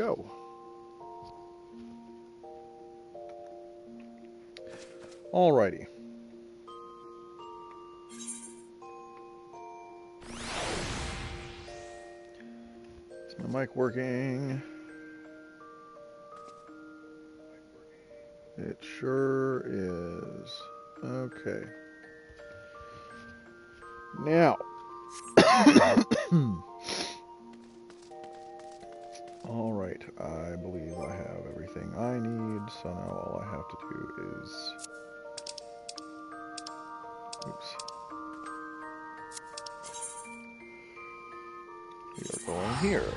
go. Alrighty. Is my mic working? It sure is. Okay. Now. Alright, I believe I have everything I need, so now all I have to do is... Oops. We are going here.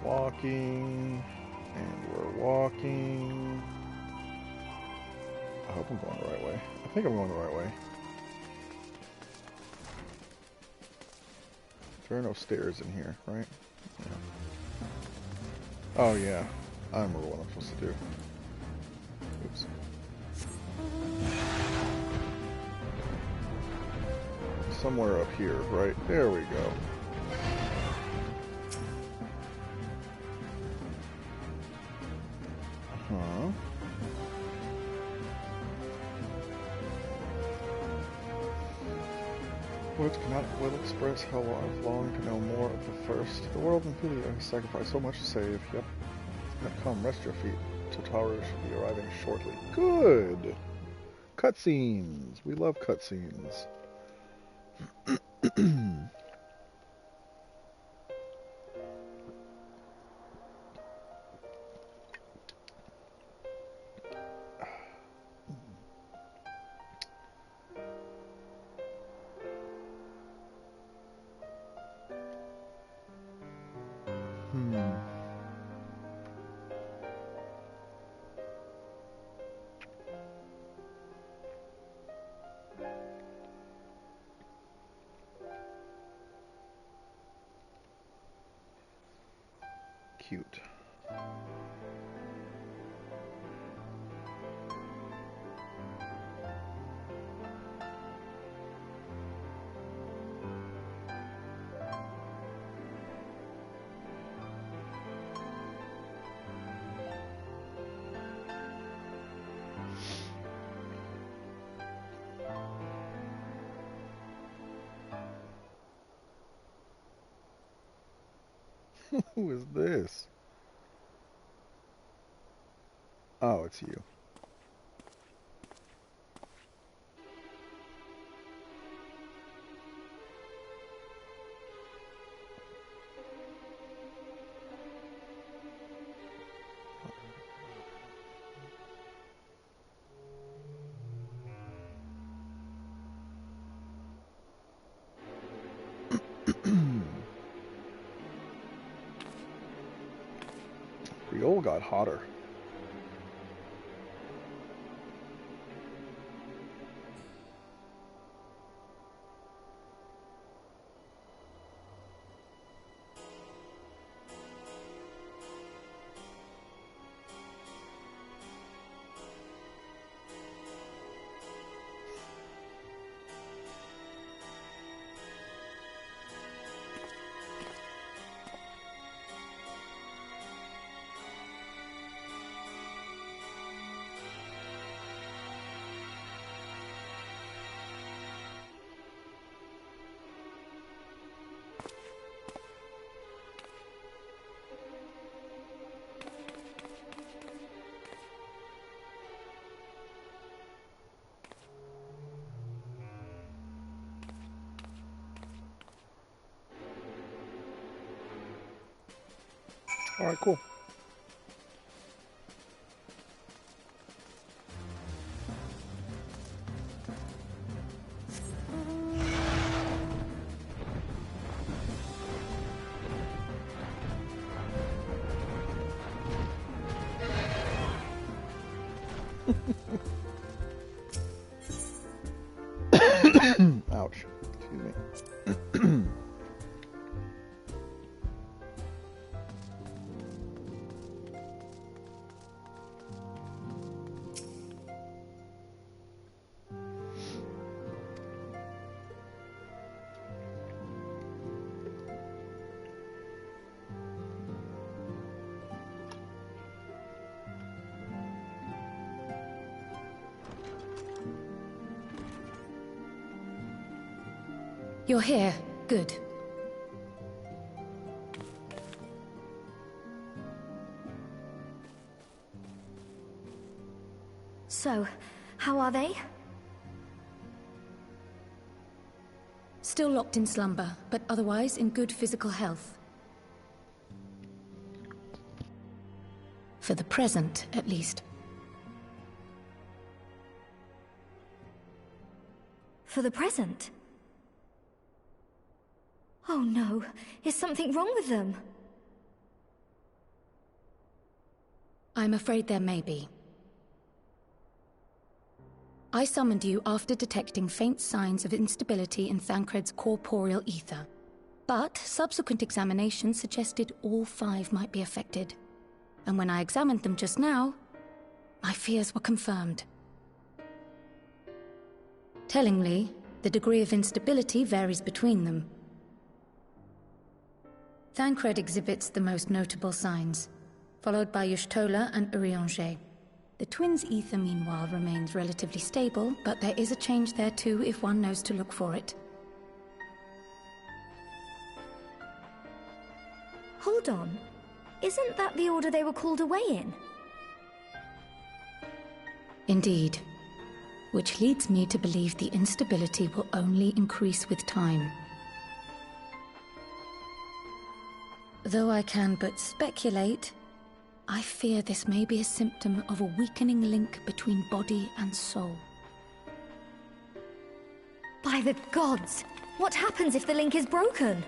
Walking, and we're walking. I hope I'm going the right way. I think I'm going the right way. There are no stairs in here, right? Yeah. Oh yeah, I remember what I'm supposed to do. Oops. Somewhere up here, right? There we go. Huh? Words cannot well express how I've longed to know more of the first. The world and Philia have sacrificed so much to save. Yep. Now come, rest your feet. Totaru should be arriving shortly. Good! Cutscenes! We love cutscenes. Cute. Who is this? Oh, it's you. Creole got hotter. All right, cool. Ouch. Excuse me. You're here. Good. So, how are they? Still locked in slumber, but otherwise in good physical health. For the present, at least. For the present? Oh no, is something wrong with them? I'm afraid there may be. I summoned you after detecting faint signs of instability in Thancred's corporeal ether. But subsequent examination suggested all 5 might be affected. And when I examined them just now, my fears were confirmed. Tellingly, the degree of instability varies between them. Thancred exhibits the most notable signs, followed by Y'shtola and Urianger. The twins' ether, meanwhile, remains relatively stable, but there is a change there too if one knows to look for it. Hold on. Isn't that the order they were called away in? Indeed. Which leads me to believe the instability will only increase with time. Though I can but speculate, I fear this may be a symptom of a weakening link between body and soul. By the gods! What happens if the link is broken?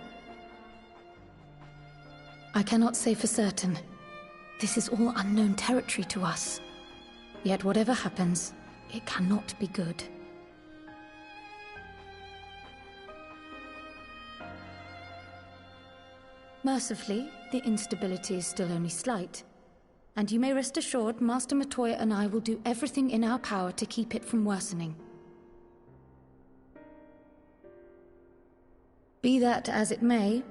I cannot say for certain. This is all unknown territory to us. Yet whatever happens, it cannot be good. Mercifully, the instability is still only slight. And you may rest assured, Master Matoya and I will do everything in our power to keep it from worsening. Be that as it may,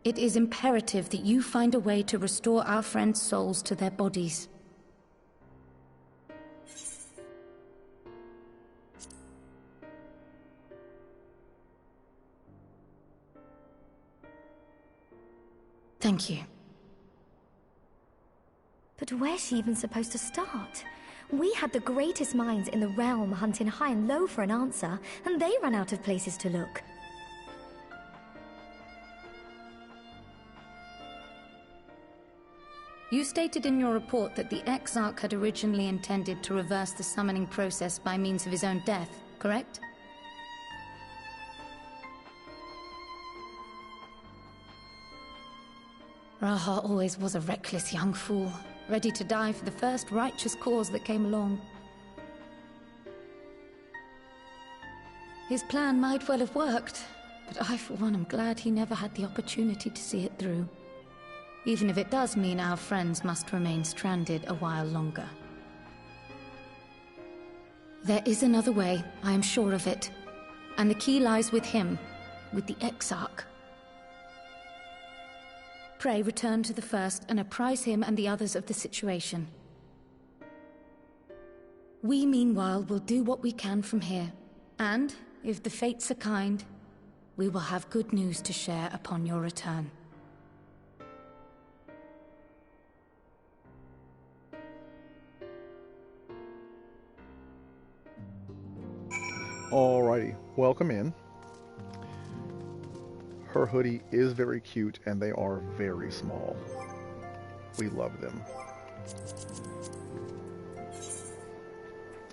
it is imperative that you find a way to restore our friends' souls to their bodies. Thank you. But where's she even supposed to start? We had the greatest minds in the realm hunting high and low for an answer, and they ran out of places to look. You stated in your report that the Exarch had originally intended to reverse the summoning process by means of his own death, correct? Raha always was a reckless young fool, ready to die for the first righteous cause that came along. His plan might well have worked, but I for one am glad he never had the opportunity to see it through. Even if it does mean our friends must remain stranded a while longer. There is another way, I am sure of it. And the key lies with him, with the Exarch. Pray return to the First and apprise him and the others of the situation. We, meanwhile, will do what we can from here. And, if the fates are kind, we will have good news to share upon your return. Alrighty, welcome in. Her hoodie is very cute, and they are very small. We love them.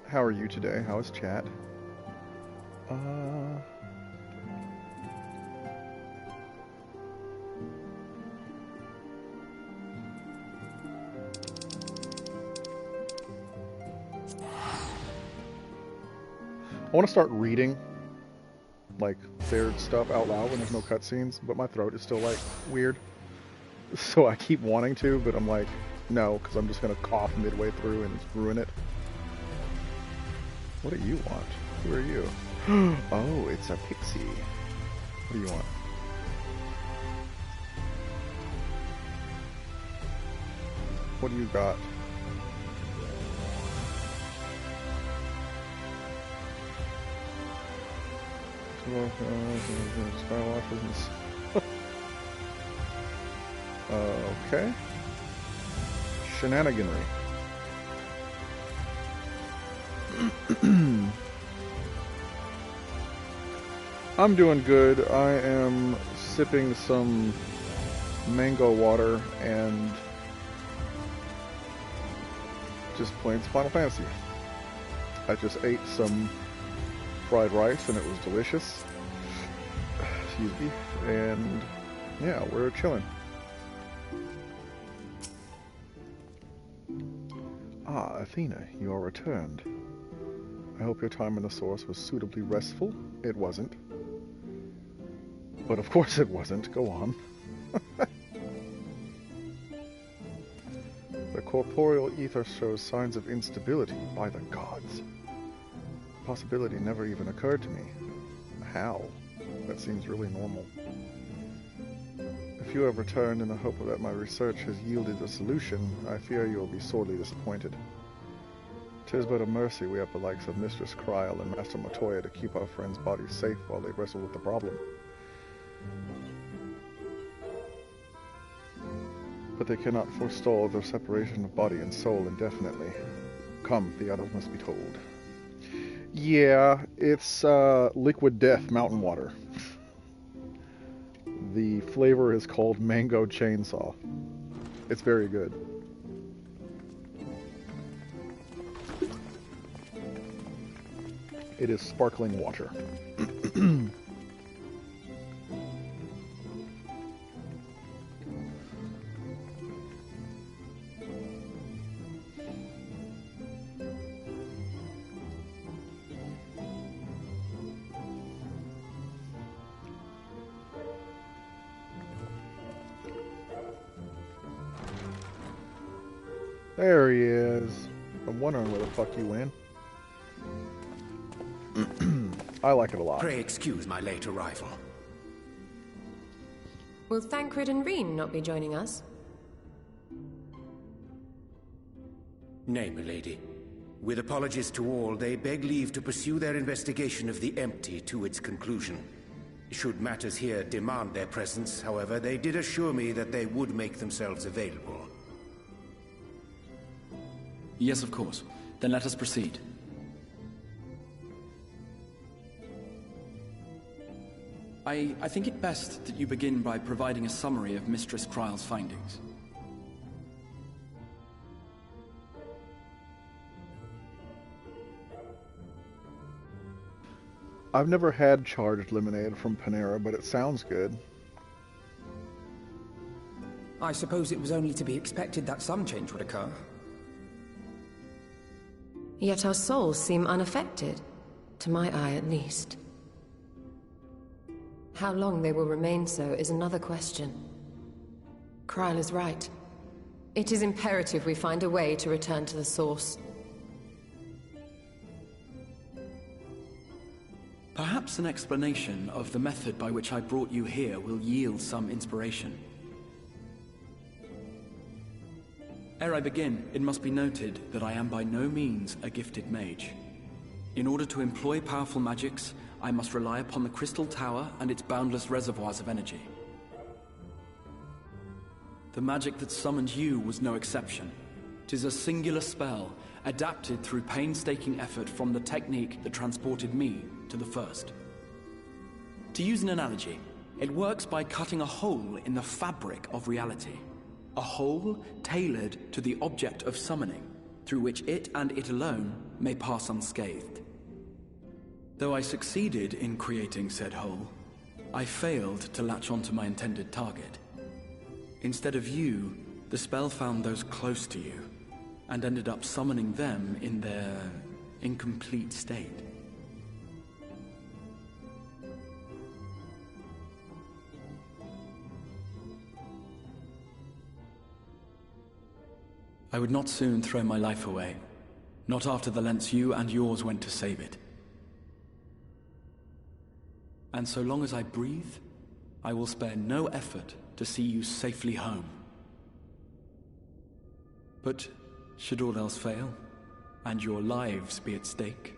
How are you today? How is chat? I want to start reading, like, their stuff out loud when there's no cutscenes, but my throat is still, like, weird. So I keep wanting to, but I'm like, no, because I'm just going to cough midway through and ruin it. What do you want? Who are you? Oh, it's a pixie. What do you want? What do you got? Okay. Shenaniganry. I'm doing good. I am sipping some mango water and just playing some Final Fantasy. I just ate some fried rice and it was delicious. Excuse me. And yeah, we're chilling. Ah, Athena, you are returned. I hope your time in the Source was suitably restful. It wasn't. But of course it wasn't. Go on. The corporeal ether shows signs of instability by the gods. The possibility never even occurred to me. How? That seems really normal. If you have returned in the hope that my research has yielded a solution, I fear you will be sorely disappointed. 'Tis but a mercy we have the likes of Mistress Kryl and Master Matoya to keep our friends' bodies safe while they wrestle with the problem. But they cannot forestall the separation of body and soul indefinitely. Come, the others must be told. Yeah, it's liquid death mountain water. The flavor is called Mango Chainsaw. It's very good. It is sparkling water. There he is. I'm wondering where the fuck you went. I like it a lot. Pray excuse my late arrival. Will Thancred and Reen not be joining us? Nay, milady. With apologies to all, they beg leave to pursue their investigation of the empty to its conclusion. Should matters here demand their presence, however, they did assure me that they would make themselves available. Yes, of course. Then let us proceed. I think it best that you begin by providing a summary of Mistress Kryl's findings. I've never had charged lemonade from Panera, but it sounds good. I suppose it was only to be expected that some change would occur. Yet our souls seem unaffected, to my eye at least. How long they will remain so is another question. Kryl is right. It is imperative we find a way to return to the Source. Perhaps an explanation of the method by which I brought you here will yield some inspiration. Ere I begin, it must be noted that I am by no means a gifted mage. In order to employ powerful magics, I must rely upon the Crystal Tower and its boundless reservoirs of energy. The magic that summoned you was no exception. 'Tis a singular spell, adapted through painstaking effort from the technique that transported me to the First. To use an analogy, it works by cutting a hole in the fabric of reality. A hole tailored to the object of summoning, through which it and it alone may pass unscathed. Though I succeeded in creating said hole, I failed to latch onto my intended target. Instead of you, the spell found those close to you, and ended up summoning them in their incomplete state. I would not soon throw my life away, not after the lengths you and yours went to save it. And so long as I breathe, I will spare no effort to see you safely home. But should all else fail, and your lives be at stake,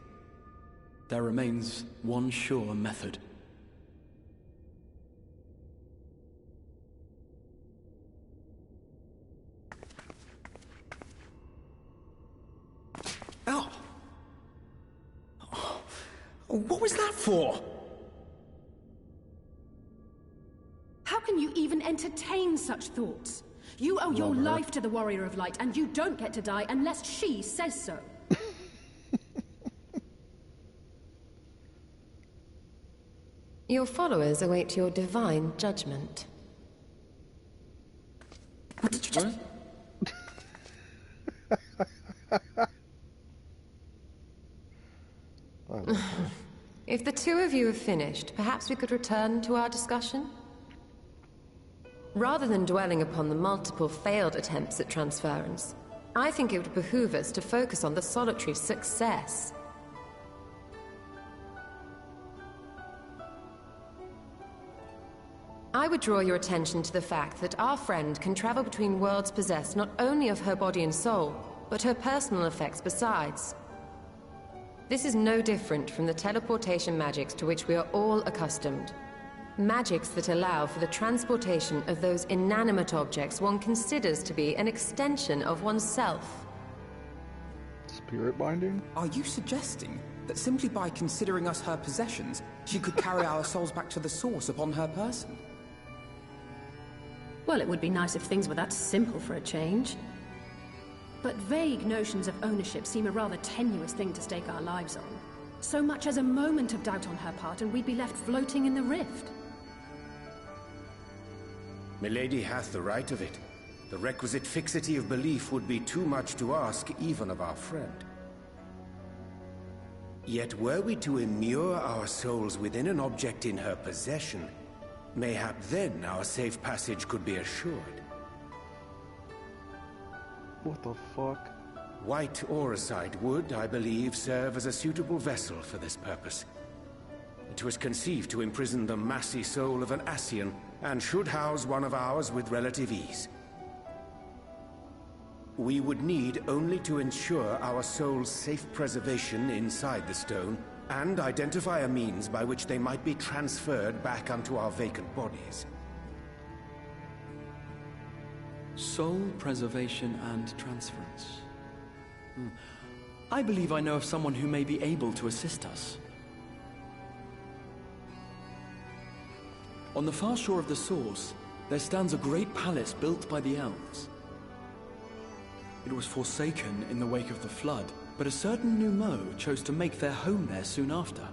there remains one sure method. What was that for? How can you even entertain such thoughts? You owe your life to the Warrior of Light, and you don't get to die unless she says so. Your followers await your divine judgment. What did you just... If the two of you have finished, perhaps we could return to our discussion? Rather than dwelling upon the multiple failed attempts at transference, I think it would behoove us to focus on the solitary success. I would draw your attention to the fact that our friend can travel between worlds possessed not only of her body and soul, but her personal effects besides. This is no different from the teleportation magics to which we are all accustomed. Magics that allow for the transportation of those inanimate objects one considers to be an extension of oneself. Spirit binding? Are you suggesting that simply by considering us her possessions, she could carry our souls back to the source upon her person? Well, it would be nice if things were that simple for a change. But vague notions of ownership seem a rather tenuous thing to stake our lives on. So much as a moment of doubt on her part and we'd be left floating in the rift. Milady hath the right of it. The requisite fixity of belief would be too much to ask even of our friend. Yet were we to immure our souls within an object in her possession, mayhap then our safe passage could be assured. What the fuck? White Auracite would, I believe, serve as a suitable vessel for this purpose. It was conceived to imprison the massy soul of an Ascian, and should house one of ours with relative ease. We would need only to ensure our soul's safe preservation inside the stone, and identify a means by which they might be transferred back unto our vacant bodies. Soul preservation and transference. I believe I know of someone who may be able to assist us. On the far shore of the source, there stands a great palace built by the elves. It was forsaken in the wake of the flood, but a certain Numo chose to make their home there soon after.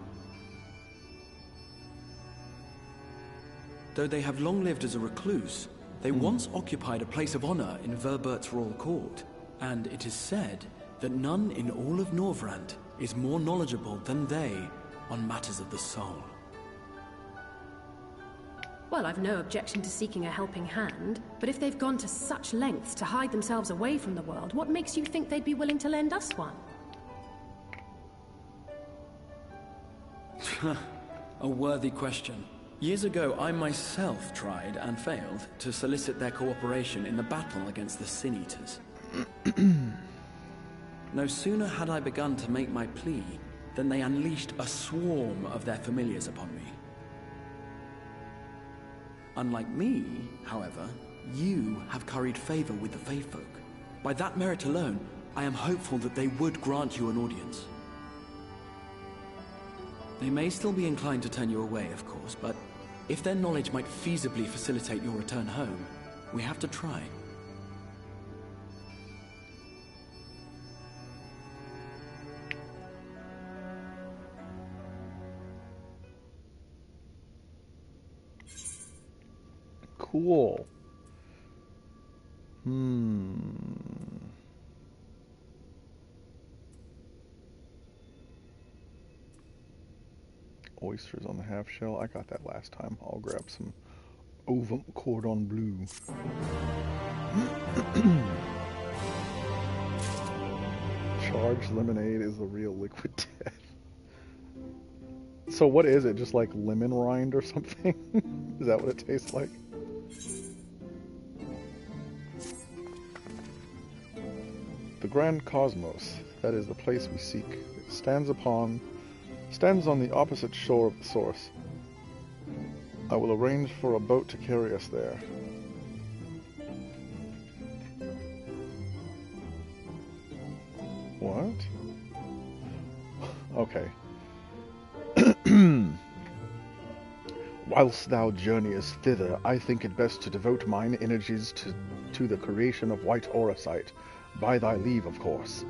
Though they have long lived as a recluse, they once occupied a place of honor in Verbert's royal court, and it is said that none in all of Norvrant is more knowledgeable than they on matters of the soul. Well, I've no objection to seeking a helping hand, but if they've gone to such lengths to hide themselves away from the world, what makes you think they'd be willing to lend us one? A worthy question. Years ago, I myself tried and failed to solicit their cooperation in the battle against the Sin Eaters. No sooner had I begun to make my plea than they unleashed a swarm of their familiars upon me. Unlike me, however, you have curried favor with the Fae folk. By that merit alone, I am hopeful that they would grant you an audience. They may still be inclined to turn you away, of course, but if their knowledge might feasibly facilitate your return home, we have to try. Cool. Oysters on the half shell. I got that last time. I'll grab some ovum cordon bleu. Charged lemonade is the real liquid death. So what is it? Just like lemon rind or something? Is that what it tastes like? The Grand Cosmos, that is the place we seek. It stands on the opposite shore of the source. I will arrange for a boat to carry us there. What? Okay. Whilst thou journeyest thither, I think it best to devote mine energies to the creation of white auracite, by thy leave, of course.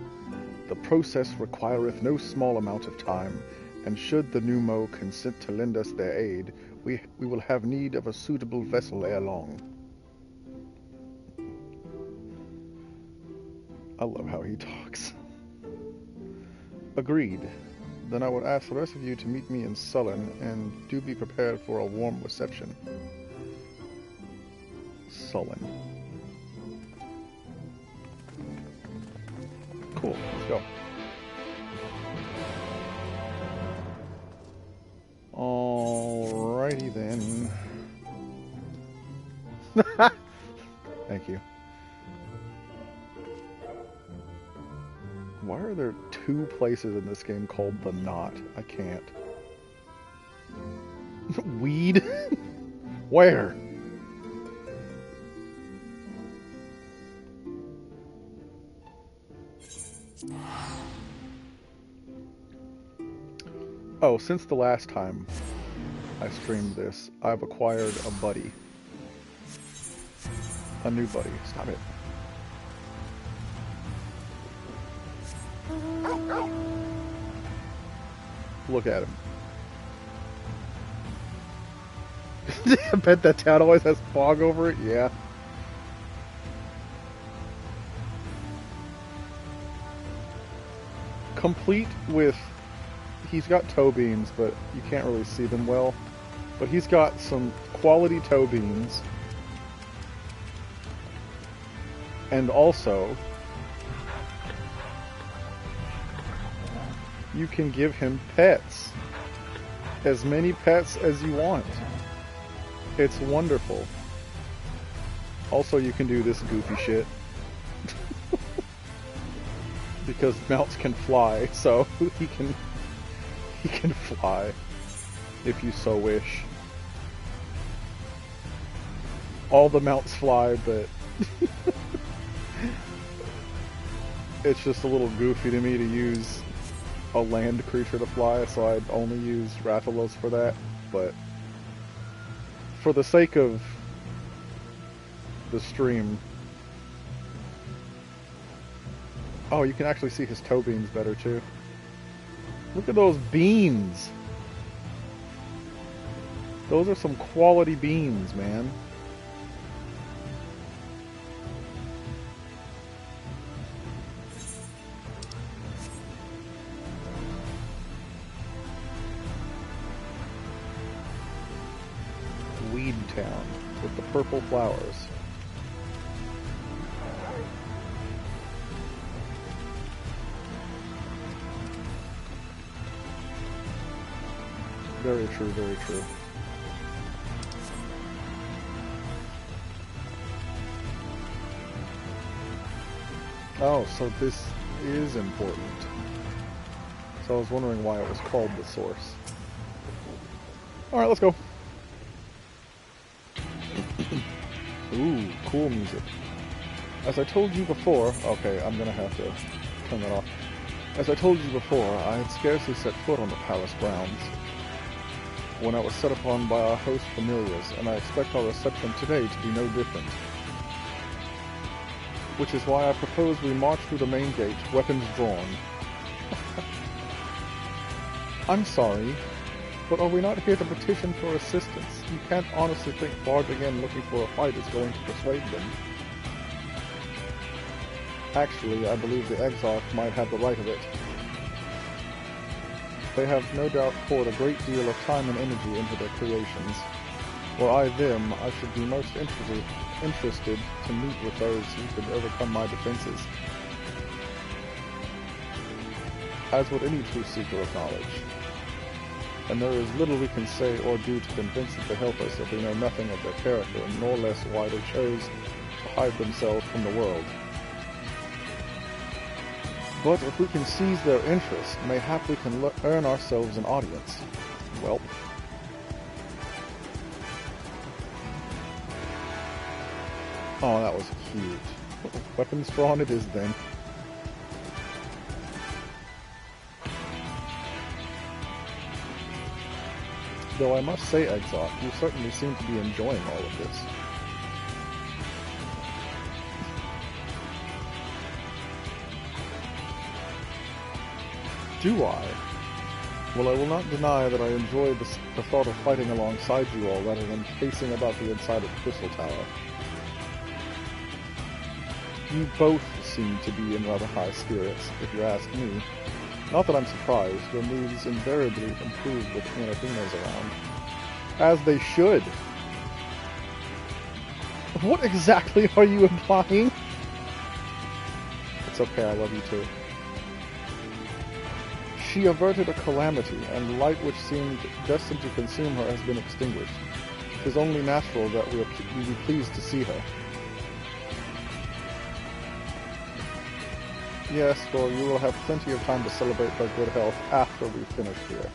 The process requireth no small amount of time, and should the Pneumo consent to lend us their aid, we will have need of a suitable vessel ere long. I love how he talks. Agreed. Then I would ask the rest of you to meet me in Sullen, and do be prepared for a warm reception. Sullen. Cool, let's go. Alrighty then. Thank you. Why are there 2 places in this game called The Knot? I can't. Weed? Where? Oh, since the last time I streamed this, I've acquired a buddy. A new buddy. Stop it. Look at him. I bet that town always has fog over it. Yeah. Complete with... He's got toe beams, but you can't really see them well. But he's got some quality toe beams. And also... you can give him pets. As many pets as you want. It's wonderful. Also, you can do this goofy shit. Because mounts can fly, so he can fly if you so wish. All the mounts fly, but it's just a little goofy to me to use a land creature to fly, so I'd only use Rathalos for that, but for the sake of the stream... Oh, you can actually see his toe beams better too. Look at those beams! Those are some quality beams, man. Weed Town with the purple flowers. Very true, very true. Oh, so this is important. So I was wondering why it was called the source. Alright, let's go. Ooh, cool music. As I told you before... Okay, I'm gonna have to turn that off. As I told you before, I had scarcely set foot on the palace grounds when I was set upon by our host familiars, and I expect our reception today to be no different. Which is why I propose we march through the main gate, weapons drawn. I'm sorry, but are we not here to petition for assistance? You can't honestly think barging in looking for a fight is going to persuade them. Actually, I believe the Exarch might have the right of it. They have no doubt poured a great deal of time and energy into their creations. Were I them, I should be most interested to meet with those who could overcome my defenses. As would any true seeker of knowledge. And there is little we can say or do to convince them to help us if we know nothing of their character, nor less why they chose to hide themselves from the world. But if we can seize their interest, mayhap we can earn ourselves an audience. Well. Oh, that was cute. Weapons drawn it is then. Though I must say, Exoc, you certainly seem to be enjoying all of this. Do I? Well, I will not deny that I enjoy the thought of fighting alongside you all rather than pacing about the inside of the Crystal Tower. You both seem to be in rather high spirits, if you ask me. Not that I'm surprised, your moods invariably improve with Anathena's around. As they should! What exactly are you implying? It's okay, I love you too. She averted a calamity, and light which seemed destined to consume her has been extinguished. 'Tis only natural that we be pleased to see her. Yes, for you will have plenty of time to celebrate her good health after we finish here.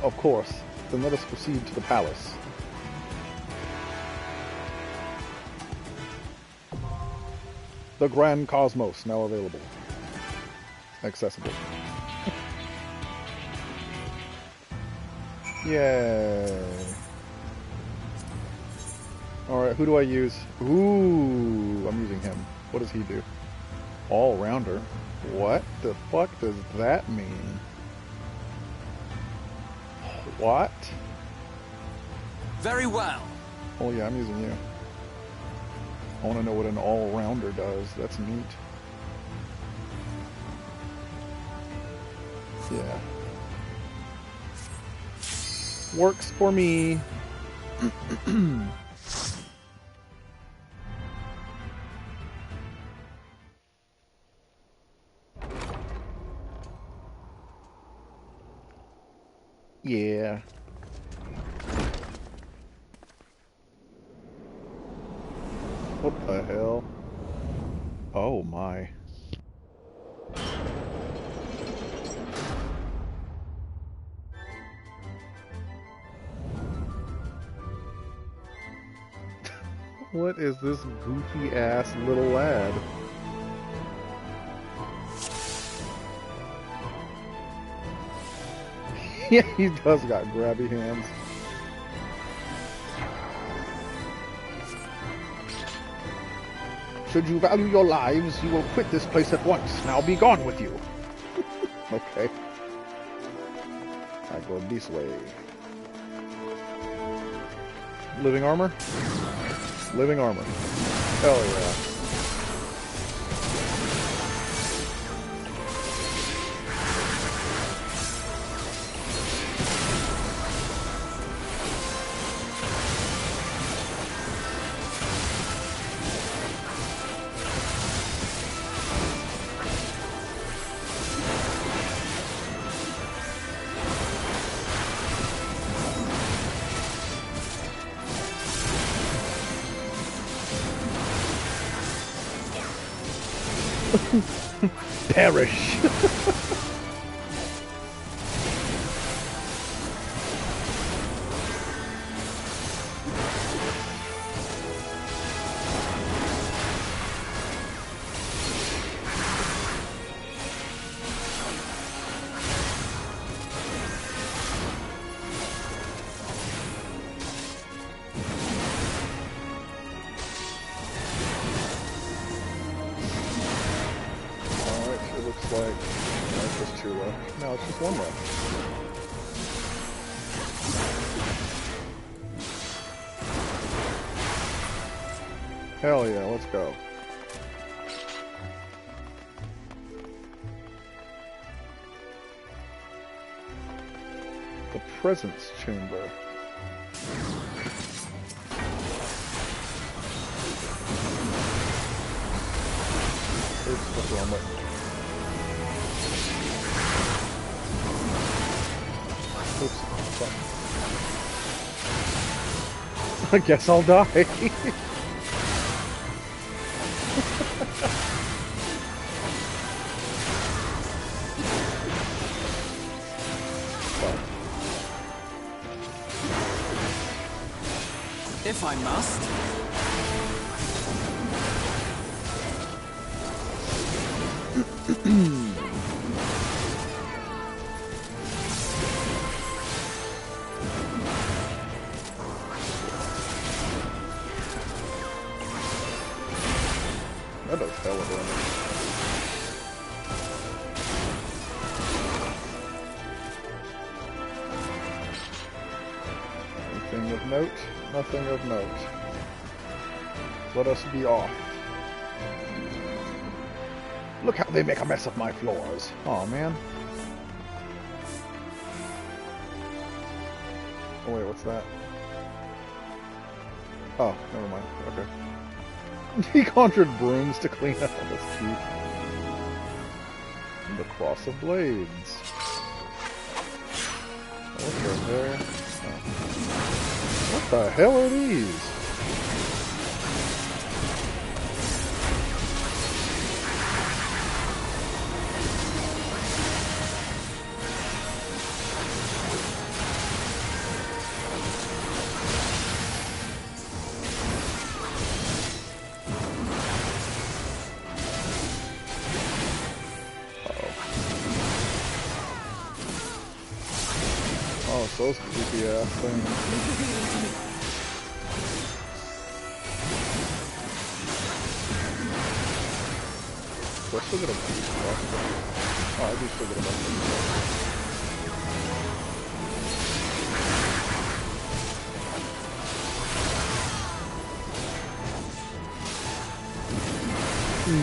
Of course. Then let us proceed to the palace. The Grand Cosmos, now available. Accessible. Yay. Alright, who do I use? Ooh, I'm using him. What does he do? All-rounder. What the fuck does that mean? What? Very well. Oh yeah, I'm using you. I want to know what an all-rounder does. That's neat. Yeah. Works for me. Yeah. What the hell? Oh my. What is this goofy ass little lad? Yeah, he does got grabby hands. Should you value your lives, you will quit this place at once. Now be gone with you. Okay. I go this way. Living armor? Living armor. Hell yeah. Perish. No, it's just one left. Hell yeah, let's go. The Presence Chamber. Oops, that's the wrong button. Oops, fuck. I guess I'll die. If I must. That does hella damage. Anything of note? Nothing of note. Let us be off. Look how they make a mess of my floors. Aw, man. Oh wait, what's that? Oh, never mind. Okay. He conjured brooms to clean up. That's cute. The Cross of Blades. What's right there? Oh. What the hell are these? Those creepy ass things. Do I still get a bunch? Oh, I do still get a bunch.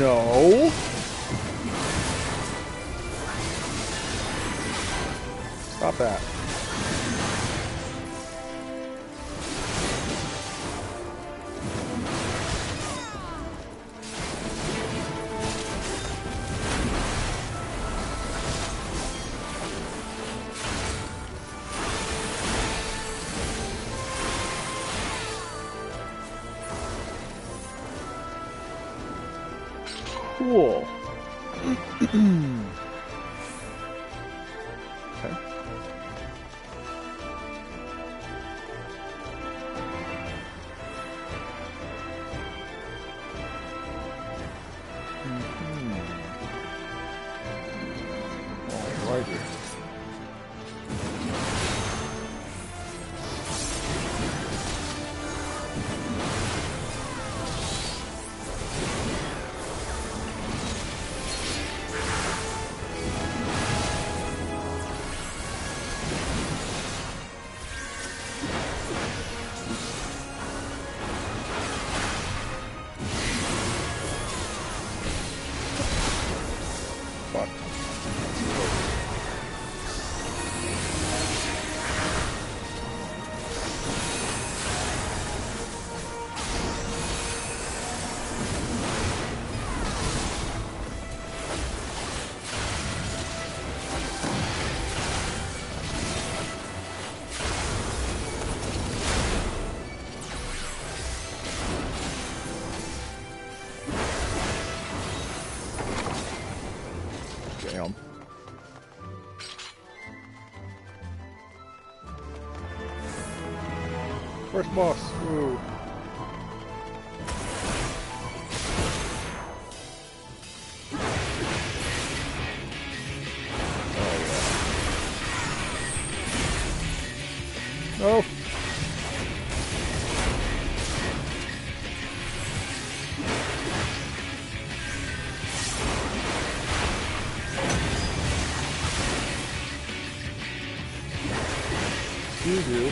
No. Stop that. Cool. Okay. Alrighty. Damn. First boss. Ooh. Oh. You do.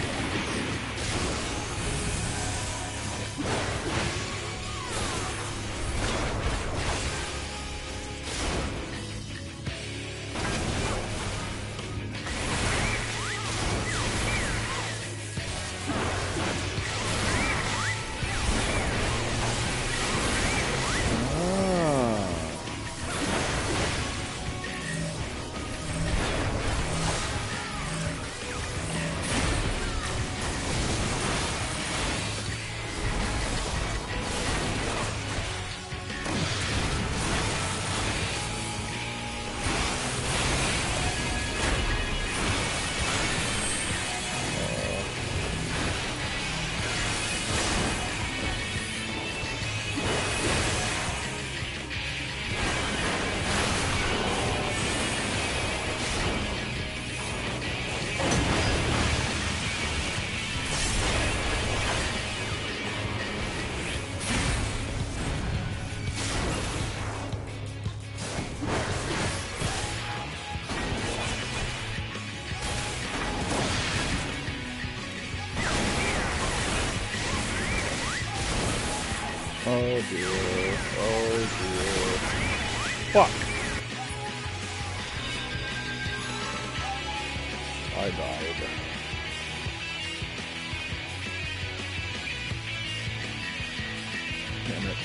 Oh dear. Oh dear. Fuck. I died. Damn it.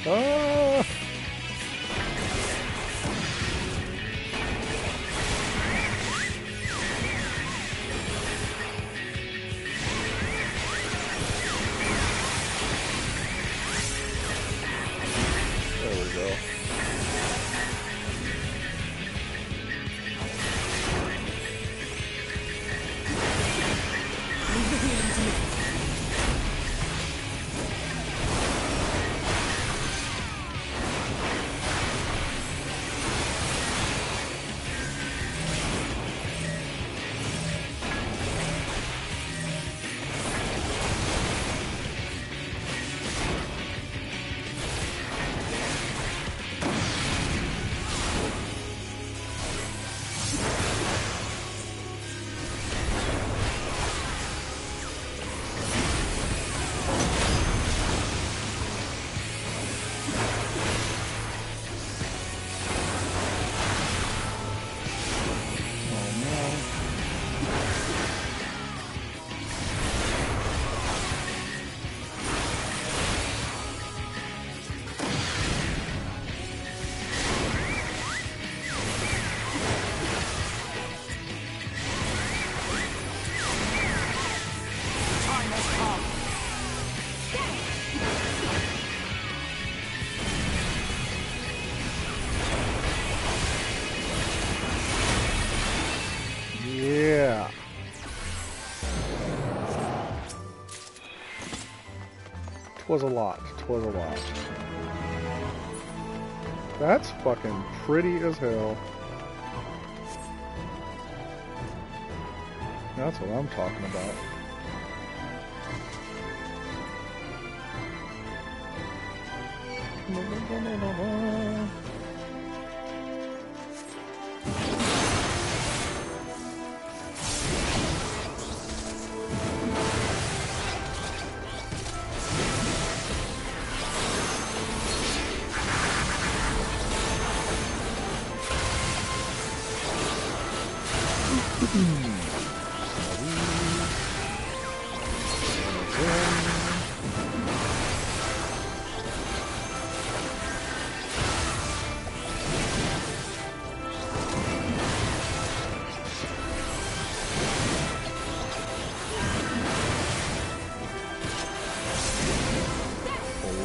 Ah! There we go. Twas a lot. Twas a lot. That's fucking pretty as hell. That's what I'm talking about. A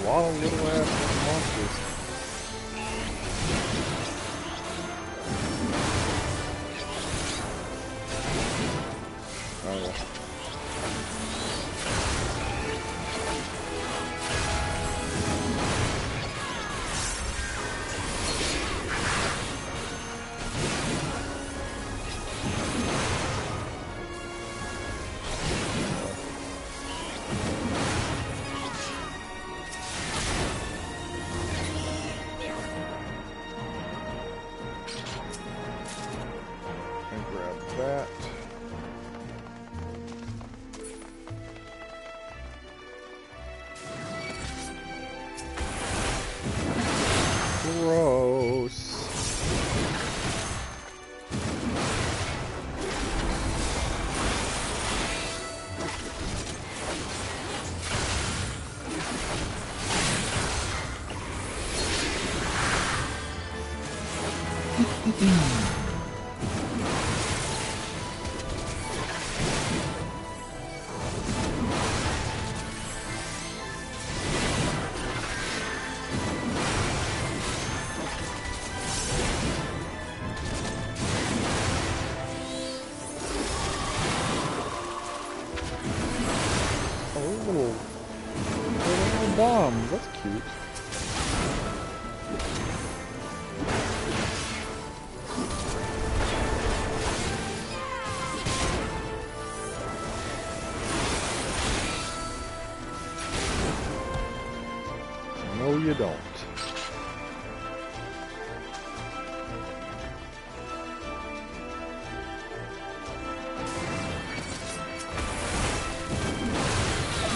lot of little ass monsters. Oh yeah. And grab that. Gross. Little bombs. That's cute. No, you don't.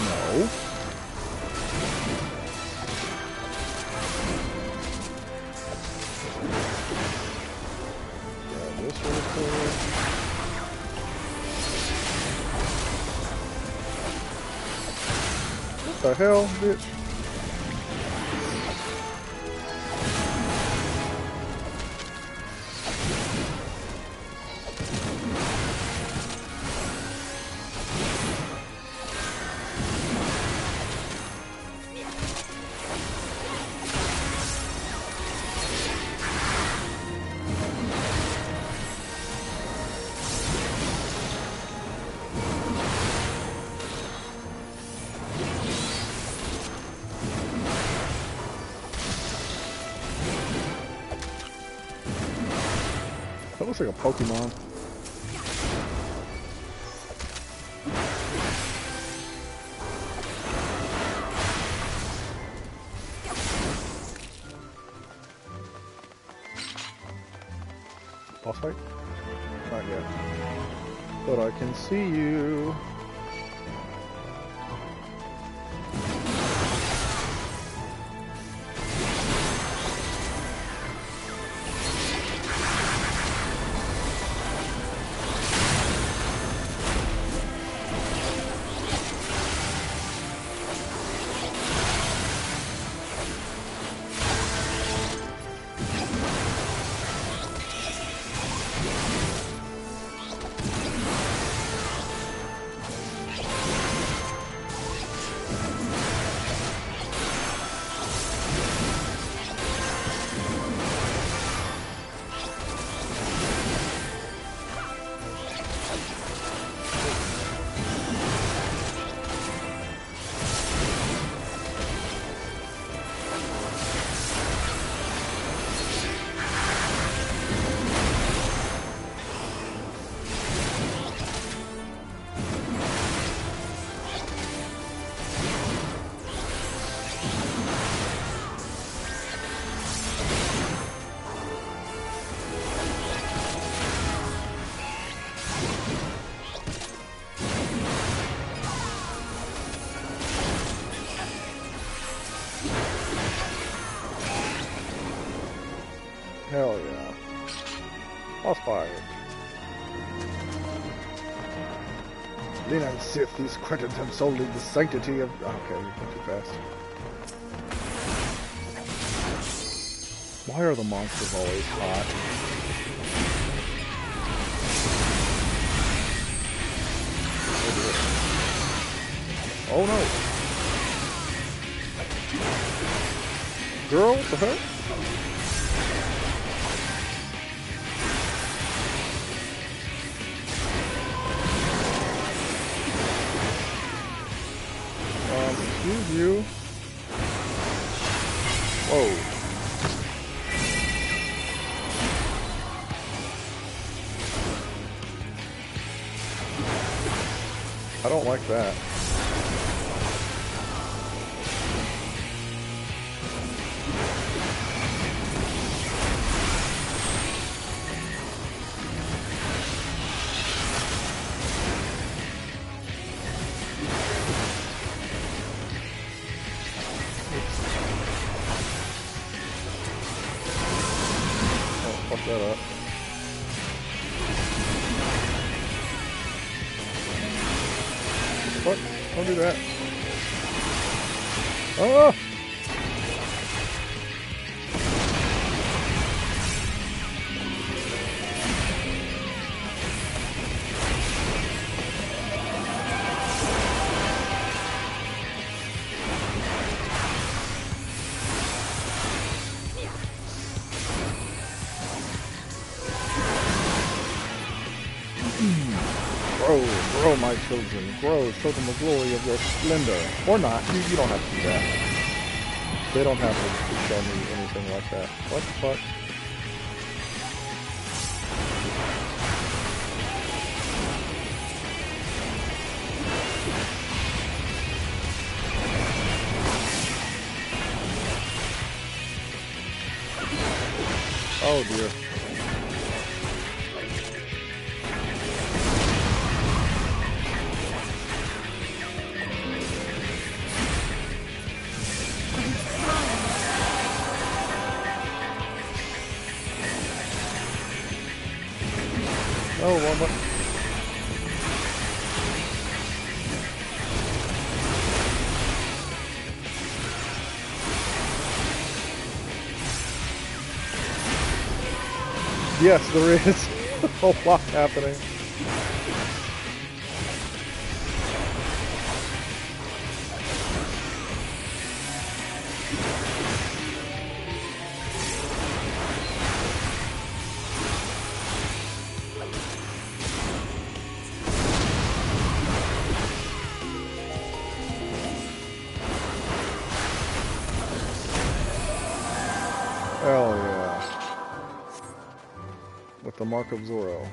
No. Grab this real quick. What the hell, bitch? That looks like a Pokemon. Boss fight? Not yet. But I can see you. Hell yeah. Boss fight. Lina and Sith, these cretins have sullied the sanctity of... Okay, we went too fast. Why are the monsters always hot? Oh no! Girl, what the heck? Excuse you. Whoa. I don't like that. Fuck that up. What? Don't do that. Ah! Grow, my children. Grow, show them the glory of your splendor. Or not. You don't have to do that. They don't have to show me anything like that. What the fuck? Oh dear. Oh, one more. Yes, there is a lot happening. Hell yeah. With the Mark of Zorro.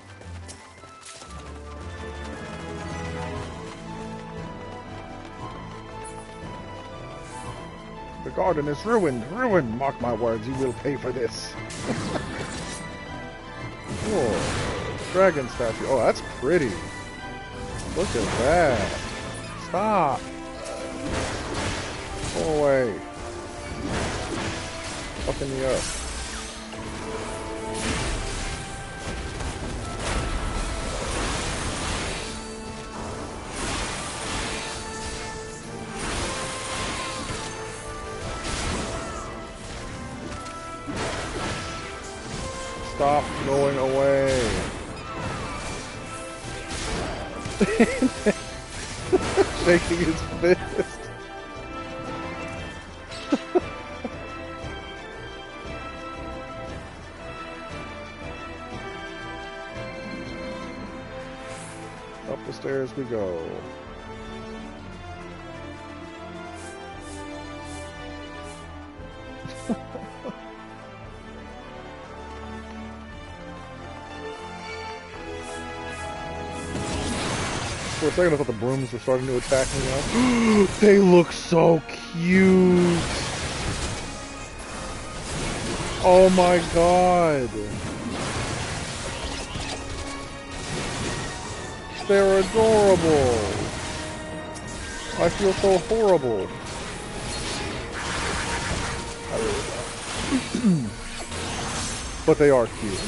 The garden is ruined! Ruined! Mark my words, you will pay for this. Whoa. Dragon statue. Oh, that's pretty. Look at that. Stop. Go away. Fucking me up. Stop going away. Shaking his fist. Up the stairs we go. For a second I thought the brooms were starting to attack me now. They look so cute! Oh my god! They're adorable! I feel so horrible. But they are cute.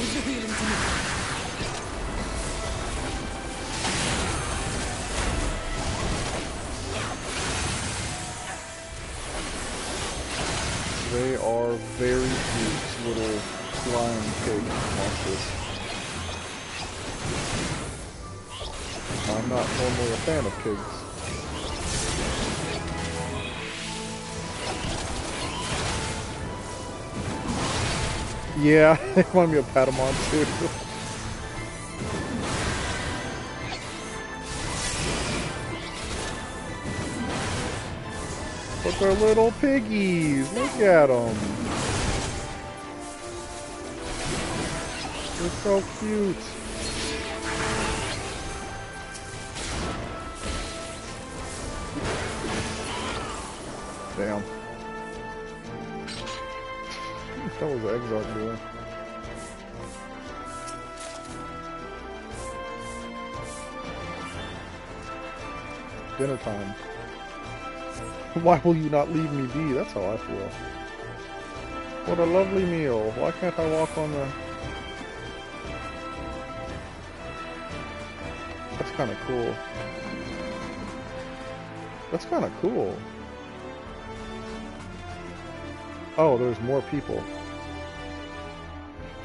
They are very cute little flying pig monsters. I'm not normally a fan of pigs. Yeah, they remind me of Patamon too. But they're little piggies. Look at them. They're so cute. Damn. What was Exarch doing? Dinner time. Why will you not leave me be? That's how I feel. What a lovely meal. Why can't I walk on the... That's kind of cool. That's kind of cool. Oh, there's more people.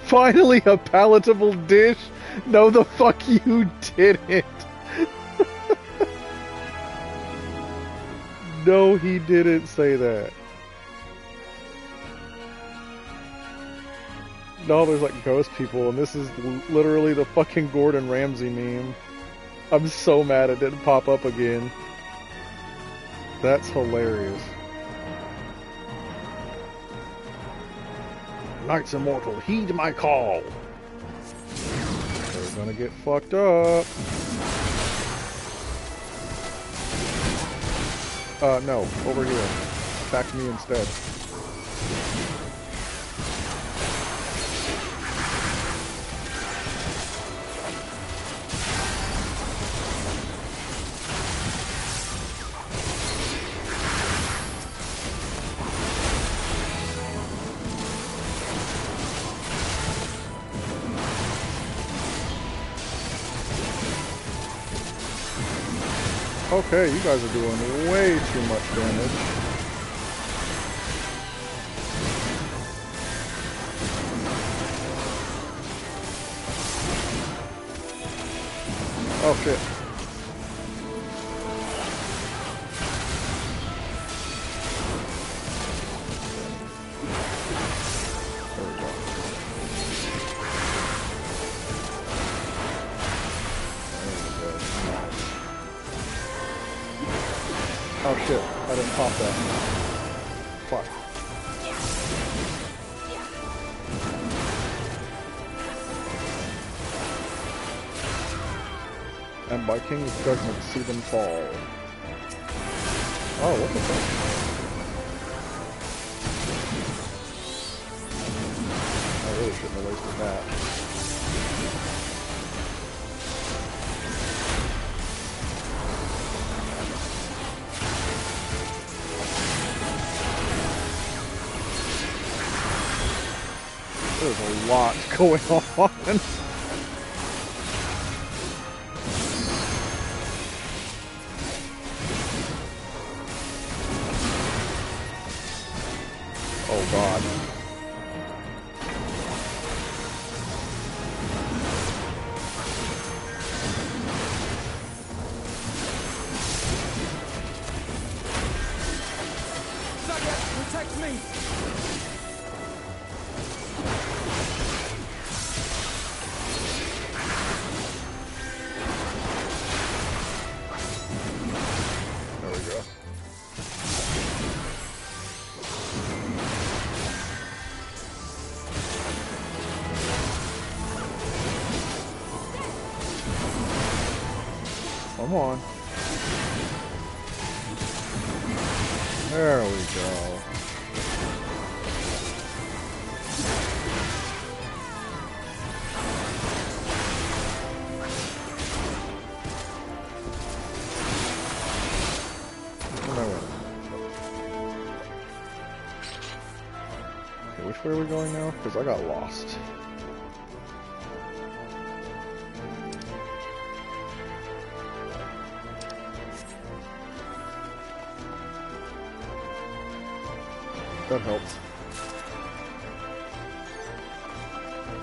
Finally a palatable dish? No, the fuck you didn't. No, he didn't say that. No, there's like ghost people, and this is literally the fucking Gordon Ramsay meme. I'm so mad it didn't pop up again. That's hilarious. Knights Immortal, heed my call! They're gonna get fucked up. No, over here. Attack me instead. Okay, you guys are doing way too much damage. Oh shit. There we go. Oh shit, I didn't pop that. Fuck. And by King's judgment, see them fall. Oh, what the fuck? I really shouldn't have wasted that. There's a lot going on. Oh god. Protect me! There we go. Come on. There we go. Okay, which way are we going now? Because I got lost. That helps.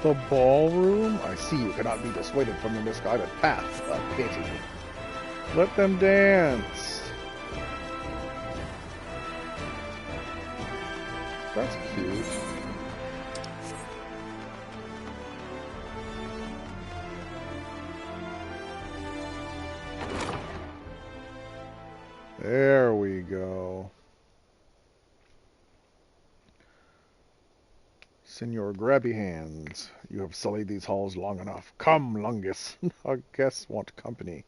The ballroom? I see you cannot be dissuaded from the misguided path. A pity. Let them dance. That's cute. There we go. Senor Grabby Hands, you have sullied these halls long enough. Come, Lungus. Our guests want company.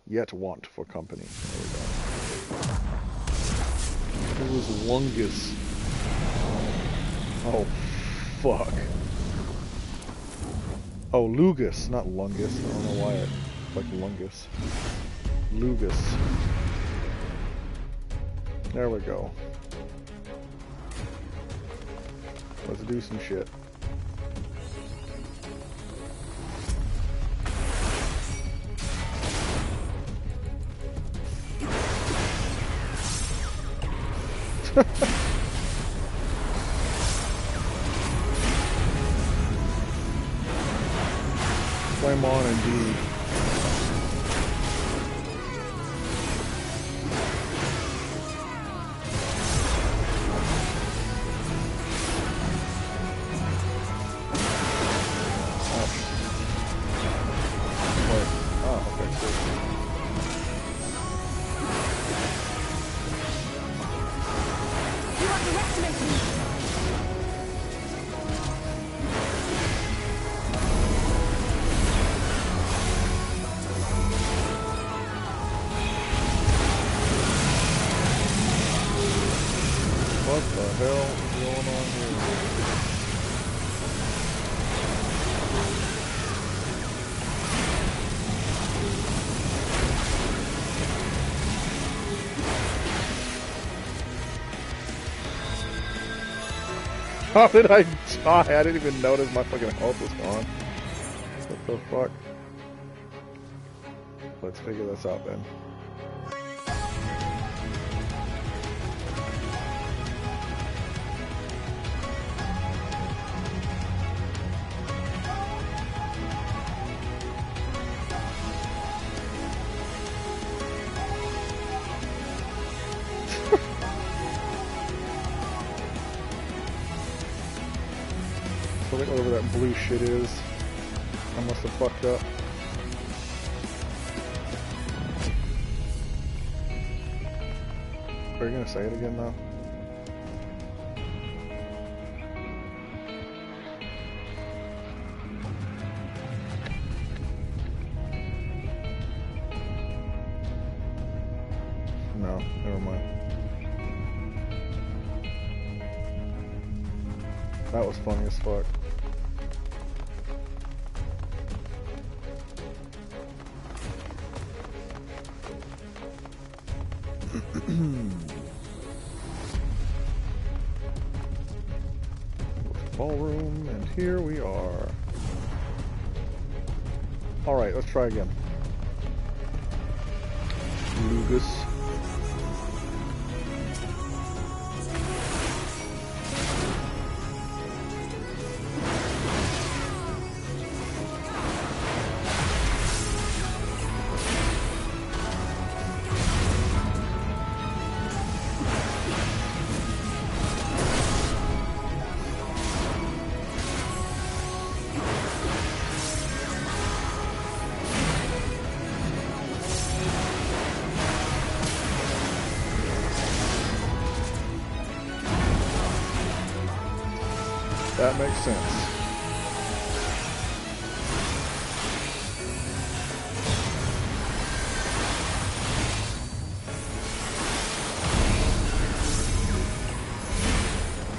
Yet want for company. There we go. Who was Lungus? Oh, fuck. Oh, Lugus, not Lungus. I don't know why it's like Lungus. Lugus. There we go. Let's do some shit. Flame on indeed. What the hell is going on here? How did I die? I didn't even notice my fucking health was gone. What the fuck? Let's figure this out then. Whatever that blue shit is, I must have fucked up. Are you gonna say it again though? No, never mind. That was funny as fuck. Ballroom, and here we are. Alright, let's try again. Lugus. That makes sense.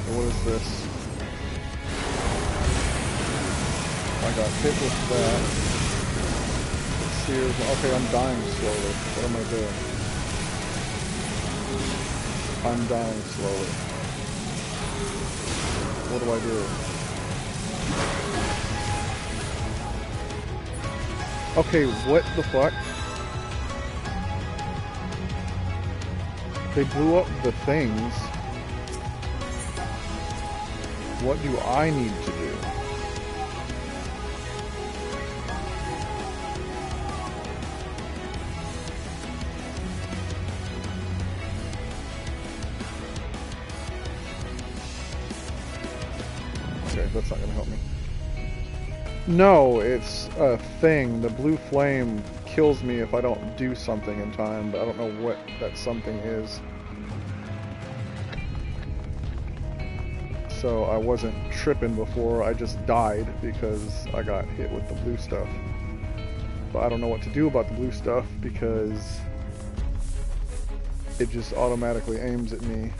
So what is this? I got hit with that. Sears. Okay, I'm dying slowly. What am I doing? I'm dying slowly. What do I do? Okay, what the fuck? They blew up the things. What do I need to do? that's not gonna help me. No, it's a thing. The blue flame kills me if I don't do something in time, but I don't know what that something is. So I wasn't tripping before, I just died because I got hit with the blue stuff. But I don't know what to do about the blue stuff because it just automatically aims at me.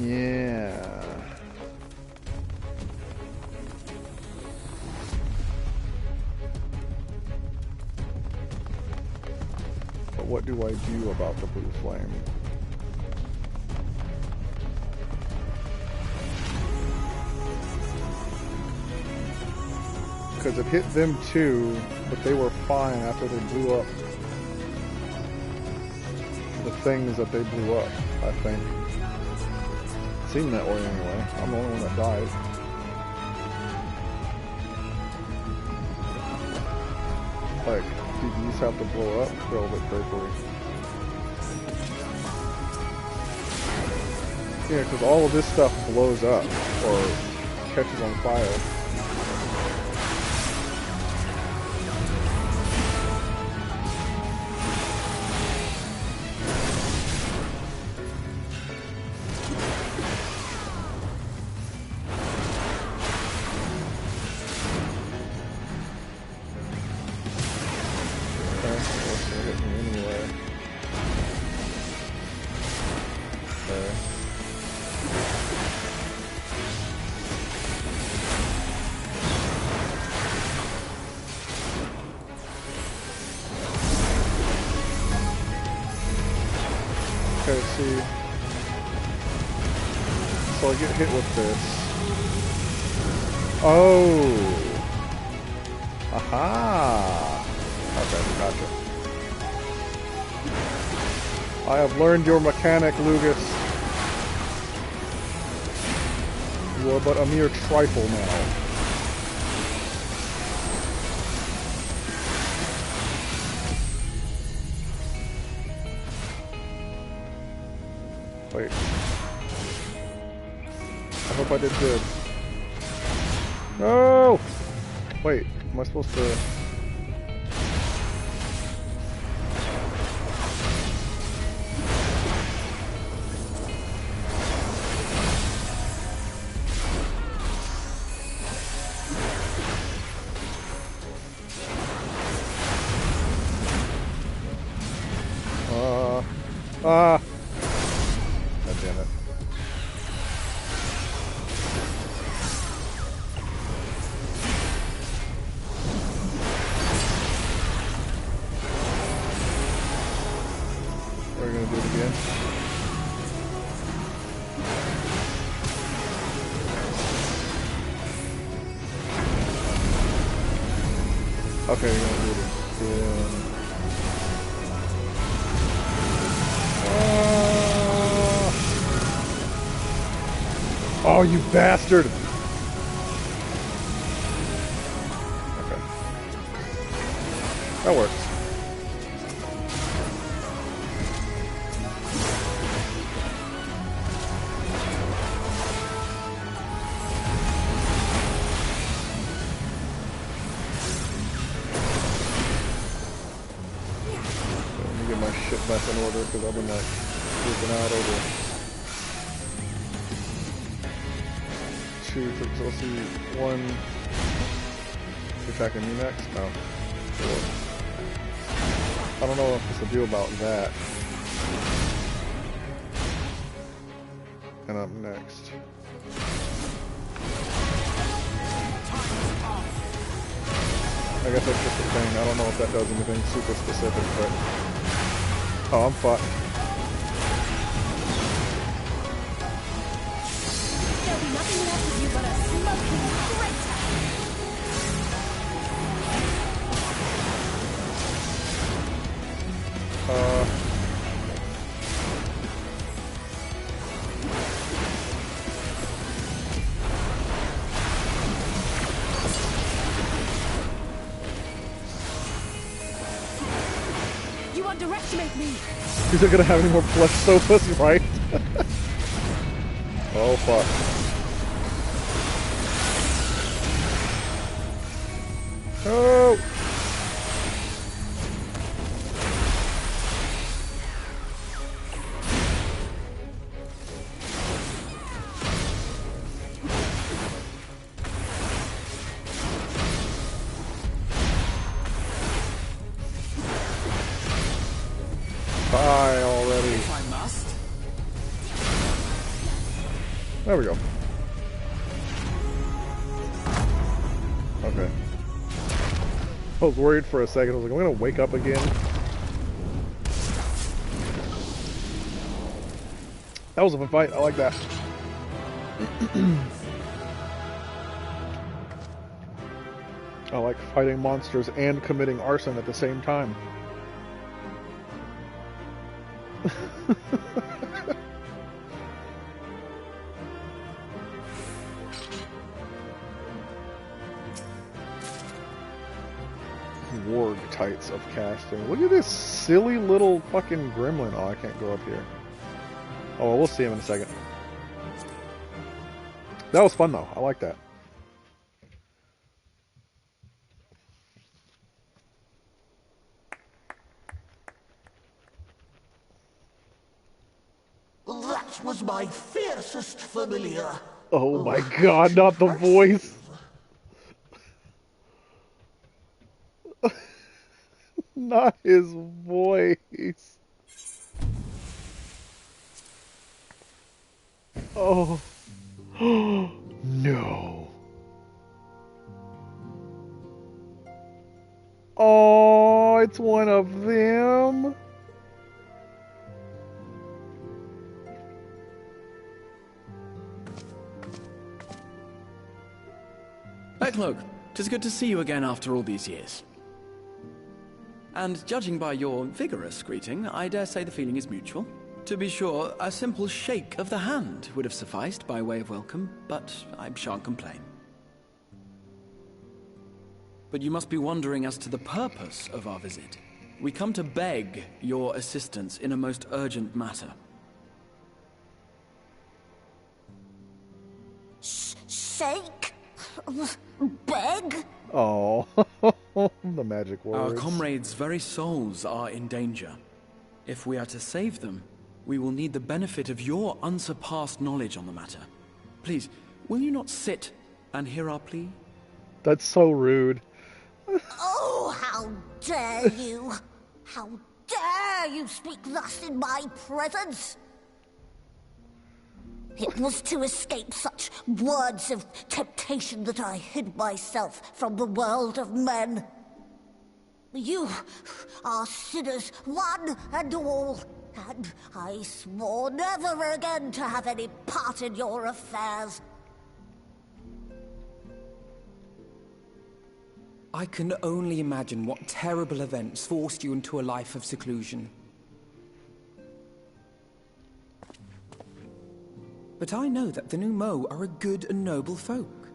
Yeah. But what do I do about the blue flame? Because it hit them too, but they were fine after they blew up the things that they blew up, I think. Seemed that way anyway. I'm the only one that died. Like, do these have to blow up? Feel a bit papery. Yeah, because all of this stuff blows up or catches on fire. Okay, see. So I get hit with this. Oh! Aha! Okay, gotcha. I have learned your mechanic, Lugus. You are but a mere trifle now. Wait. I hope I did good. No! Wait, am I supposed to... God damn it. Are we gonna do it again? Okay, we're gonna do it again. Oh, you bastard! Okay. That works. Let me get my shit back in order because I've been like freaking out over two, so let's see, one attacking me next? No. Cool. I don't know what's the deal about that. And up next. I guess that's just a thing. I don't know if that does anything super specific, but... Oh, I'm fucked. There'll be nothing left of you but a smoking crater! You underestimate me! These are gonna have any more flesh sofas, right? Oh fuck. There we go. Okay. I was worried for a second. I was like, I'm gonna wake up again. That was a fun fight. I like that. I like fighting monsters and committing arson at the same time. Warg tights of casting. Look at this silly little fucking gremlin. Oh, I can't go up here. Oh, well, we'll see him in a second. That was fun, though. I like that. That was my fiercest familiar. Oh my god, not the voice. Not his voice. Oh. No. Oh, it's one of them. Eklog, 'tis good to see you again after all these years. And judging by your vigorous greeting, I dare say the feeling is mutual. To be sure, a simple shake of the hand would have sufficed by way of welcome, but I shan't complain. But you must be wondering as to the purpose of our visit. We come to beg your assistance in a most urgent matter. Shake? Beg? Oh, the magic words. Our comrades' very souls are in danger. If we are to save them, we will need the benefit of your unsurpassed knowledge on the matter. Please, will you not sit and hear our plea? That's so rude. Oh, how dare you! How dare you speak thus in my presence! It was to escape such words of temptation that I hid myself from the world of men. You are sinners, one and all, and I swore never again to have any part in your affairs. I can only imagine what terrible events forced you into a life of seclusion. But I know that the Numo are a good and noble folk.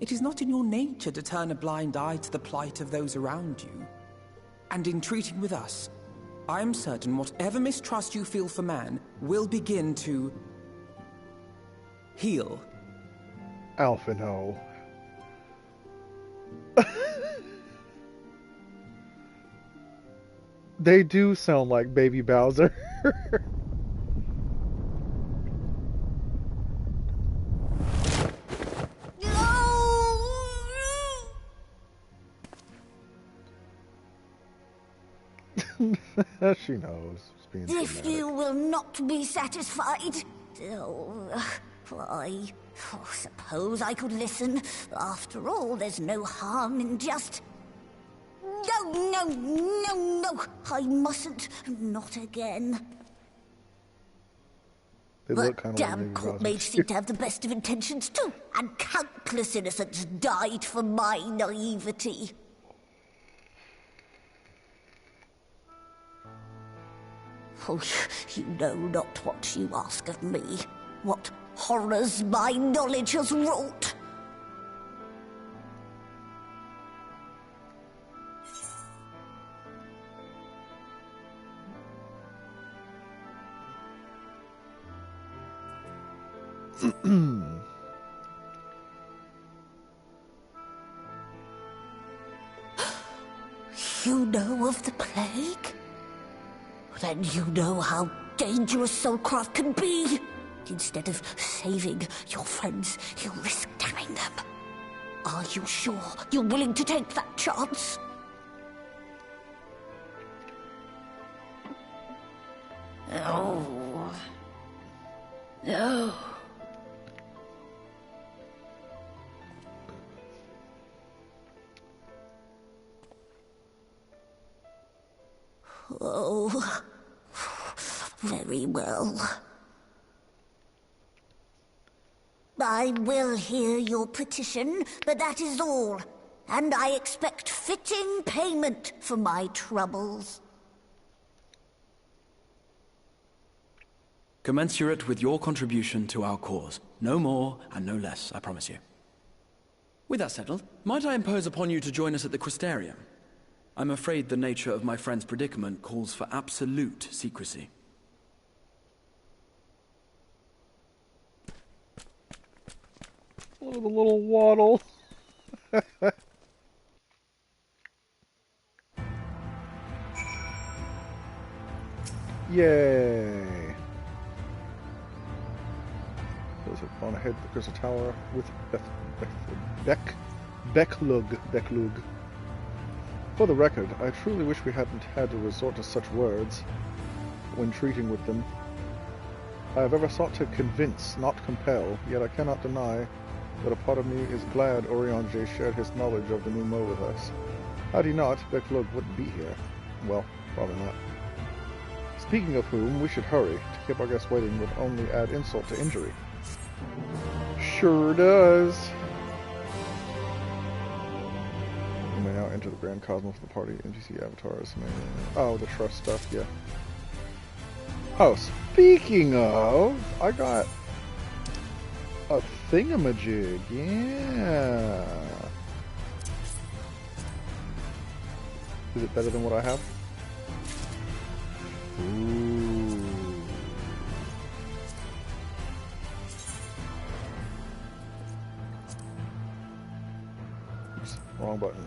It is not in your nature to turn a blind eye to the plight of those around you. And in treating with us, I am certain whatever mistrust you feel for man will begin to heal. Alphino. They do sound like Baby Bowser. She knows. Being If you will not be satisfied, I suppose I could listen. After all, there's no harm in just... No, I mustn't. Not again. They look kind of like damn Baby court Bowser. mage seem to have the best of intentions too, and countless innocents died for my naivety. Oh, you know not what you ask of me. What horrors my knowledge has wrought. You know of the plague? Then you know how dangerous soulcraft can be. Instead of saving your friends, you risk damning them. Are you sure you're willing to take that chance? No. No. Oh, very well. I will hear your petition, but that is all. And I expect fitting payment for my troubles. Commensurate with your contribution to our cause. No more and no less, I promise you. With that settled, might I impose upon you to join us at the Crystarium? I'm afraid the nature of my friend's predicament calls for absolute secrecy. Oh, the little waddle. Yay! Those have gone ahead to the Crystal Tower with Becklug. For the record, I truly wish we hadn't had to resort to such words when treating with them. I have ever sought to convince, not compel, yet I cannot deny that a part of me is glad Oriange shared his knowledge of the new Mo with us. Had he not, Becklug wouldn't be here. Well, probably not. Speaking of whom, we should hurry. To keep our guests waiting would only add insult to injury. Sure does. You may now enter the Grand Cosmos of the party. NPC avatars. Oh, the trust stuff, yeah. Oh, speaking of, I got a thingamajig, yeah. Is it better than what I have? Ooh. Oops, wrong button.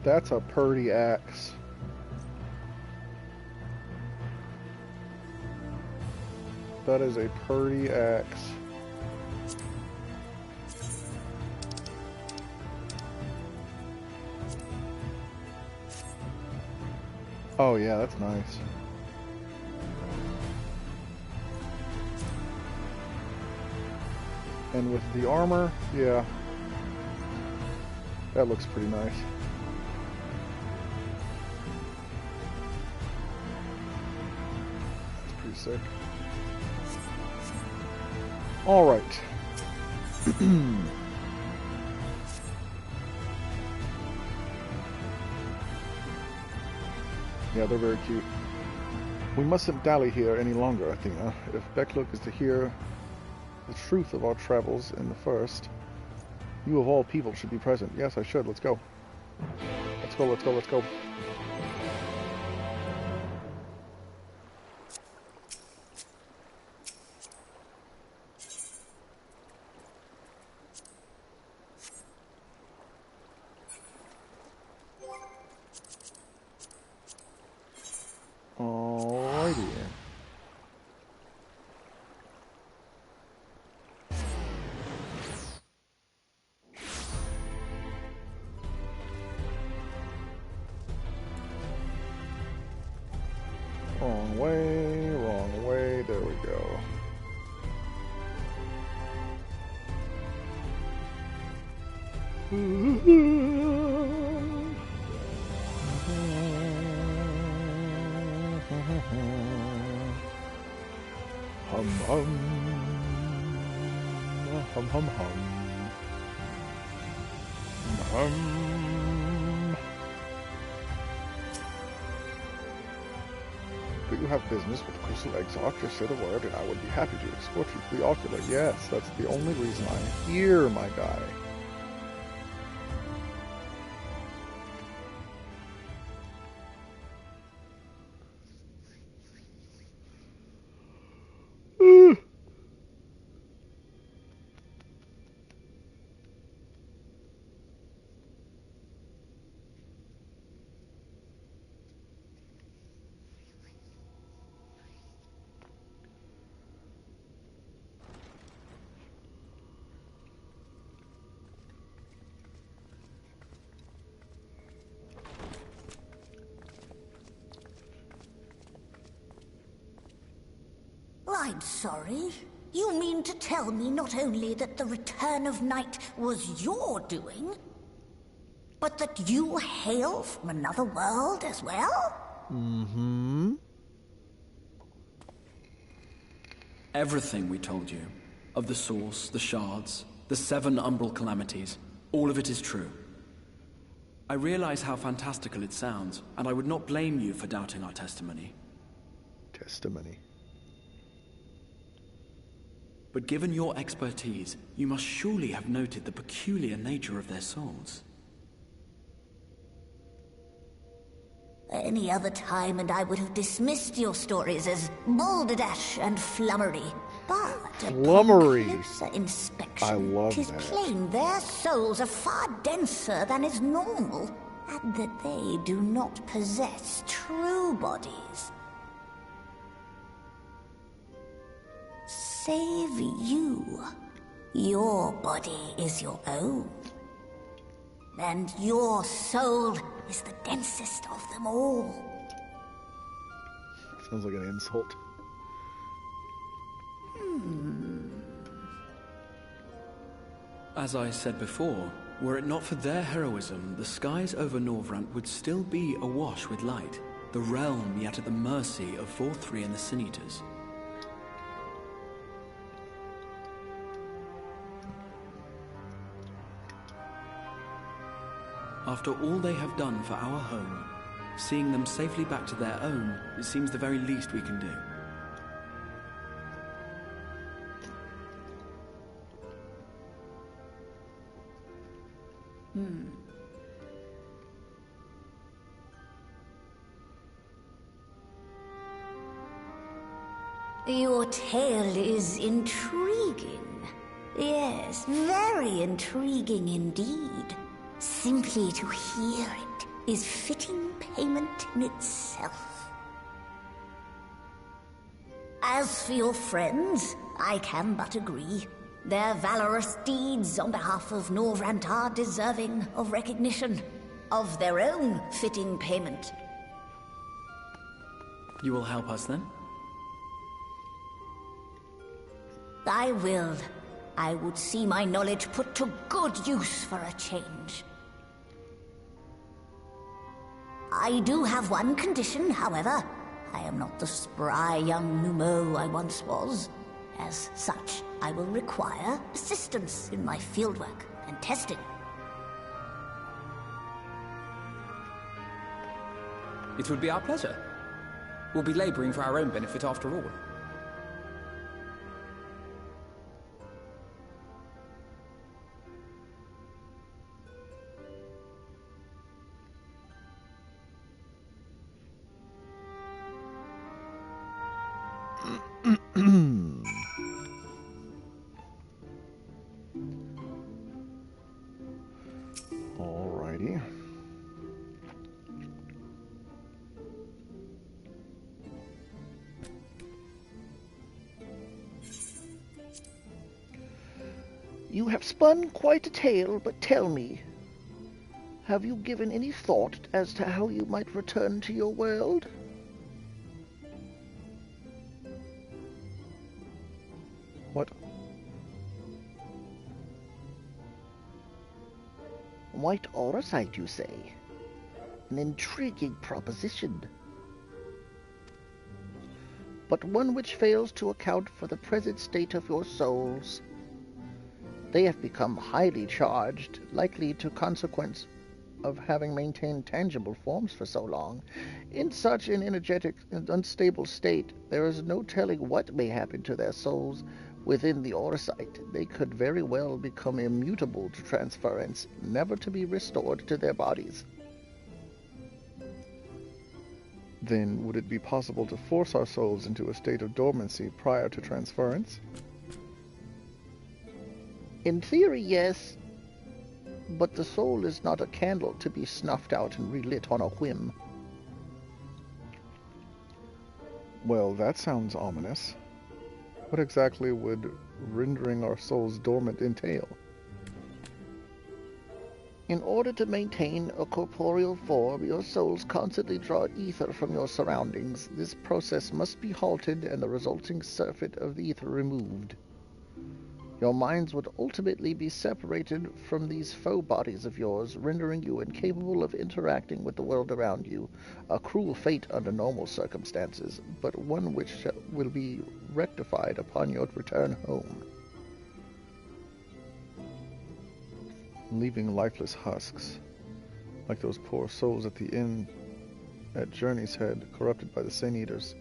That's a purty axe. That is a purty axe. Oh yeah, that's nice. And with the armor, yeah. That looks pretty nice. That's pretty sick. Alright. Yeah, they're very cute. We mustn't dally here any longer, Athena. If Becklug is to hear the truth of our travels in the first, you of all people should be present. Yes, I should. Let's go. Let's go, let's go, let's go. Alrighty. Wrong way, there we go. Hum hum. Hum hum hum. Hum. But you have business with the Crystal Exarch, just say the word and I would be happy to escort you to the ocular. Yes, that's the only reason I'm here, my guy. I'm sorry. You mean to tell me not only that the return of night was your doing, But that you hail from another world as well? Mm-hmm. Everything we told you, of the source, the shards, the 7 umbral calamities, all of it is true. I realize how fantastical it sounds, and I would not blame you for doubting our testimony. Testimony. But given your expertise, you must surely have noted the peculiar nature of their souls. Any other time and I would have dismissed your stories as balderdash and flummery. But Flummery. upon closer inspection, I love 'tis that. plain their souls are far denser than is normal, and that they do not possess true bodies. Save you. Your body is your own. And your soul is the densest of them all. Sounds like an insult. As I said before, were it not for their heroism, the skies over Norvrant would still be awash with light, the realm yet at the mercy of Vorthri and the Sin Eaters. After all they have done for our home, seeing them safely back to their own, it seems the very least we can do. Your tale is intriguing. Yes, very intriguing indeed. Simply to hear it is fitting payment in itself. As for your friends, I can but agree. Their valorous deeds on behalf of Norvrant are deserving of recognition, of their own fitting payment. You will help us then? I will. I would see my knowledge put to good use for a change. I do have one condition, however. I am not the spry young Numo I once was. As such, I will require assistance in my fieldwork and testing. It would be our pleasure. We'll be laboring for our own benefit after all. Alrighty. You have spun quite a tale, but tell me, have you given any thought as to how you might return to your world? What? White Auracite, you say? An intriguing proposition. But one which fails to account for the present state of your souls. They have become highly charged, likely to consequence of having maintained tangible forms for so long. In such an energetic and unstable state, there is no telling what may happen to their souls within the Auracite. They could very well become immutable to transference, never to be restored to their bodies. Then would it be possible to force our souls into a state of dormancy prior to transference? In theory, yes. But the soul is not a candle to be snuffed out and relit on a whim. Well, that sounds ominous. What exactly would rendering our souls dormant entail? In order to maintain a corporeal form, your souls constantly draw ether from your surroundings. This process must be halted and the resulting surfeit of the ether removed. Your minds would ultimately be separated from these faux bodies of yours, rendering you incapable of interacting with the world around you. A cruel fate under normal circumstances, but one which will be rectified upon your return home. Leaving lifeless husks, like those poor souls at the inn at Journey's Head, corrupted by the Sin Eaters.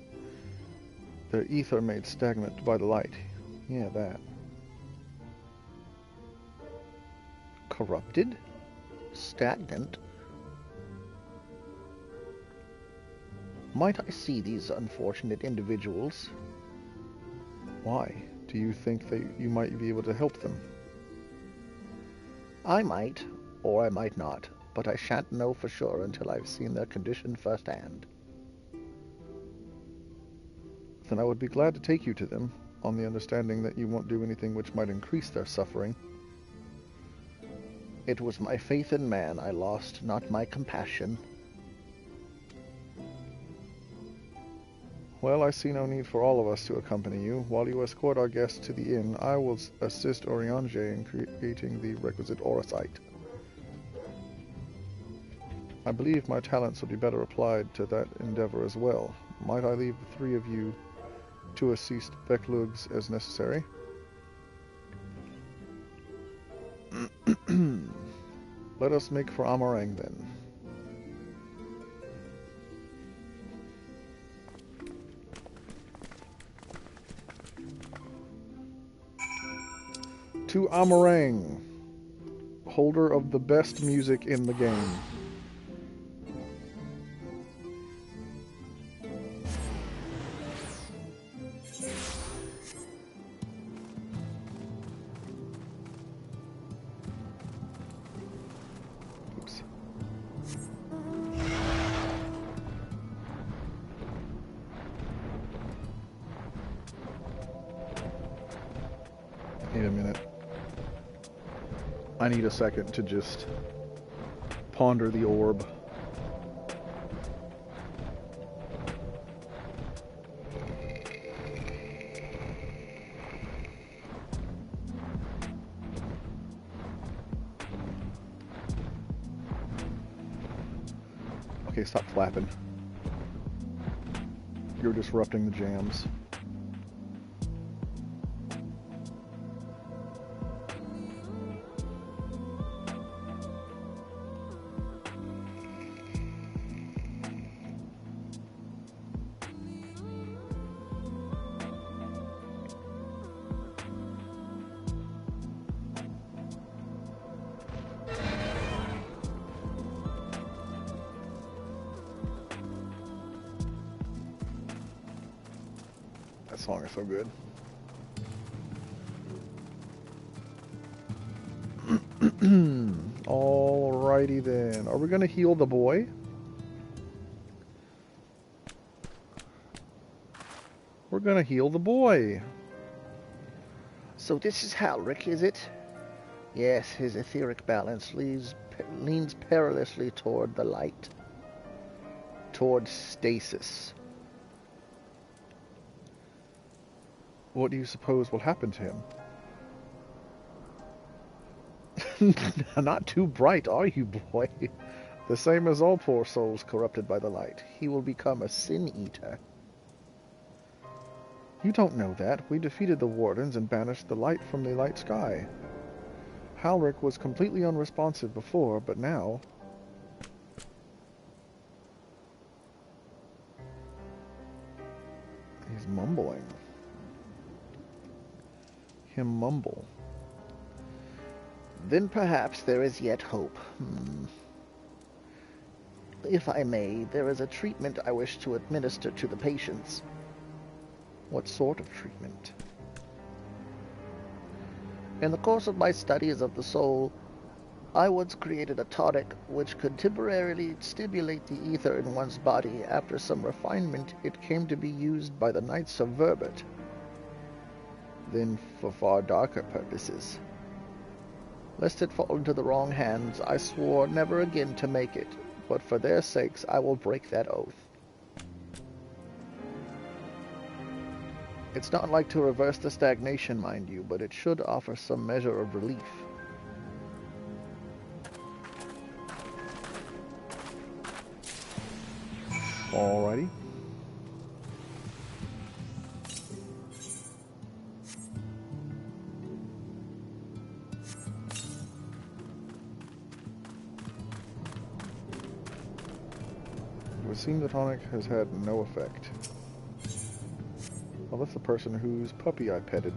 Their ether made stagnant by the light. Yeah, that. Corrupted? Stagnant? Might I see these unfortunate individuals? Why? Do you think that you might be able to help them? I might, or I might not, but I shan't know for sure until I've seen their condition firsthand. Then I would be glad to take you to them, on the understanding that you won't do anything which might increase their suffering. It was my faith in man I lost, not my compassion. Well, I see no need for all of us to accompany you. While you escort our guests to the inn, I will assist Oriange in creating the requisite aura site. I believe my talents will be better applied to that endeavor as well. Might I leave the three of you to assist Beklugs as necessary? Let us make for Amarang then. To Amarang, holder of the best music in the game. Oops. Wait a minute. I need a second to just ponder the orb. Okay, stop flapping. You're disrupting the jams. That song is so good. Alrighty then. Are we gonna heal the boy? We're gonna heal the boy. So this is Halric, is it? Yes, his etheric balance leans perilously toward the light. Toward stasis. What do you suppose will happen to him? Not too bright, are you, boy? The same as all poor souls corrupted by the light. He will become a sin eater. You don't know that. We defeated the Wardens and banished the light from the light sky. Halric was completely unresponsive before, but now... he's mumbling. Him mumble. Then perhaps there is yet hope. If I may, there is a treatment I wish to administer to the patients. What sort of treatment? In the course of my studies of the soul, I once created a tonic which could temporarily stimulate the ether in one's body. After some refinement, it came to be used by the Knights of Verbet. Then for far darker purposes. Lest it fall into the wrong hands, I swore never again to make it, but for their sakes I will break that oath. It's not like to reverse the stagnation, mind you, but it should offer some measure of relief. Alrighty. It would seem the tonic has had no effect. Well, that's the person whose puppy I petted.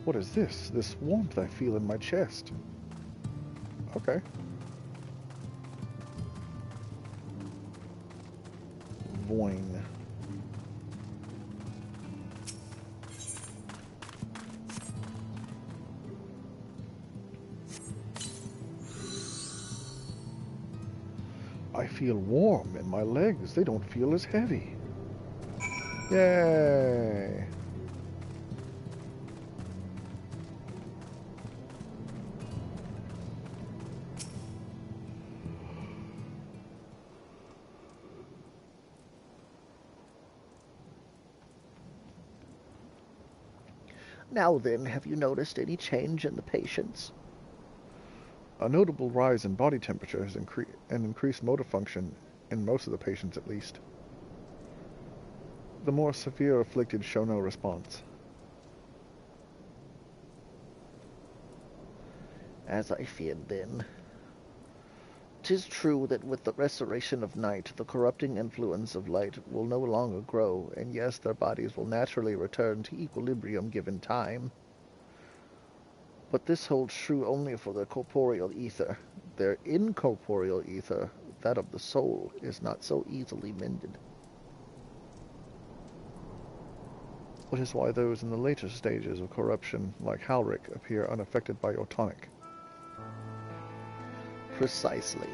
What is this? This warmth I feel in my chest. Okay. Voin. I feel warm in my legs. They don't feel as heavy. Yay! Now then, have you noticed any change in the patients? A notable rise in body temperature has increased motor function in most of the patients, at least. The more severe afflicted show no response. As I feared then. 'Tis true that with the restoration of night, the corrupting influence of light will no longer grow, and yes, their bodies will naturally return to equilibrium given time. But this holds true only for their corporeal ether. Their incorporeal ether, that of the soul, is not so easily mended. Which is why those in the later stages of corruption, like Halric, appear unaffected by your tonic. Precisely.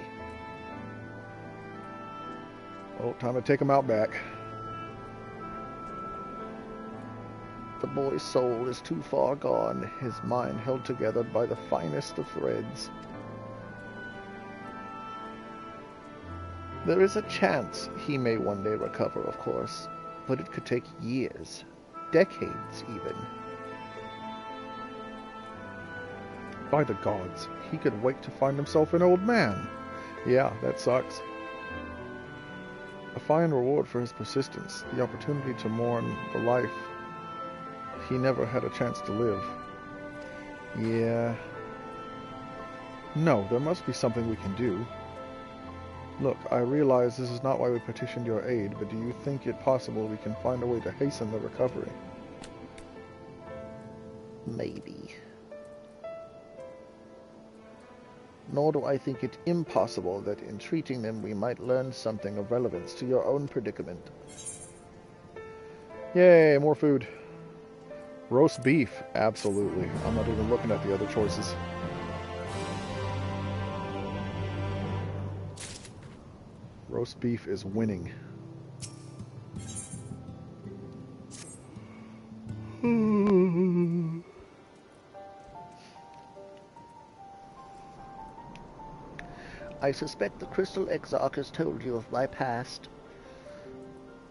Oh, time to take him out back. The boy's soul is too far gone, his mind held together by the finest of threads. There is a chance he may one day recover, of course, but it could take years, decades even. By the gods, he could wait to find himself an old man. Yeah, that sucks. A fine reward for his persistence, the opportunity to mourn the life he never had a chance to live. Yeah. No, there must be something we can do. Look, I realize this is not why we petitioned your aid, but do you think it possible we can find a way to hasten the recovery? Maybe. Nor do I think it impossible that in treating them we might learn something of relevance to your own predicament. Yay, more food. Roast beef, absolutely. I'm not even looking at the other choices. Roast beef is winning. I suspect the Crystal Exarch has told you of my past.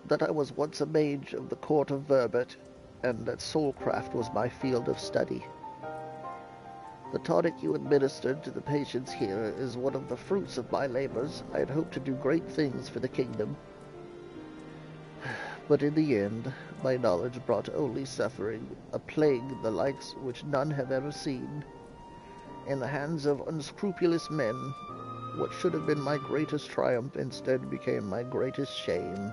That I was once a mage of the court of Verbet, and that soulcraft was my field of study. The tonic you administered to the patients here is one of the fruits of my labors. I had hoped to do great things for the kingdom. But in the end, my knowledge brought only suffering, a plague the likes which none have ever seen. In the hands of unscrupulous men, what should have been my greatest triumph instead became my greatest shame.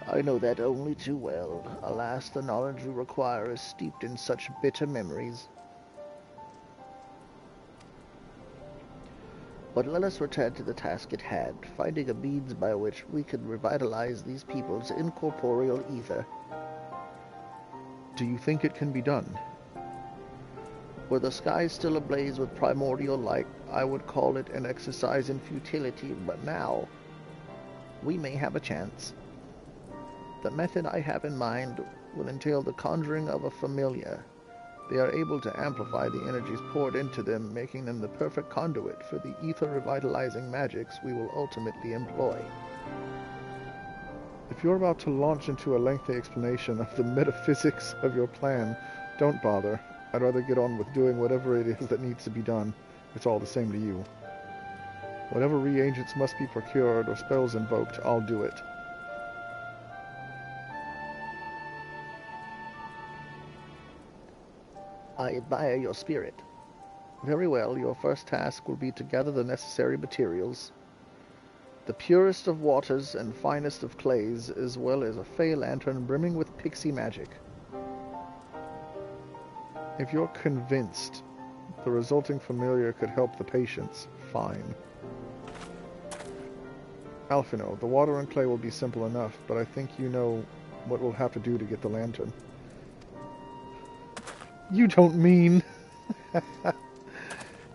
I know that only too well. Alas, the knowledge we require is steeped in such bitter memories. But let us return to the task at hand, finding a means by which we can revitalize these people's incorporeal ether. Do you think it can be done? Were the sky still ablaze with primordial light, I would call it an exercise in futility, but now we may have a chance. The method I have in mind will entail the conjuring of a familiar. They are able to amplify the energies poured into them, making them the perfect conduit for the ether-revitalizing magics we will ultimately employ. If you're about to launch into a lengthy explanation of the metaphysics of your plan, don't bother. I'd rather get on with doing whatever it is that needs to be done. It's all the same to you. Whatever reagents must be procured or spells invoked, I'll do it. I admire your spirit. Very well, your first task will be to gather the necessary materials. The purest of waters and finest of clays, as well as a fey lantern brimming with pixie magic. If you're convinced the resulting familiar could help the patients, fine. Alphino, the water and clay will be simple enough, but I think you know what we'll have to do to get the lantern. You don't mean...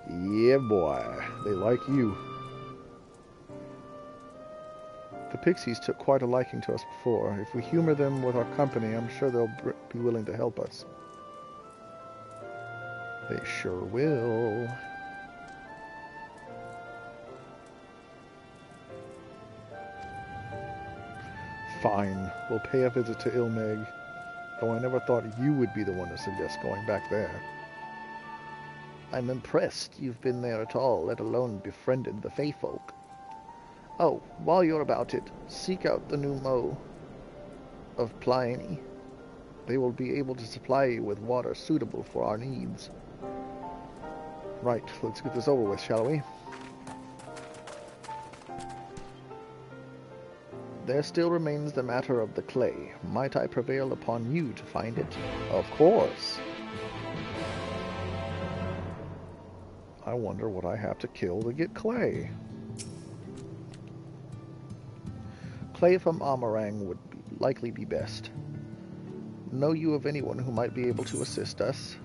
Yeah, boy. They like you. The pixies took quite a liking to us before. If we humor them with our company, I'm sure they'll be willing to help us. They sure will. Fine. We'll pay a visit to Ilmeg. Though I never thought you would be the one to suggest going back there. I'm impressed you've been there at all, let alone befriended the Fey folk. Oh, while you're about it, seek out the new Mo of Pliny. They will be able to supply you with water suitable for our needs. Right, let's get this over with, shall we? There still remains the matter of the clay. Might I prevail upon you to find it? Of course. I wonder what I have to kill to get clay. Clay from Amarang would likely be best. Know you of anyone who might be able to assist us?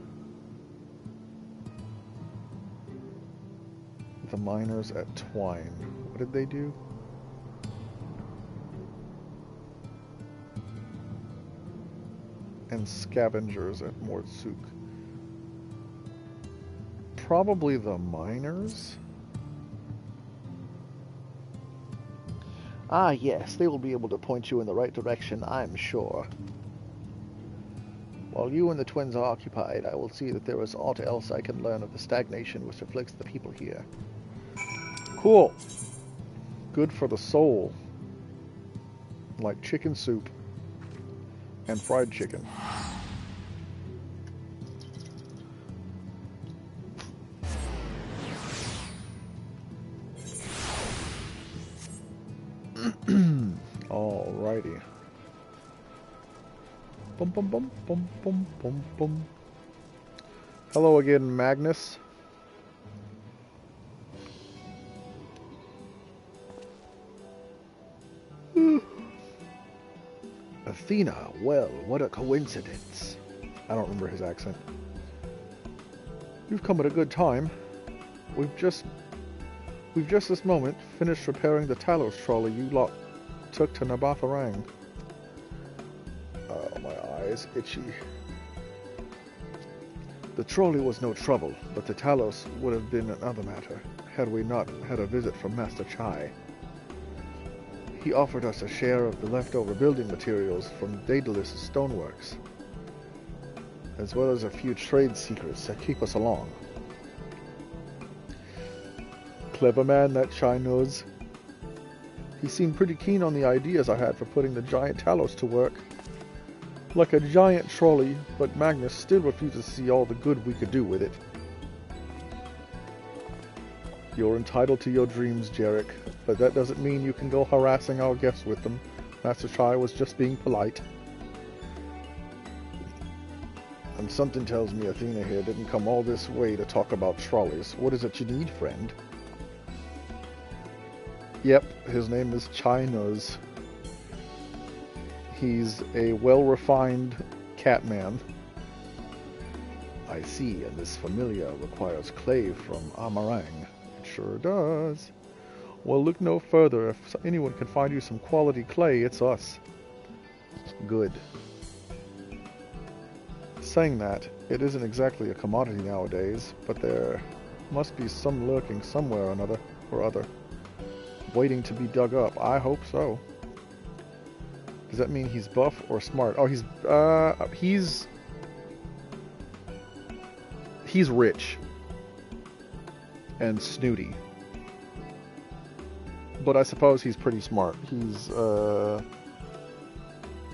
The miners at Twine. What did they do? And scavengers at Mortsuk. Probably the miners? Ah, yes, they will be able to point you in the right direction, I'm sure. While you and the twins are occupied, I will see that there is aught else I can learn of the stagnation which afflicts the people here. Cool. Good for the soul. Like chicken soup. And fried chicken. Alrighty. Bum bum bum bum bum bum bum. Hello again, Magnus. Athena, well, what a coincidence. I don't remember his accent. You've come at a good time. We've just this moment finished repairing the Talos trolley you lot took to Nabatharang. Oh, my eyes itchy. The trolley was no trouble, but the Talos would have been another matter, had we not had a visit from Master Chai. He offered us a share of the leftover building materials from Daedalus' stoneworks, as well as a few trade secrets that keep us along. Clever man, that Chai knows. He seemed pretty keen on the ideas I had for putting the giant Talos to work. Like a giant trolley, but Magnus still refuses to see all the good we could do with it. You're entitled to your dreams, Jarek, but that doesn't mean you can go harassing our guests with them. Master Chai was just being polite. And something tells me Athena here didn't come all this way to talk about trolleys. What is it you need, friend? Yep, his name is Chai Nuz. He's a well-refined cat man. I I see, and this familiar requires clay from Amarang. It sure does. Well, look no further. If anyone can find you some quality clay, it's us. Good. Saying that, it isn't exactly a commodity nowadays, but there must be some lurking somewhere or other, waiting to be dug up. I hope so. Does that mean he's buff or smart? Oh, he's rich and snooty. But I suppose he's pretty smart. He's,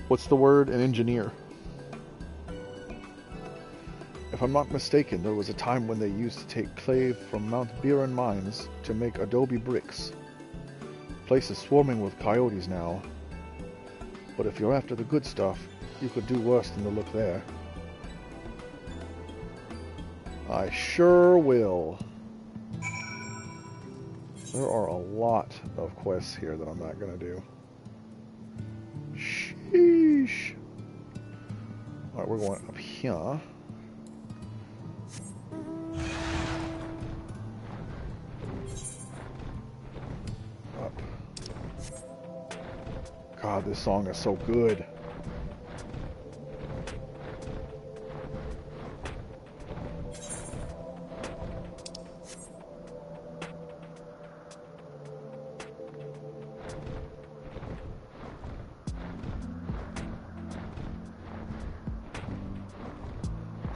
what's the word? An engineer. If I'm not mistaken, there was a time when they used to take clay from Mount Biran mines to make adobe bricks. The place is swarming with coyotes now. But if you're after the good stuff, you could do worse than to look there. I sure will. There are a lot of quests here that I'm not going to do. Sheesh. Alright, we're going up here. Up. God, this song is so good.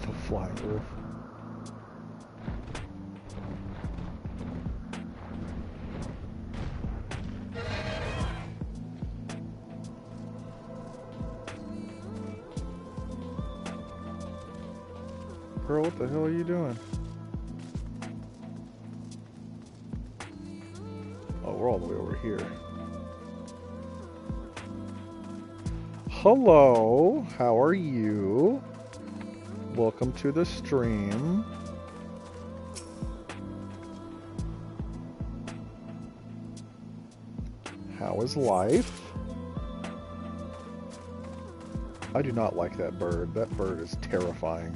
The flying roof. Girl, what the hell are you doing? Oh, we're all the way over here. Hello, how are you? Welcome to the stream. How is life? I do not like that bird. That bird is terrifying.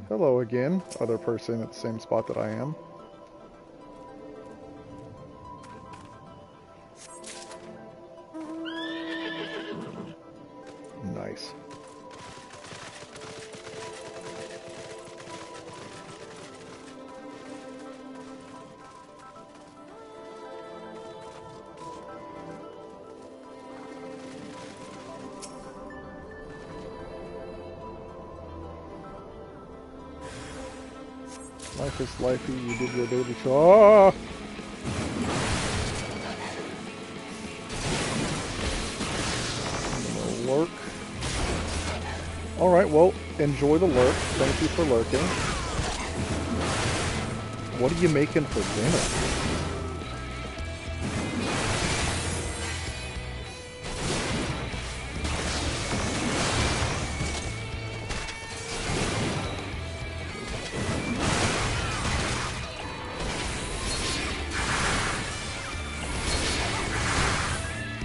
Hello again, other person at the same spot that I am. Nice. Life is lifey, you did your daily chore. Lurk. Alright, well, enjoy the lurk. Thank you for lurking. What are you making for dinner?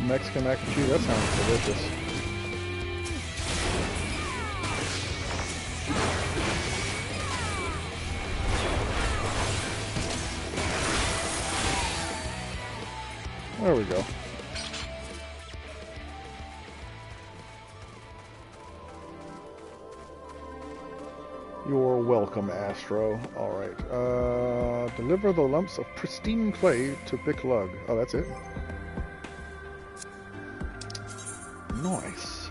Mexican mac and cheese, that sounds delicious. There we go. You're welcome, Astro. Alright. Deliver the lumps of pristine clay to Big Lug. Oh, that's it? Nice.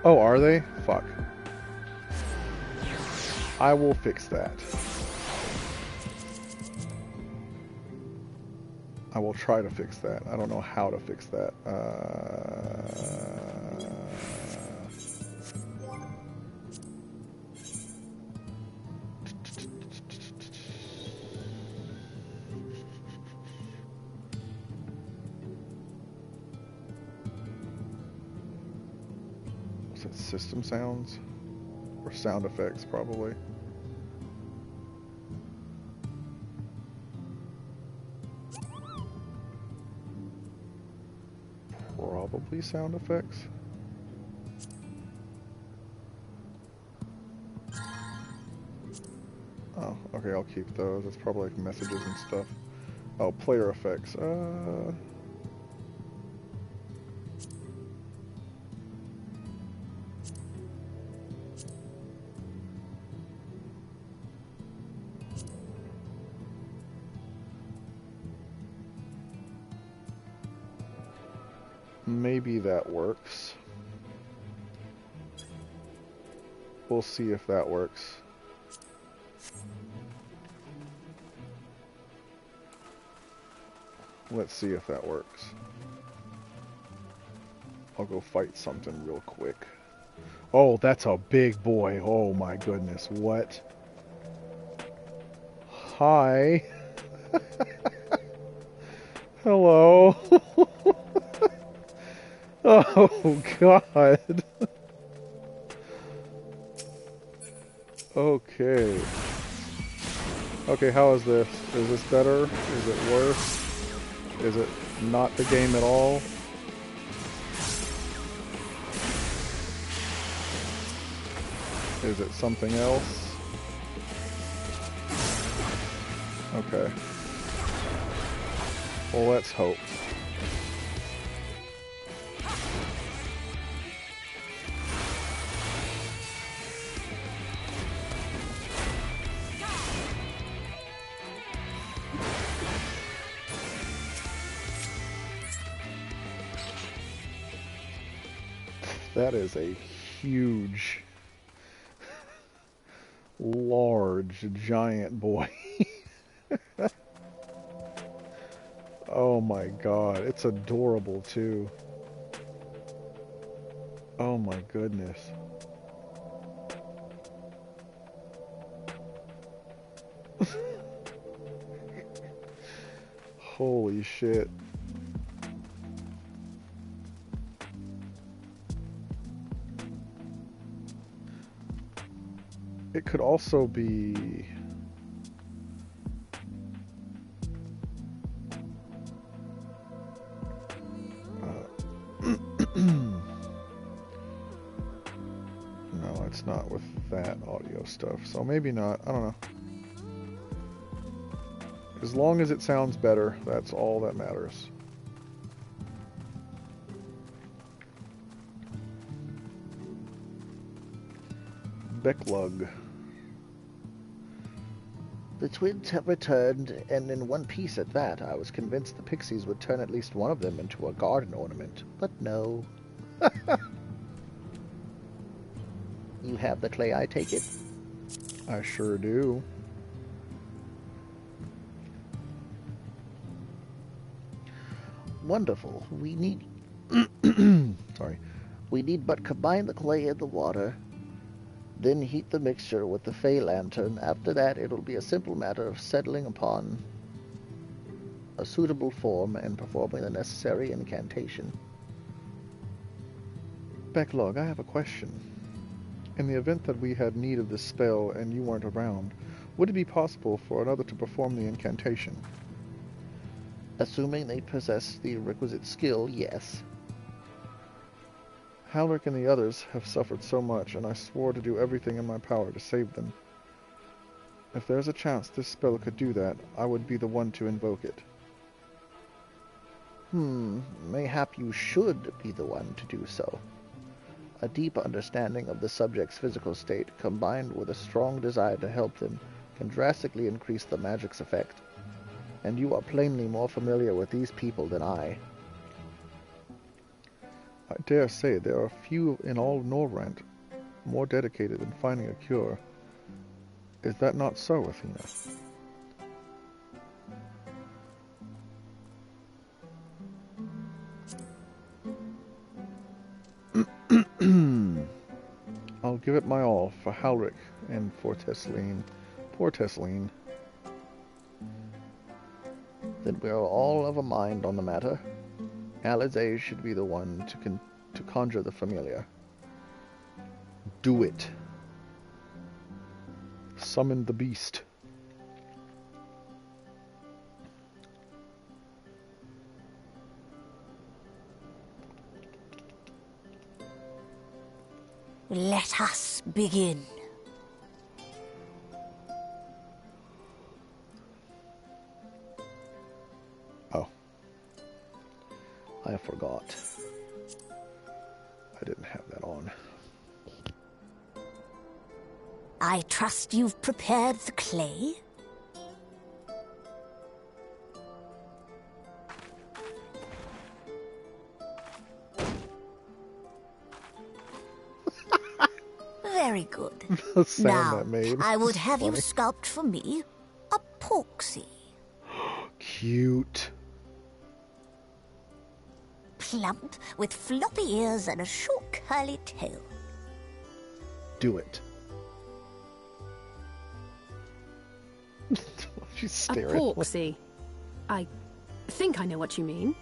Oh, are they? Fuck. I will fix that. I will try to fix that. I don't know how to fix that. What's that? System sounds? Or sound effects, probably. Probably sound effects. Oh, okay, I'll keep those. It's probably like messages and stuff. Oh, player effects. Maybe that works. We'll see if that works. Let's see if that works. I'll go fight something real quick. Oh, that's a big boy. Oh my goodness. What? Hi. Hello. Oh God. Okay. Okay, how is this? Is this better? Is it worse? Is it not the game at all? Is it something else? Okay. Well, let's hope. That is a huge, large, giant boy. Oh my God, it's adorable too. Oh my goodness. Holy shit. It could also be... No, it's not with that audio stuff, so maybe not. I don't know. As long as it sounds better, that's all that matters. Becklug. The twins have returned, and in one piece at that. I was convinced the pixies would turn at least one of them into a garden ornament, but no. You have the clay, I take it? I sure do. Wonderful. We need... Sorry. We need but combine the clay and the water, then heat the mixture with the Fey Lantern. After that, it'll be a simple matter of settling upon a suitable form and performing the necessary incantation. Becklug, I have a question. In the event that we had need of this spell and you weren't around, would it be possible for another to perform the incantation? Assuming they possess the requisite skill, yes. Halric and the others have suffered so much, and I swore to do everything in my power to save them. If there's a chance this spell could do that, I would be the one to invoke it. Mayhap you should be the one to do so. A deep understanding of the subject's physical state, combined with a strong desire to help them, can drastically increase the magic's effect. And you are plainly more familiar with these people than I. I dare say there are few in all Norrent more dedicated in finding a cure. Is that not so, Athena? I'll give it my all for Halric and for Tesleen. Poor Tesleen. Then we are all of a mind on the matter. Alizé should be the one to conjure the familiar. Do it. Summon the beast. Let us begin. I forgot. I didn't have that on. I trust you've prepared the clay? Very good. The sound Now, that made. I would It's have you funny. sculpt for me a porksy. Cute. Plump, with floppy ears and a short curly tail. Do it. She's A staring. porksy. I think I know what you mean.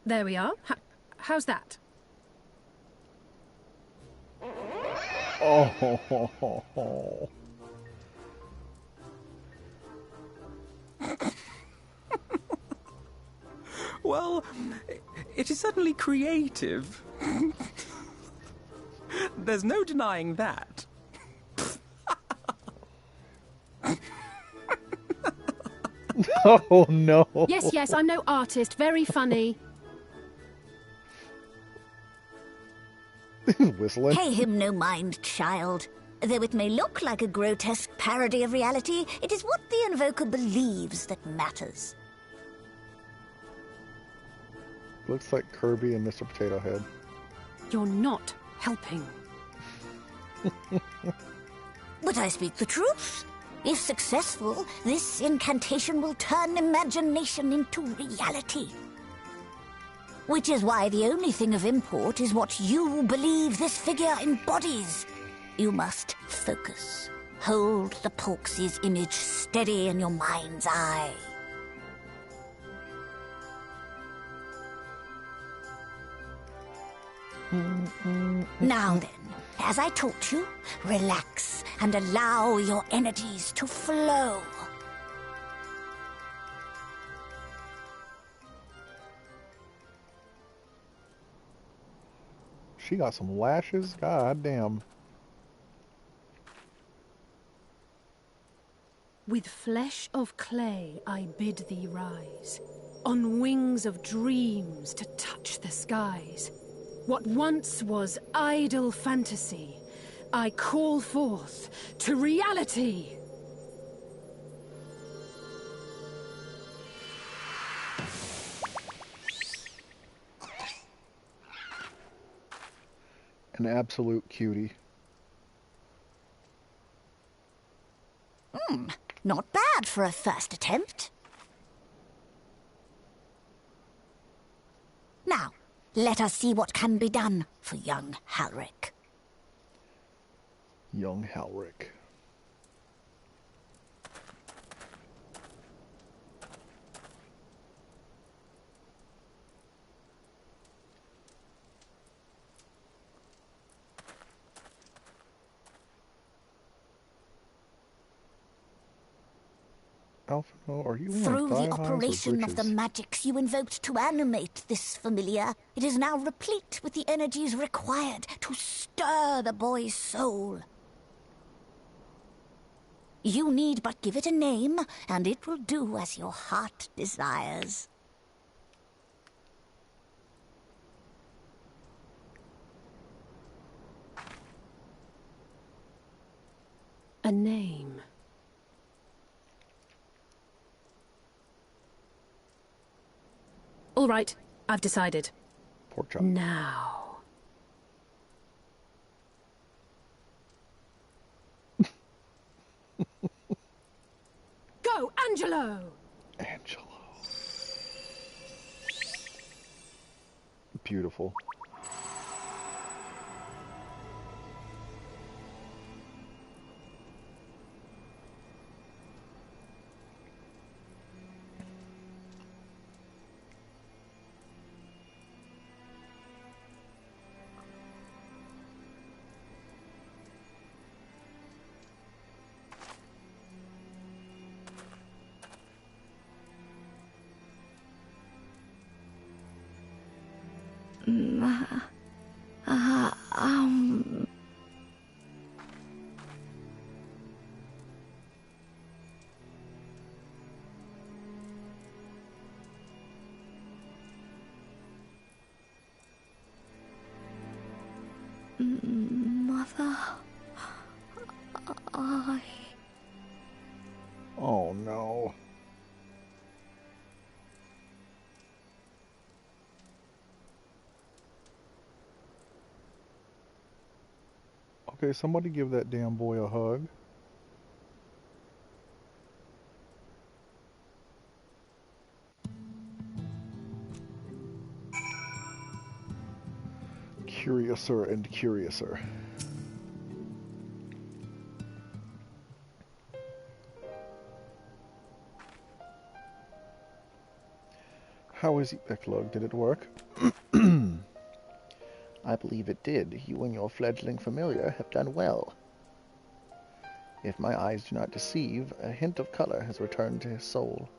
There we are. How's that? Oh. Well, it is certainly creative. There's no denying that. Oh no. Yes, yes, I'm no artist. Very funny. Whistling. Pay him no mind, child. Though it may look like a grotesque parody of reality, it is what the invoker believes that matters. Looks like Kirby and Mr. Potato Head. You're not helping. But I speak the truth. If successful, this incantation will turn imagination into reality. Which is why the only thing of import is what you believe this figure embodies. You must focus. Hold the porksy's image steady in your mind's eye. Now then, as I taught you, relax and allow your energies to flow. She got some lashes. God damn. With flesh of clay I bid thee rise, on wings of dreams to touch the skies. What once was idle fantasy, I call forth to reality. An absolute cutie. Not bad for a first attempt. Now, let us see what can be done for young Halric. Young Halric. Alphino, are you Through wearing the thigh highs or operation of the breeches? magics you invoked to animate this familiar, it is now replete with the energies required to stir the boy's soul. You need but give it a name, and it will do as your heart desires. A name. All right, I've decided. Pork chop. Now. Go, Angelo! Angelo. Beautiful. no. Okay, somebody give that damn boy a hug. Curiouser and curiouser. How is it, Becklug? Did it work? I believe it did. You and your fledgling familiar have done well. If my eyes do not deceive, a hint of color has returned to his soul.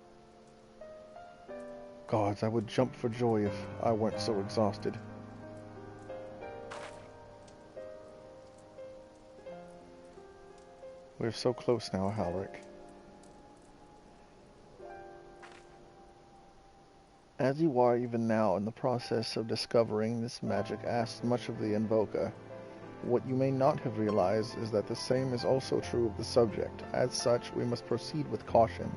Gods, I would jump for joy if I weren't so exhausted. We're so close now, Halric. As you are even now in the process of discovering this magic asks much of the invoker. What you may not have realized is that the same is also true of the subject. As such, we must proceed with caution.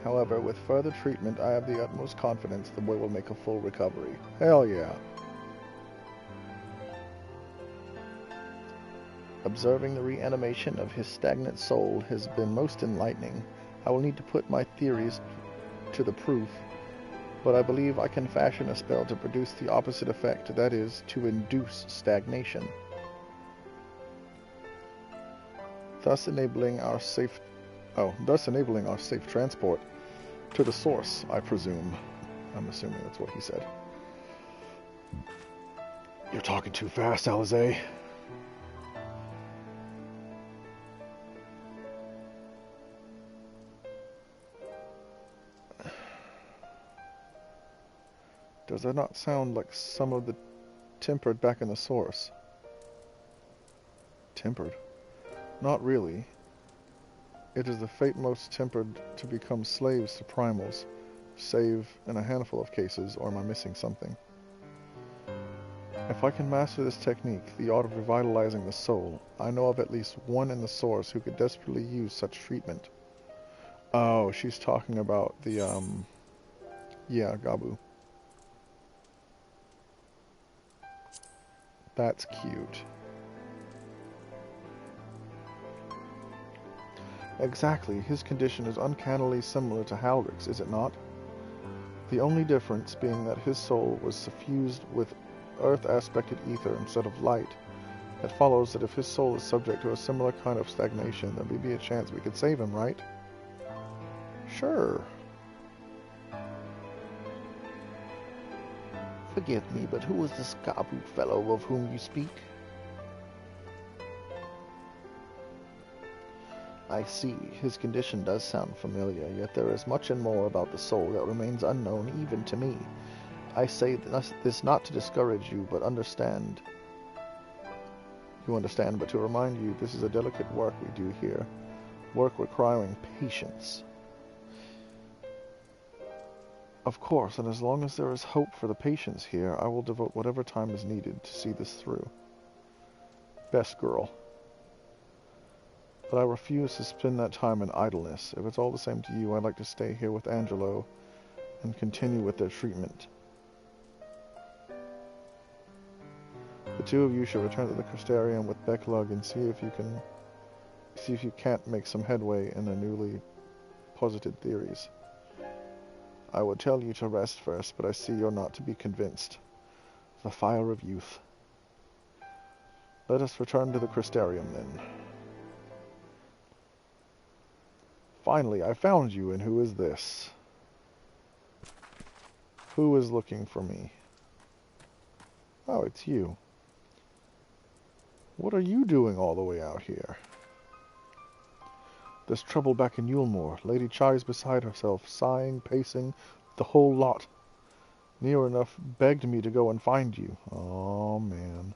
However, with further treatment, I have the utmost confidence the boy will make a full recovery. Hell yeah. Observing the reanimation of his stagnant soul has been most enlightening. I will need to put my theories to the proof, but I believe I can fashion a spell to produce the opposite effect, that is, to induce stagnation. Thus enabling our safe transport to the source, I presume. I'm assuming that's what he said. You're talking too fast, Alizé. Does that not sound like some of the tempered back in the source? Tempered? Not really. It is the fate most tempered to become slaves to primals, save in a handful of cases, or am I missing something? If I can master this technique, the art of revitalizing the soul, I know of at least one in the source who could desperately use such treatment. Oh, she's talking about the, yeah, Gabu. That's cute. Exactly, his condition is uncannily similar to Halric's, is it not? The only difference being that his soul was suffused with earth-aspected ether instead of light. It follows that if his soul is subject to a similar kind of stagnation, there may be a chance we could save him, right? Sure. Forgive me, but who is this Gabu fellow of whom you speak? I see. His condition does sound familiar, yet there is much and more about the soul that remains unknown even to me. I say this not to discourage you, but understand. You understand, but to remind you, this is a delicate work we do here. Work requiring patience. Of course, and as long as there is hope for the patients here, I will devote whatever time is needed to see this through. Best girl. But I refuse to spend that time in idleness. If it's all the same to you, I'd like to stay here with Angelo and continue with their treatment. The two of you should return to the Crystarium with Becklug and see if you can't make some headway in the newly posited theories. I would tell you to rest first, but I see you're not to be convinced. The fire of youth. Let us return to the Crystarium then. Finally, I found you, and who is this? Who is looking for me? Oh, it's you. What are you doing all the way out here? There's trouble back in Yulmore. Lady Chai's beside herself, sighing, pacing, the whole lot. Near enough begged me to go and find you. Oh, man.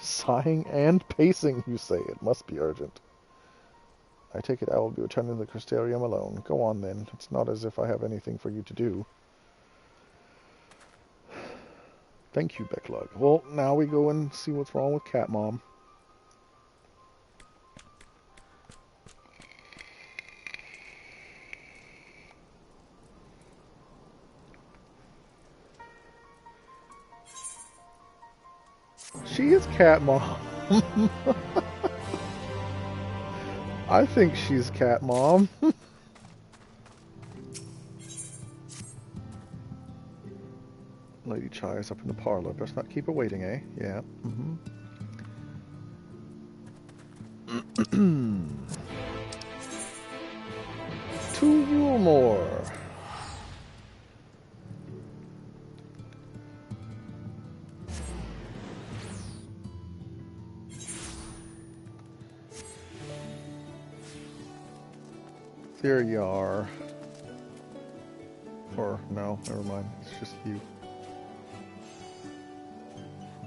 Sighing and pacing, you say. It must be urgent. I take it I will be returning to the Crystarium alone. Go on, then. It's not as if I have anything for you to do. Thank you, Becklug. Well, now we go and see what's wrong with Cat Mom. she is Cat Mom. I think she's Cat Mom. Lady Chai is up in the parlor. Best not keep her waiting, eh? Yeah. To Yulmore. There you are. Or, no, never mind. It's just you.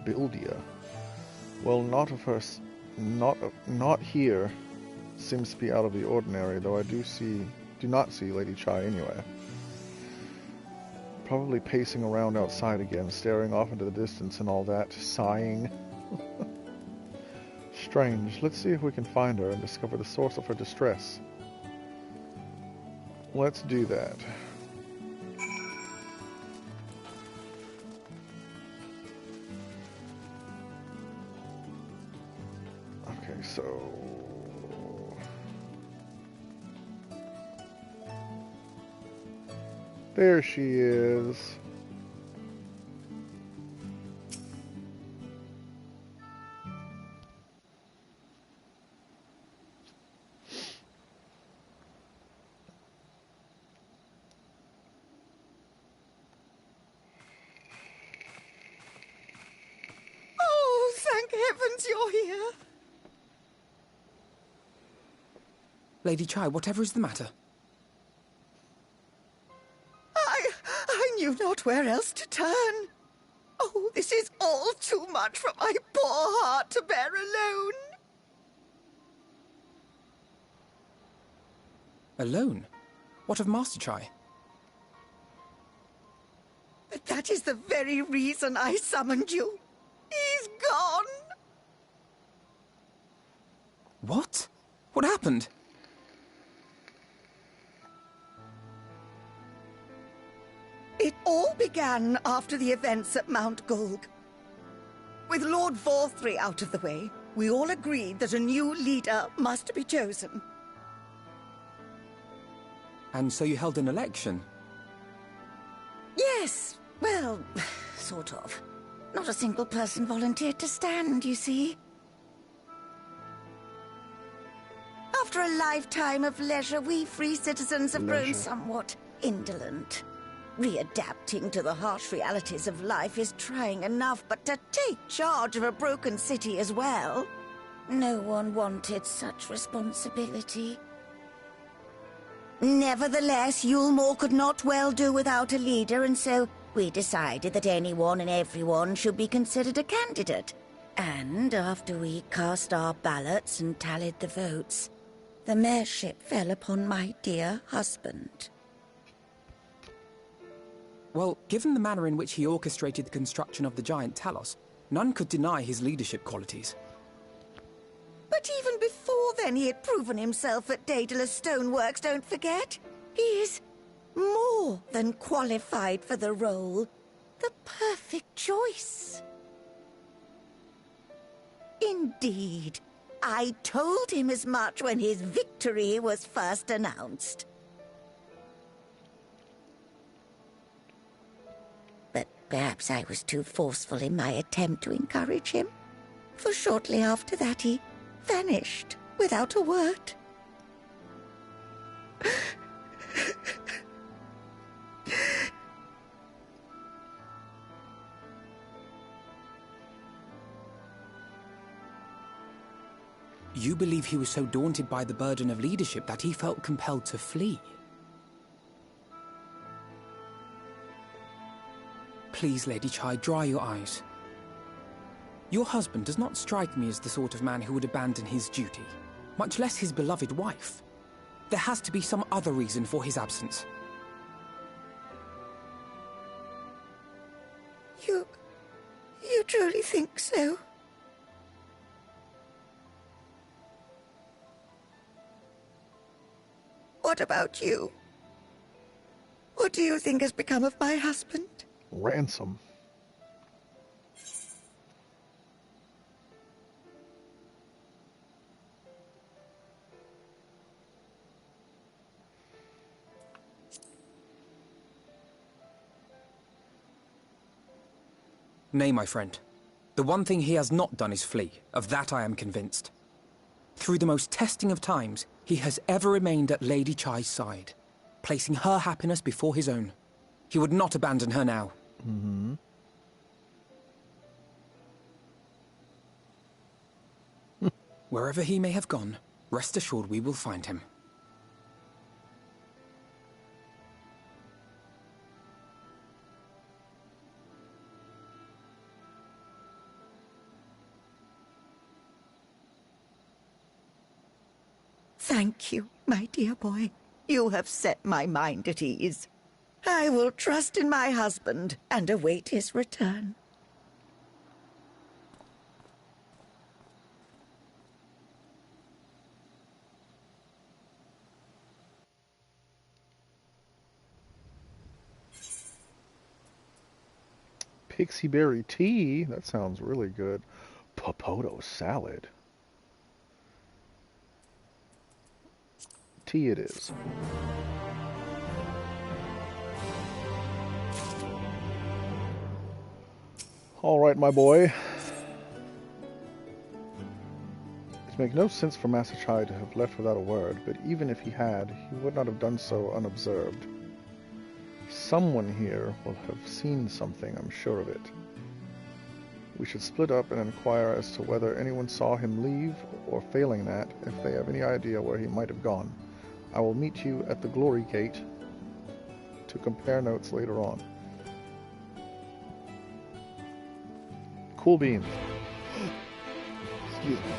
Buildia. Well, not here. Seems to be out of the ordinary, though I do not see Lady Chai anywhere. Probably pacing around outside again, staring off into the distance and all that, sighing. Strange. Let's see if we can find her and discover the source of her distress. Let's do that. Okay, so... there she is. Oh, thank heavens you're here. Lady Chai, whatever is the matter? I knew not where else to turn. Oh, this is all too much for my poor heart to bear alone. Alone? What of Master Chai? But that is the very reason I summoned you. He's gone. What? What happened? It all began after the events at Mount Gulg. With Lord Vorthry out of the way, we all agreed that a new leader must be chosen. And so you held an election? Yes, well, sort of. Not a single person volunteered to stand, you see. After a lifetime of leisure, we free citizens have grown somewhat indolent. Readapting to the harsh realities of life is trying enough, but to take charge of a broken city as well? No one wanted such responsibility. Nevertheless, Yulmore could not well do without a leader, and so we decided that anyone and everyone should be considered a candidate. And after we cast our ballots and tallied the votes, the mayorship fell upon my dear husband. Well, given the manner in which he orchestrated the construction of the giant Talos, none could deny his leadership qualities. But even before then, he had proven himself at Daedalus Stoneworks, don't forget. He is more than qualified for the role. The perfect choice. Indeed. I told him as much when his victory was first announced. But perhaps I was too forceful in my attempt to encourage him. For shortly after that, he vanished without a word. You believe he was so daunted by the burden of leadership that he felt compelled to flee? Please, Lady Chai, dry your eyes. Your husband does not strike me as the sort of man who would abandon his duty, much less his beloved wife. There has to be some other reason for his absence. You truly think so? What about you? What do you think has become of my husband? Ransom. Nay, my friend. The one thing he has not done is flee. Of that I am convinced. Through the most testing of times, he has ever remained at Lady Chai's side, placing her happiness before his own. He would not abandon her now. Mm-hmm. Wherever he may have gone, rest assured we will find him. Thank you, my dear boy. You have set my mind at ease. I will trust in my husband and await his return. Pixie berry tea? That sounds really good. Popoto salad. Tea it is. All right, my boy. It makes no sense for Master Chai to have left without a word, but even if he had, he would not have done so unobserved. Someone here will have seen something, I'm sure of it. We should split up and inquire as to whether anyone saw him leave, or failing that, if they have any idea where he might have gone. I will meet you at the Glory Gate to compare notes later on. Cool beans. Excuse me.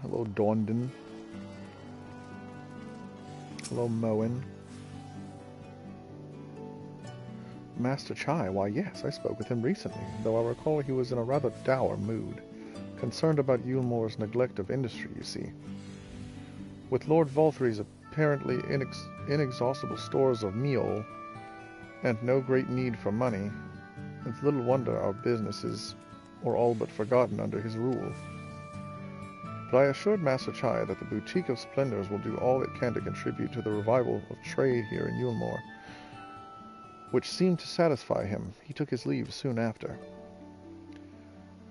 Hello, Dondon. Hello, Moen. Master Chai, why yes, I spoke with him recently, though I recall he was in a rather dour mood, concerned about Yulmore's neglect of industry, you see. With Lord Volthry's apparently inexhaustible stores of meal, and no great need for money, it's little wonder our businesses were all but forgotten under his rule. But I assured Master Chai that the Boutique of Splendors will do all it can to contribute to the revival of trade here in Yulmore, which seemed to satisfy him. He took his leave soon after.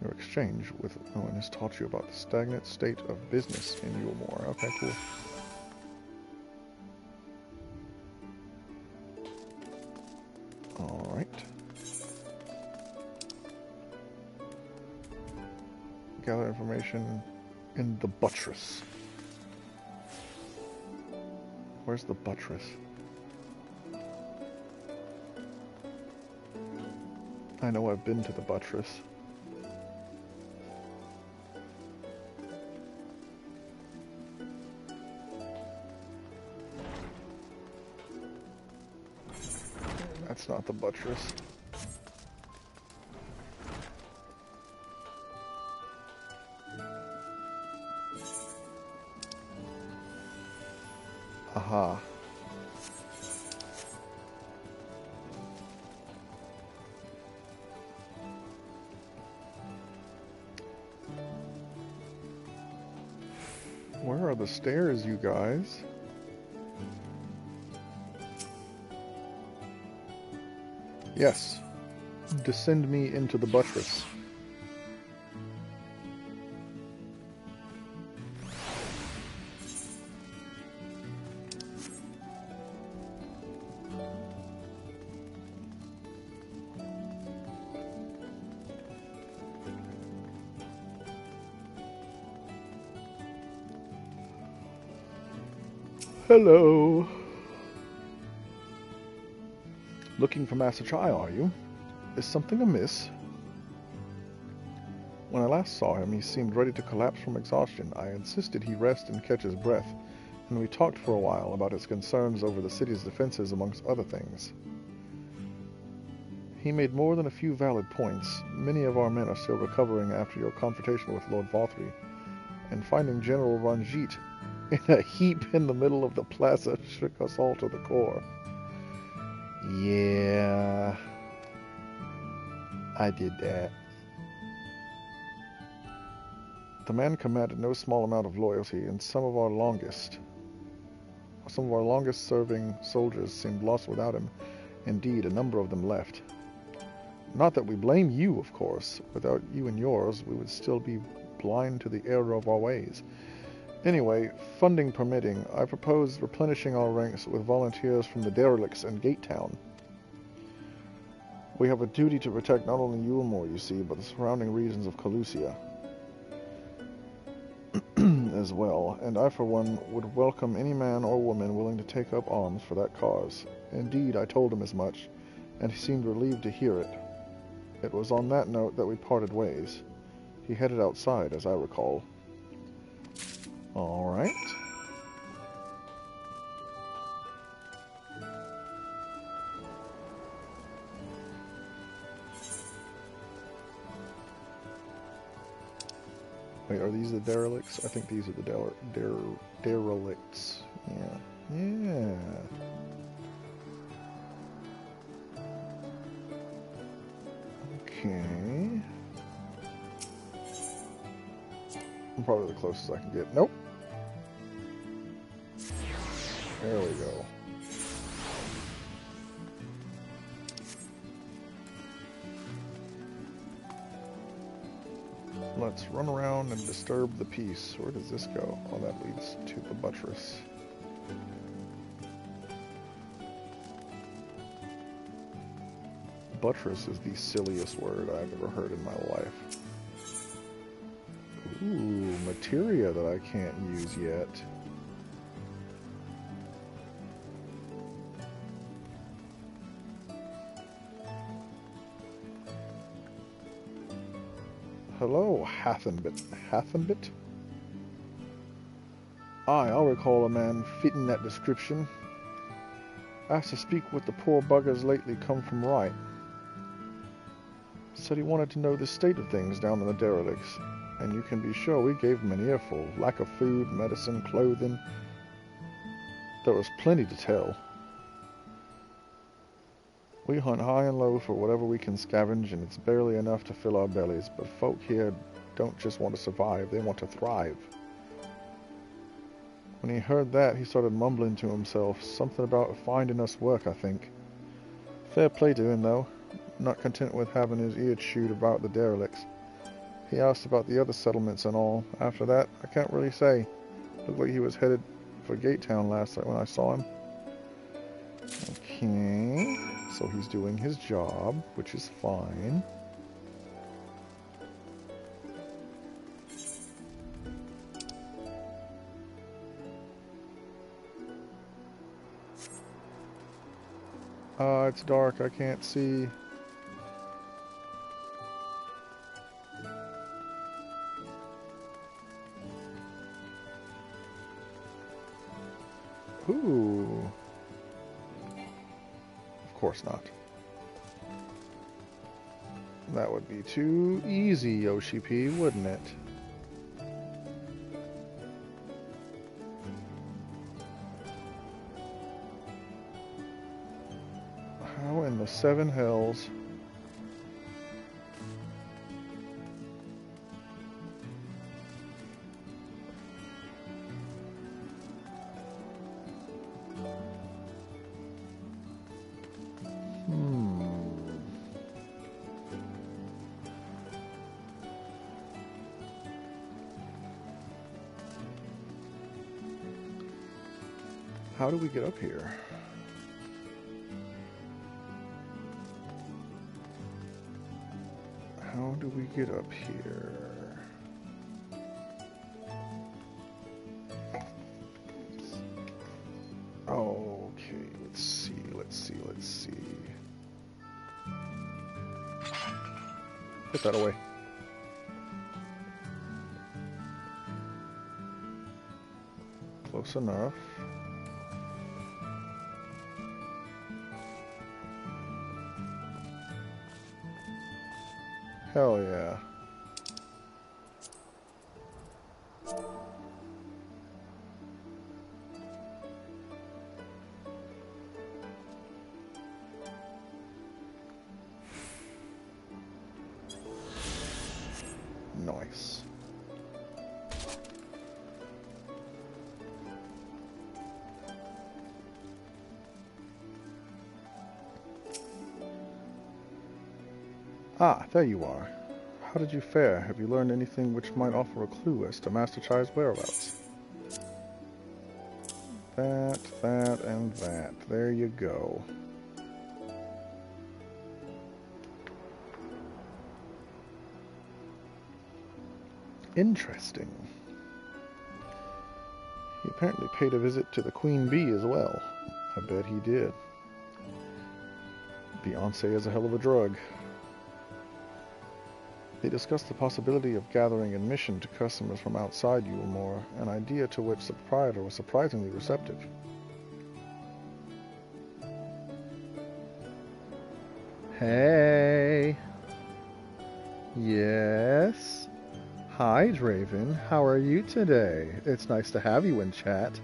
Your exchange with Owen has taught you about the stagnant state of business in Yulmore. Okay, cool. Alright. Gather information in the buttress. Where's the buttress? I know I've been to the buttress. That's not the buttress. Aha. Where are the stairs, you guys? Yes. Descend me into the buttress. Hello. Looking for Master Chai, are you? Is something amiss? When I last saw him, he seemed ready to collapse from exhaustion. I insisted he rest and catch his breath, and we talked for a while about his concerns over the city's defenses, amongst other things. He made more than a few valid points. Many of our men are still recovering after your confrontation with Lord Volthry, and finding General Ranjit in a heap in the middle of the plaza shook us all to the core. Yeah, I did that. The man commanded no small amount of loyalty, and some of our longest serving soldiers seemed lost without him. Indeed, a number of them left. Not that we blame you, of course. Without you and yours, we would still be blind to the error of our ways. Anyway, funding permitting, I propose replenishing our ranks with volunteers from the derelicts and Gate Town. We have a duty to protect not only Yulmore, you see, but the surrounding regions of Calusia as well, and I for one would welcome any man or woman willing to take up arms for that cause. Indeed, I told him as much, and he seemed relieved to hear it. It was on that note that we parted ways. He headed outside, as I recall. Alright. Wait, are these the derelicts? I think these are the derelicts. Yeah. Yeah. Okay. I'm probably the closest I can get. Nope. There we go. Let's run around and disturb the peace. Where does this go? Oh, that leads to the buttress. Buttress is the silliest word I've ever heard in my life. Ooh, materia that I can't use yet. Hello, Hathenbit. Hathenbit? Aye, I'll recall a man fitting that description. Asked to speak with the poor buggers lately come from right. Said he wanted to know the state of things down in the derelicts, and you can be sure we gave him an earful. Lack of food, medicine, clothing. There was plenty to tell. We hunt high and low for whatever we can scavenge, and it's barely enough to fill our bellies, but folk here don't just want to survive, they want to thrive. When he heard that, he started mumbling to himself, something about finding us work, I think. Fair play to him, though. Not content with having his ear chewed about the derelicts. He asked about the other settlements and all. After that, I can't really say. Looked like he was headed for Gate Town last night when I saw him. Okay, so he's doing his job, which is fine. It's dark, I can't see. Ooh. Of course not. That would be too easy, Yoshi P, wouldn't it? How in the seven hells? How do we get up here? How do we get up here? Okay, let's see. Put that away. Close enough. Hell yeah. Nice. Ah, there you are. How did you fare? Have you learned anything which might offer a clue as to Master Chai's whereabouts? That, and that. There you go. Interesting. He apparently paid a visit to the Queen Bee as well. I bet he did. Beyonce is a hell of a drug. They discussed the possibility of gathering admission to customers from outside Yulmore, an idea to which the proprietor was surprisingly receptive. Hey. Yes? Hi, Draven. How are you today? It's nice to have you in chat.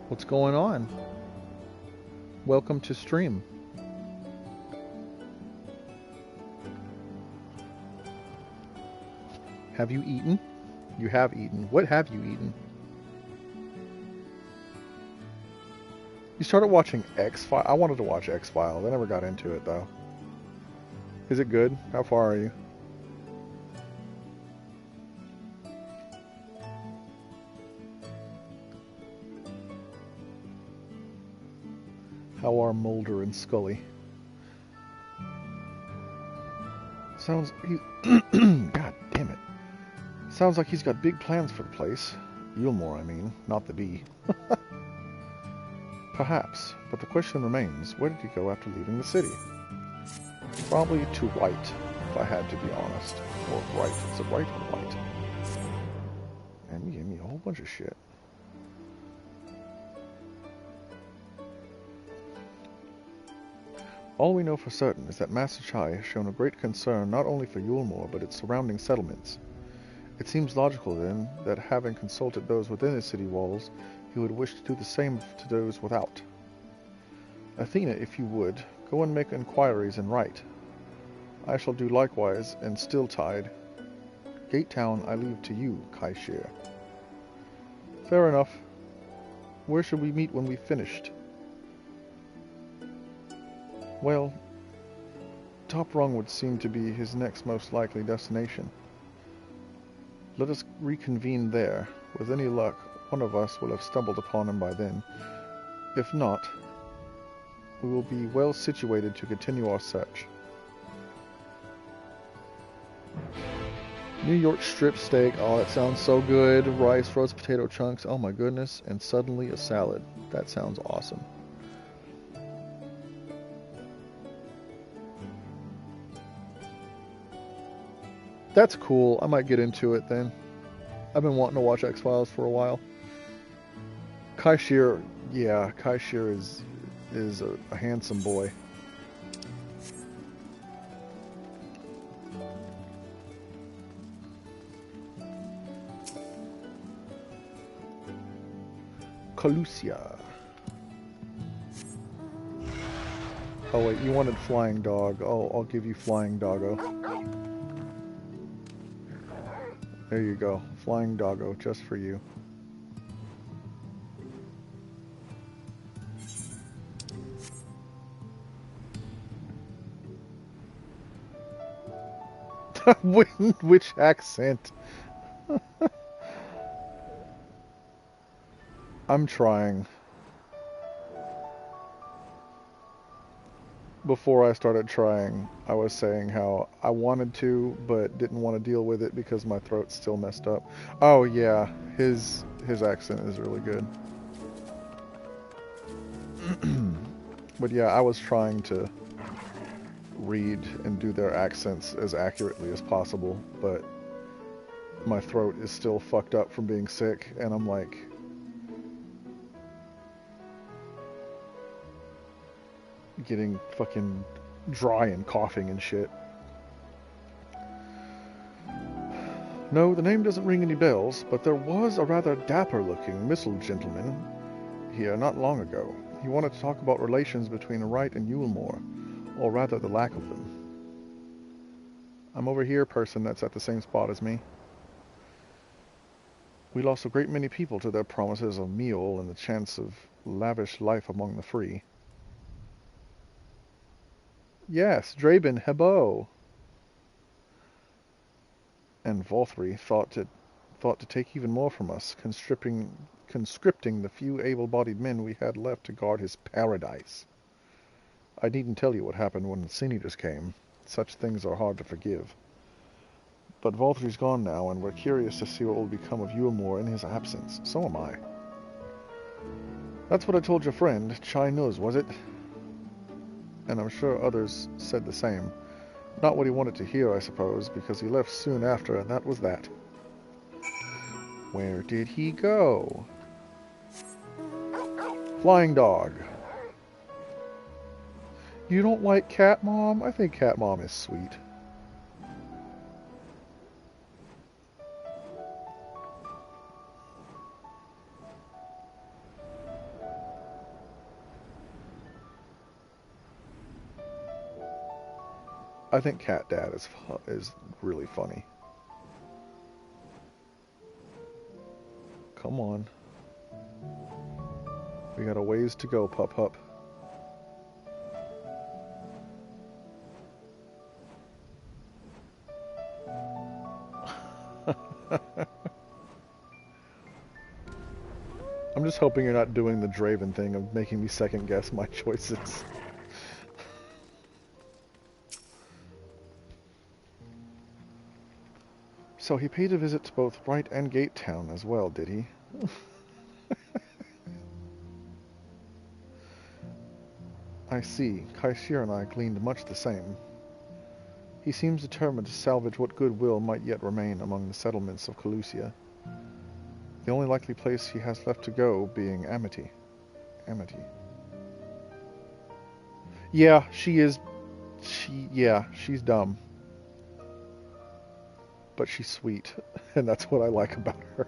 What's going on? Welcome to stream. Have you eaten? You have eaten. What have you eaten? You started watching X-Files? I wanted to watch X-Files. I never got into it, though. Is it good? How far are you? How are Mulder and Scully? Sounds... God damn it. Sounds like he's got big plans for the place. Yulmore, I mean. Not the bee. Perhaps, but the question remains, where did he go after leaving the city? Probably to White, if I had to be honest. Or Right. Is it Right or White? Man, you gave me a whole bunch of shit. All we know for certain is that Master Chai has shown a great concern not only for Yulmore, but its surrounding settlements. It seems logical, then, that having consulted those within the city walls, he would wish to do the same to those without. Athena, if you would, go and make inquiries and write. I shall do likewise in Stilltide. Gate Town I leave to you, Kaishir. Fair enough. Where shall we meet when we've finished? Well, Top Rung would seem to be his next most likely destination. Let us reconvene there. With any luck, one of us will have stumbled upon him by then. If not, we will be well situated to continue our search. New York strip steak. Oh, that sounds so good. Rice, roast potato chunks. Oh my goodness. And suddenly a salad. That sounds awesome. That's cool. I might get into it then. I've been wanting to watch X-Files for a while. Kaishir, yeah, Kaishir is a handsome boy. Calusia. Oh wait, you wanted Flying Dog. Oh, I'll give you Flying Doggo. There you go. Flying Doggo, just for you. Which accent? I'm trying. Before I started trying, I was saying how I wanted to, but didn't want to deal with it because my throat's still messed up. Oh yeah, his accent is really good. But yeah, I was trying to read and do their accents as accurately as possible, but my throat is still fucked up from being sick, and I'm like... getting fucking dry and coughing and shit. No, the name doesn't ring any bells, but there was a rather dapper-looking missile gentleman here not long ago. He wanted to talk about relations between Wright and Yulmore, or rather the lack of them. I'm over here, person that's at the same spot as me. We lost a great many people to their promises of meal and the chance of lavish life among the free. Yes, Draben Hebo. And Volthry thought to take even more from us, conscripting the few able-bodied men we had left to guard his paradise. I needn't tell you what happened when the Sin Eaters came. Such things are hard to forgive. But Volthry's gone now, and we're curious to see what will become of Uamor in his absence. So am I. That's what I told your friend, Chai Nuz, was it? And I'm sure others said the same. Not what he wanted to hear, I suppose, because he left soon after, and that was that. Where did he go? Flying dog. You don't like Cat Mom? I think Cat Mom is sweet. I think Cat Dad is really funny. Come on. We got a ways to go, Pup. I'm just hoping you're not doing the Draven thing of making me second guess my choices. So he paid a visit to both Bright and Gate Town as well, did he? I see. Kaishir and I gleaned much the same. He seems determined to salvage what goodwill might yet remain among the settlements of Calusia. The only likely place he has left to go being Amity. Amity. Yeah, she's dumb. But she's sweet, and that's what I like about her.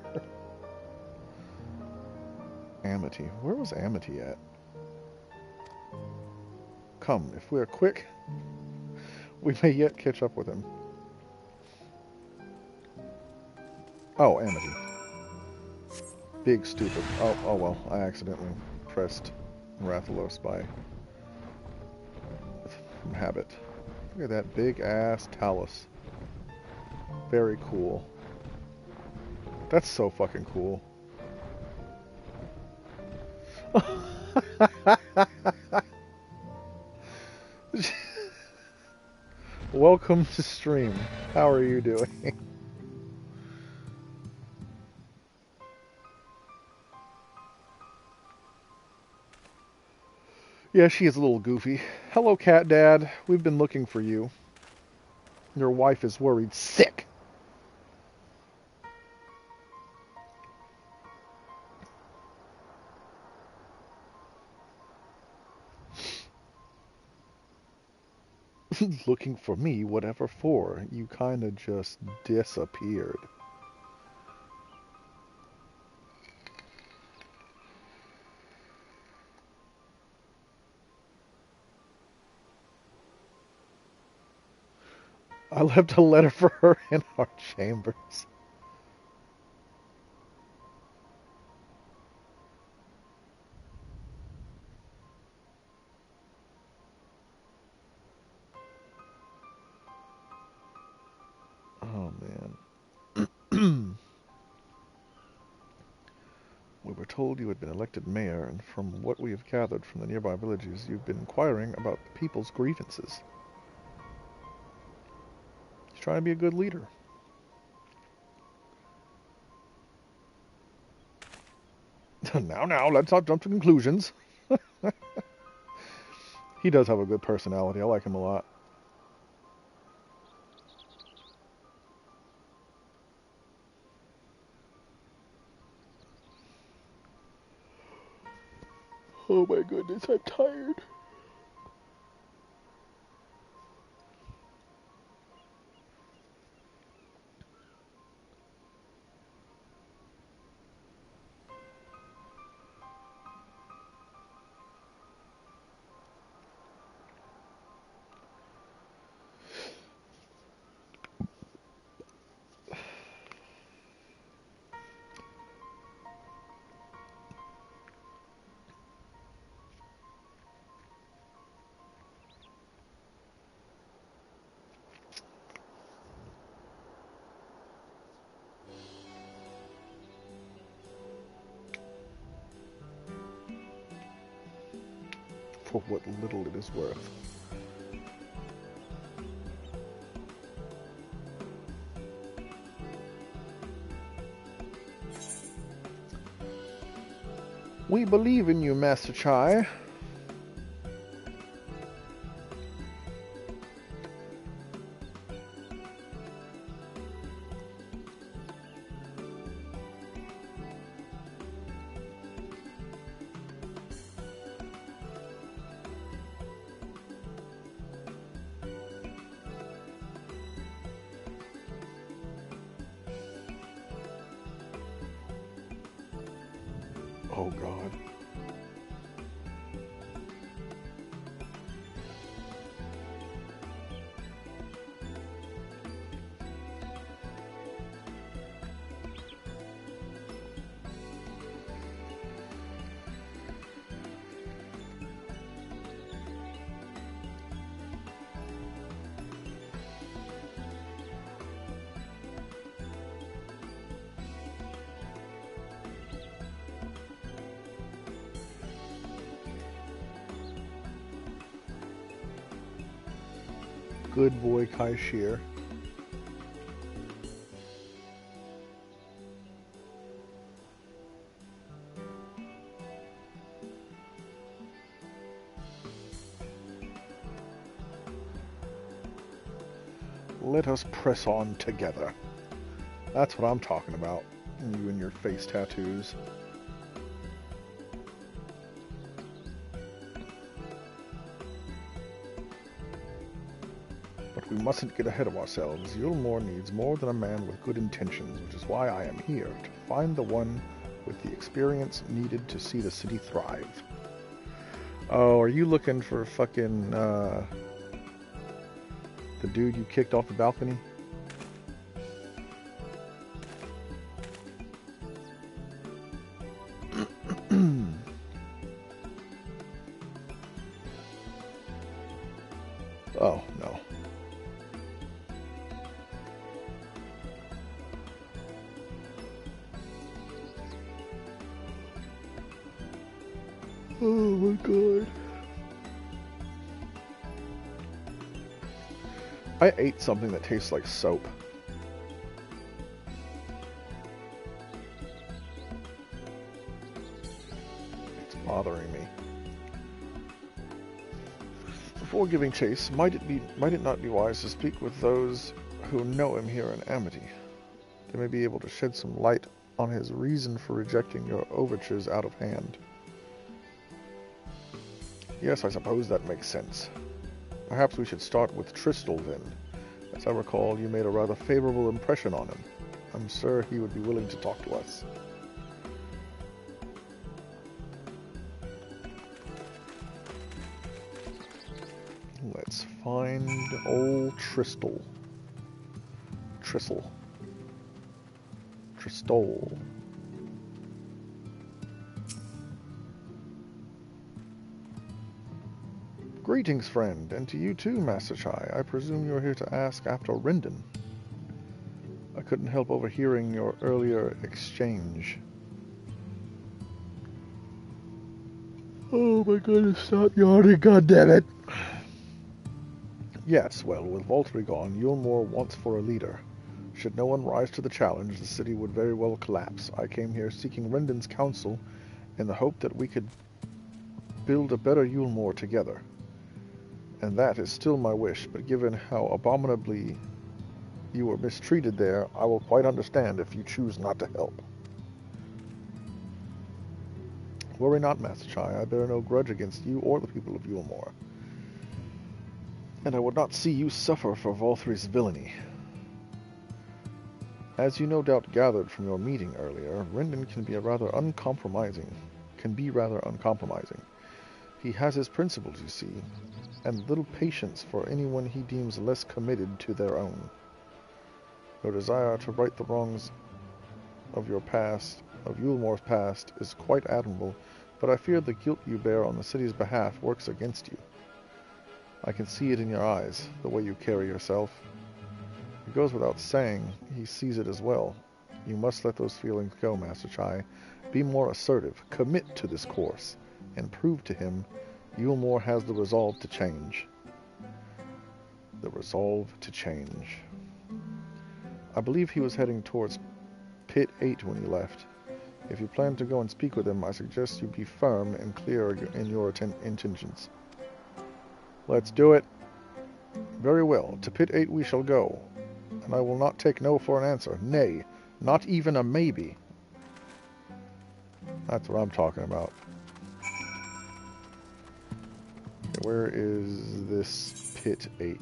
Amity. Where was Amity at? Come, if we are quick, we may yet catch up with him. Oh, Amity. Big stupid. Oh well, I accidentally pressed Rathalos by habit. Look at that big ass talus. Very cool. That's so fucking cool. Welcome to stream. How are you doing? Yeah, she is a little goofy. Hello, Cat Dad. We've been looking for you. Your wife is worried sick. Looking for me, whatever for. You kinda just disappeared. I left a letter for her in our chambers. Oh, man. We were told you had been elected mayor, and from what we have gathered from the nearby villages, you've been inquiring about the people's grievances. He's trying to be a good leader. Now, let's not jump to conclusions. He does have a good personality. I like him a lot. Oh my goodness, I'm tired. for what little it is worth. We believe in you, Master Chai. Oh, God. Good boy, Kai Shear. Let us press on together. That's what I'm talking about. You and your face tattoos. But we mustn't get ahead of ourselves. Yulmore needs more than a man with good intentions, which is why I am here, to find the one with the experience needed to see the city thrive. Oh, are you looking for fucking, the dude you kicked off the balcony? Oh, no. Oh my God. I ate something that tastes like soap. It's bothering me. Before giving chase, might it not be wise to speak with those who know him here in Amity? They may be able to shed some light on his reason for rejecting your overtures out of hand. Yes, I suppose that makes sense. Perhaps we should start with Tristal then. As I recall, you made a rather favorable impression on him. I'm sure he would be willing to talk to us. Let's find old Tristal. Tristle. Tristol. Greetings, friend, and to you too, Master Chai. I presume you're here to ask after Rendon. I couldn't help overhearing your earlier exchange. Oh my goodness, stop yawning, goddammit! Yes, well, with Voltry gone, Yulmore wants for a leader. Should no one rise to the challenge, the city would very well collapse. I came here seeking Rendon's counsel in the hope that we could build a better Yulmore together. And that is still my wish, but given how abominably you were mistreated there, I will quite understand if you choose not to help. Worry not, Master Chai. I bear no grudge against you or the people of Yulmore. And I would not see you suffer for Volthry's villainy. As you no doubt gathered from your meeting earlier, Rendon can be rather uncompromising. He has his principles, you see, and little patience for anyone he deems less committed to their own. Your desire to right the wrongs of your past, of Yulmore's past, is quite admirable, but I fear the guilt you bear on the city's behalf works against you. I can see it in your eyes, the way you carry yourself. It goes without saying, he sees it as well. You must let those feelings go, Master Chai. Be more assertive, commit to this course, and prove to him Yulmore has the resolve to change. The resolve to change. I believe he was heading towards Pit 8 when he left. If you plan to go and speak with him, I suggest you be firm and clear in your intentions. Let's do it. Very well. To Pit 8 we shall go. And I will not take no for an answer. Nay, not even a maybe. That's what I'm talking about. Where is this Pit 8?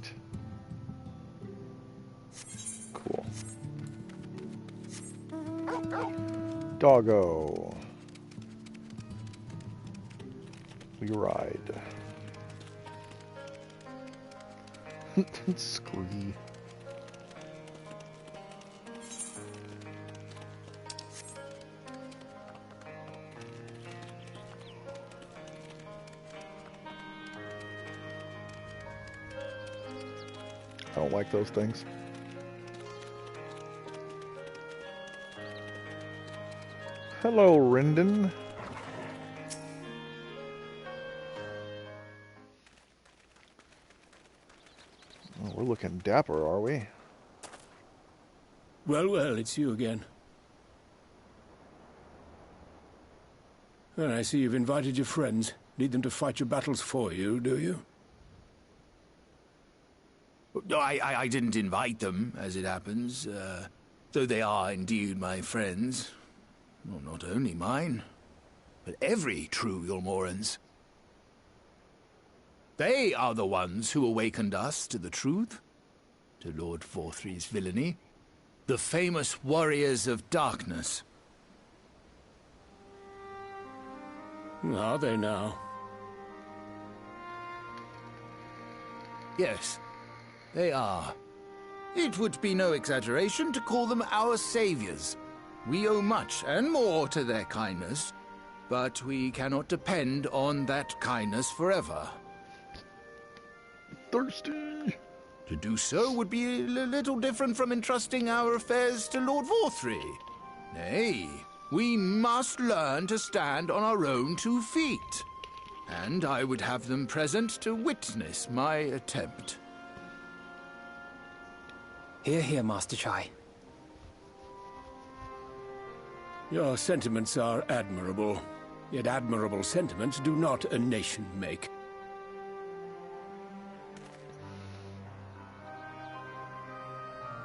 Cool. Doggo. We ride. Scree. I don't like those things. Hello, Rendon. Oh, we're looking dapper, are we? Well, well, it's you again. Well, I see you've invited your friends. Need them to fight your battles for you, do you? No, I didn't invite them, as it happens, though they are indeed my friends. Well, not only mine, but every true Yulmoran's. They are the ones who awakened us to the truth, to Lord Vorthry's villainy, the famous warriors of darkness. Are they now? Yes, they are. It would be no exaggeration to call them our saviors. We owe much and more to their kindness, but we cannot depend on that kindness forever. Thirsty! To do so would be a little different from entrusting our affairs to Lord Vorthry. Nay, we must learn to stand on our own 2 feet. And I would have them present to witness my attempt. Hear, hear, Master Chai. Your sentiments are admirable, yet admirable sentiments do not a nation make.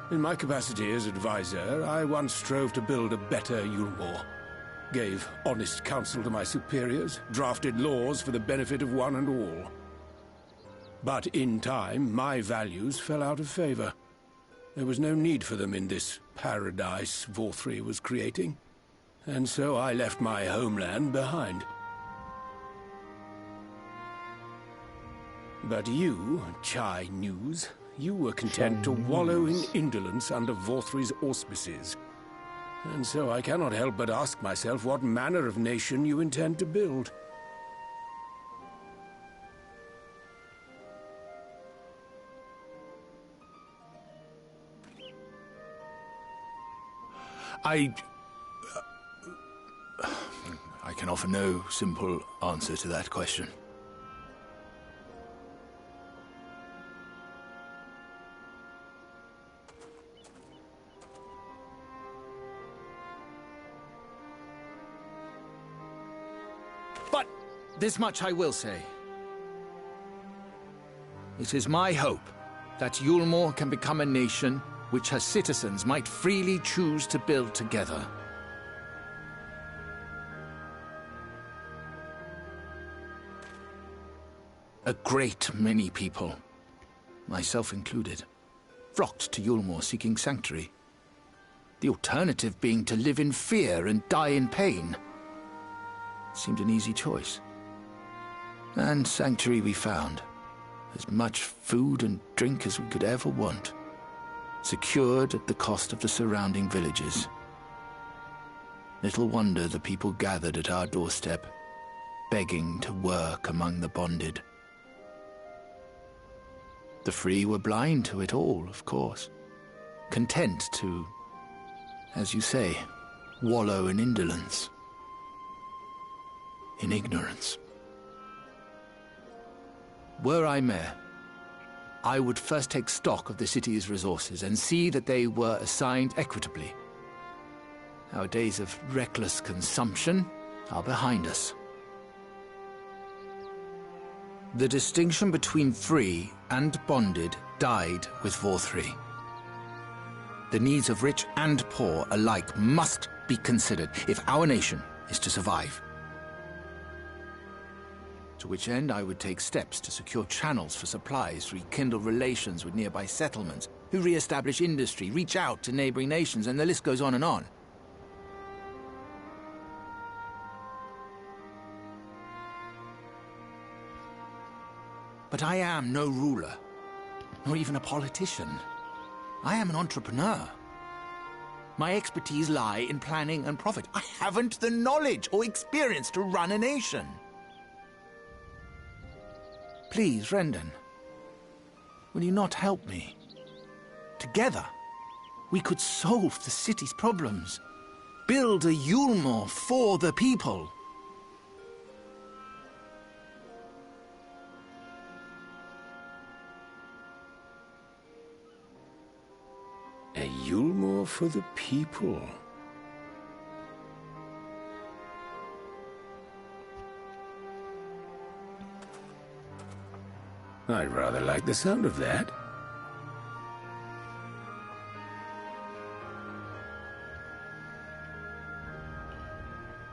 In my capacity as advisor, I once strove to build a better Yulmore. Gave honest counsel to my superiors, drafted laws for the benefit of one and all. But in time, my values fell out of favor. There was no need for them in this paradise Vorthry was creating. And so I left my homeland behind. But you, Chai News, you were content to wallow in indolence under Vorthry's auspices. And so I cannot help but ask myself what manner of nation you intend to build. I can offer no simple answer to that question. But this much I will say. It is my hope that Yulmore can become a nation which her citizens might freely choose to build together. A great many people, myself included, flocked to Yulmore seeking sanctuary. The alternative being to live in fear and die in pain. It seemed an easy choice. And sanctuary we found. As much food and drink as we could ever want. Secured at the cost of the surrounding villages. Little wonder the people gathered at our doorstep, begging to work among the bonded. The free were blind to it all, of course. Content to, as you say, wallow in indolence. In ignorance. Were I mayor, I would first take stock of the city's resources and see that they were assigned equitably. Our days of reckless consumption are behind us. The distinction between free and bonded died with Vor3. The needs of rich and poor alike must be considered if our nation is to survive. To which end I would take steps to secure channels for supplies, rekindle relations with nearby settlements, who re-establish industry, reach out to neighboring nations, and the list goes on and on. But I am no ruler, nor even a politician. I am an entrepreneur. My expertise lie in planning and profit. I haven't the knowledge or experience to run a nation. Please, Rendon, will you not help me? Together, we could solve the city's problems. Build a Yulmore for the people. A Yulmore for the people. I'd rather like the sound of that.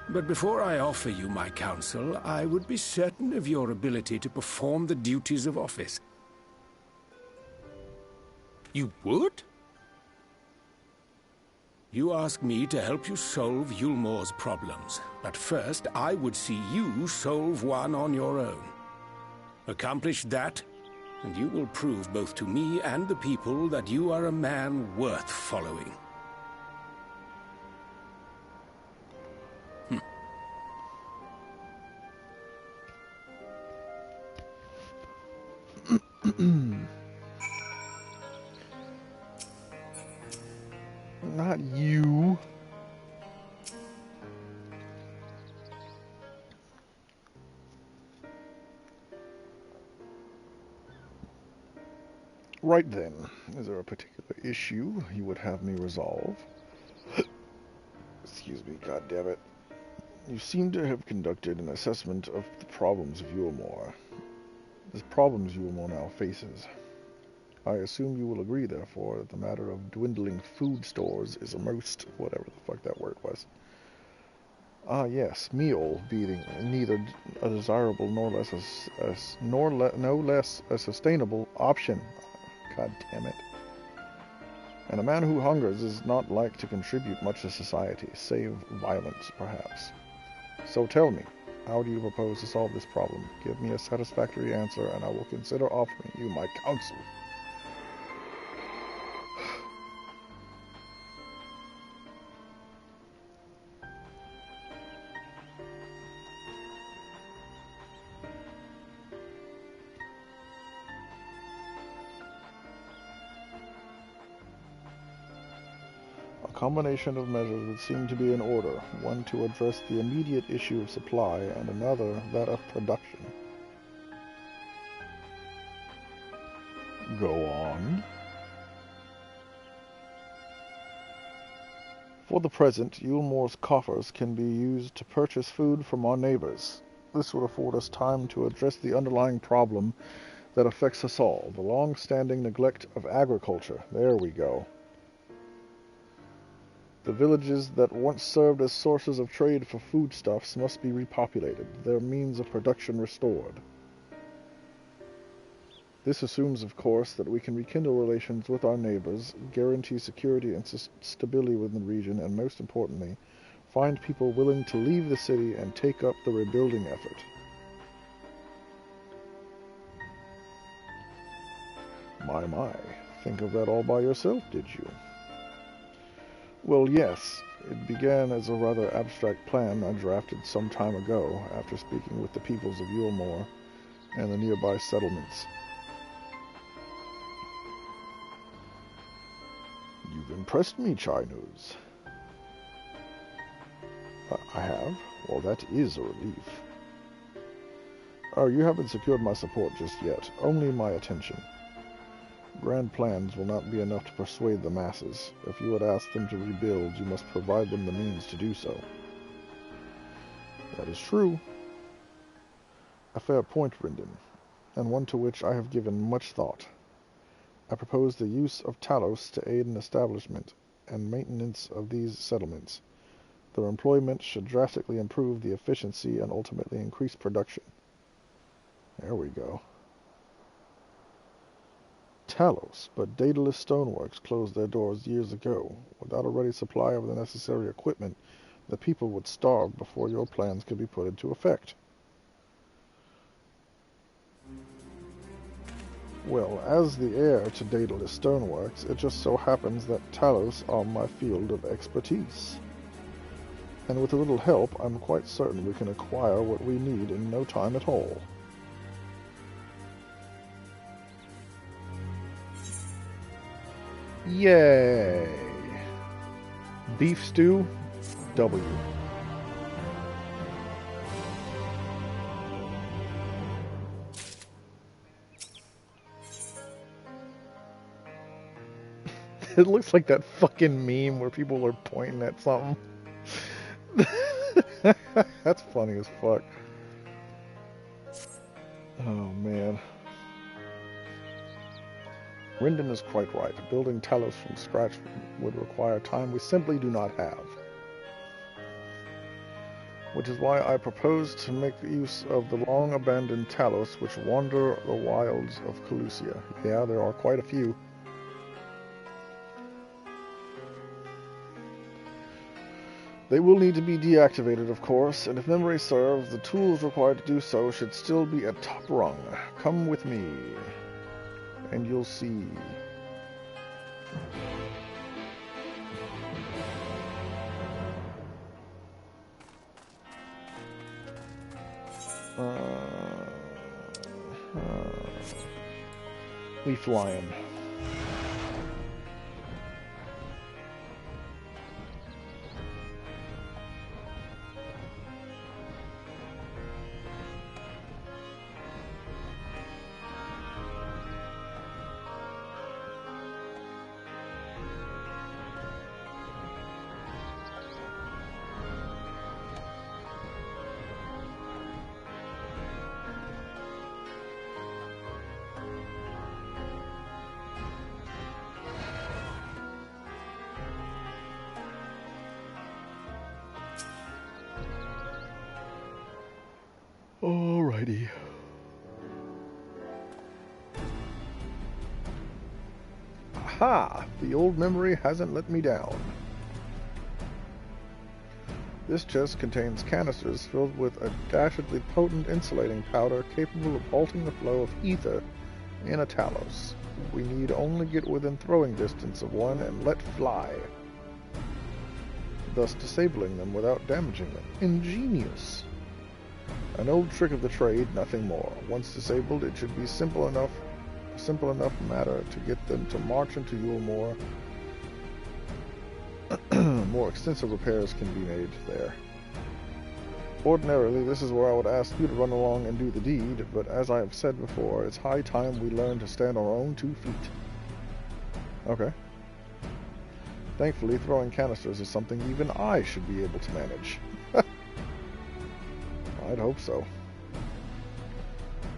But before I offer you my counsel, I would be certain of your ability to perform the duties of office. You would? You ask me to help you solve Yulmore's problems, but first I would see you solve one on your own. Accomplish that, and you will prove both to me and the people that you are a man worth following. Not you. Right then, is there a particular issue you would have me resolve? Excuse me, goddammit. You seem to have conducted an assessment of the problems of Yulmore. The problems Yulmore now faces. I assume you will agree, therefore, that the matter of dwindling food stores is a most, whatever the fuck that word was. Ah, yes, meal being neither a desirable nor no less a sustainable option. God damn it. And a man who hungers is not like to contribute much to society, save violence, perhaps. So tell me, how do you propose to solve this problem? Give me a satisfactory answer, and I will consider offering you my counsel. A combination of measures would seem to be in order, one to address the immediate issue of supply, and another that of production. Go on. For the present, Yulmore's coffers can be used to purchase food from our neighbors. This would afford us time to address the underlying problem that affects us all, the long-standing neglect of agriculture. There we go. The villages that once served as sources of trade for foodstuffs must be repopulated, their means of production restored. This assumes, of course, that we can rekindle relations with our neighbors, guarantee security and stability within the region, and most importantly, find people willing to leave the city and take up the rebuilding effort. My, think of that all by yourself, did you? Well, yes, it began as a rather abstract plan I drafted some time ago after speaking with the peoples of Yulmore and the nearby settlements. You've impressed me, Chinese. I have? Well, that is a relief. Oh, you haven't secured my support just yet. Only my attention. Grand plans will not be enough to persuade the masses. If you would ask them to rebuild, you must provide them the means to do so. That is true. A fair point, Rindon, and one to which I have given much thought. I propose the use of Talos to aid in establishment and maintenance of these settlements. Their employment should drastically improve the efficiency and ultimately increase production. There we go. Talos, but Daedalus Stoneworks closed their doors years ago. Without a ready supply of the necessary equipment, the people would starve before your plans could be put into effect. Well, as the heir to Daedalus Stoneworks, it just so happens that Talos are my field of expertise. And with a little help, I'm quite certain we can acquire what we need in no time at all. Yay! Beef stew, W. It looks like that fucking meme where people are pointing at something. That's funny as fuck. Oh man. Rindon is quite right. Building Talos from scratch would require time we simply do not have. Which is why I propose to make use of the long-abandoned Talos which wander the wilds of Calusia. Yeah, there are quite a few. They will need to be deactivated, of course, and if memory serves, the tools required to do so should still be at top rung. Come with me, and you'll see. We flying. Alrighty. Aha! The old memory hasn't let me down. This chest contains canisters filled with a dastardly potent insulating powder capable of halting the flow of ether in a Talos. We need only get within throwing distance of one and let fly, thus disabling them without damaging them. Ingenious! An old trick of the trade, nothing more. Once disabled, it should be simple enough matter to get them to march into Yulmore. More extensive repairs can be made there. Ordinarily, this is where I would ask you to run along and do the deed, but as I have said before, it's high time we learn to stand on our own 2 feet. Okay. Thankfully, throwing canisters is something even I should be able to manage. I'd hope so.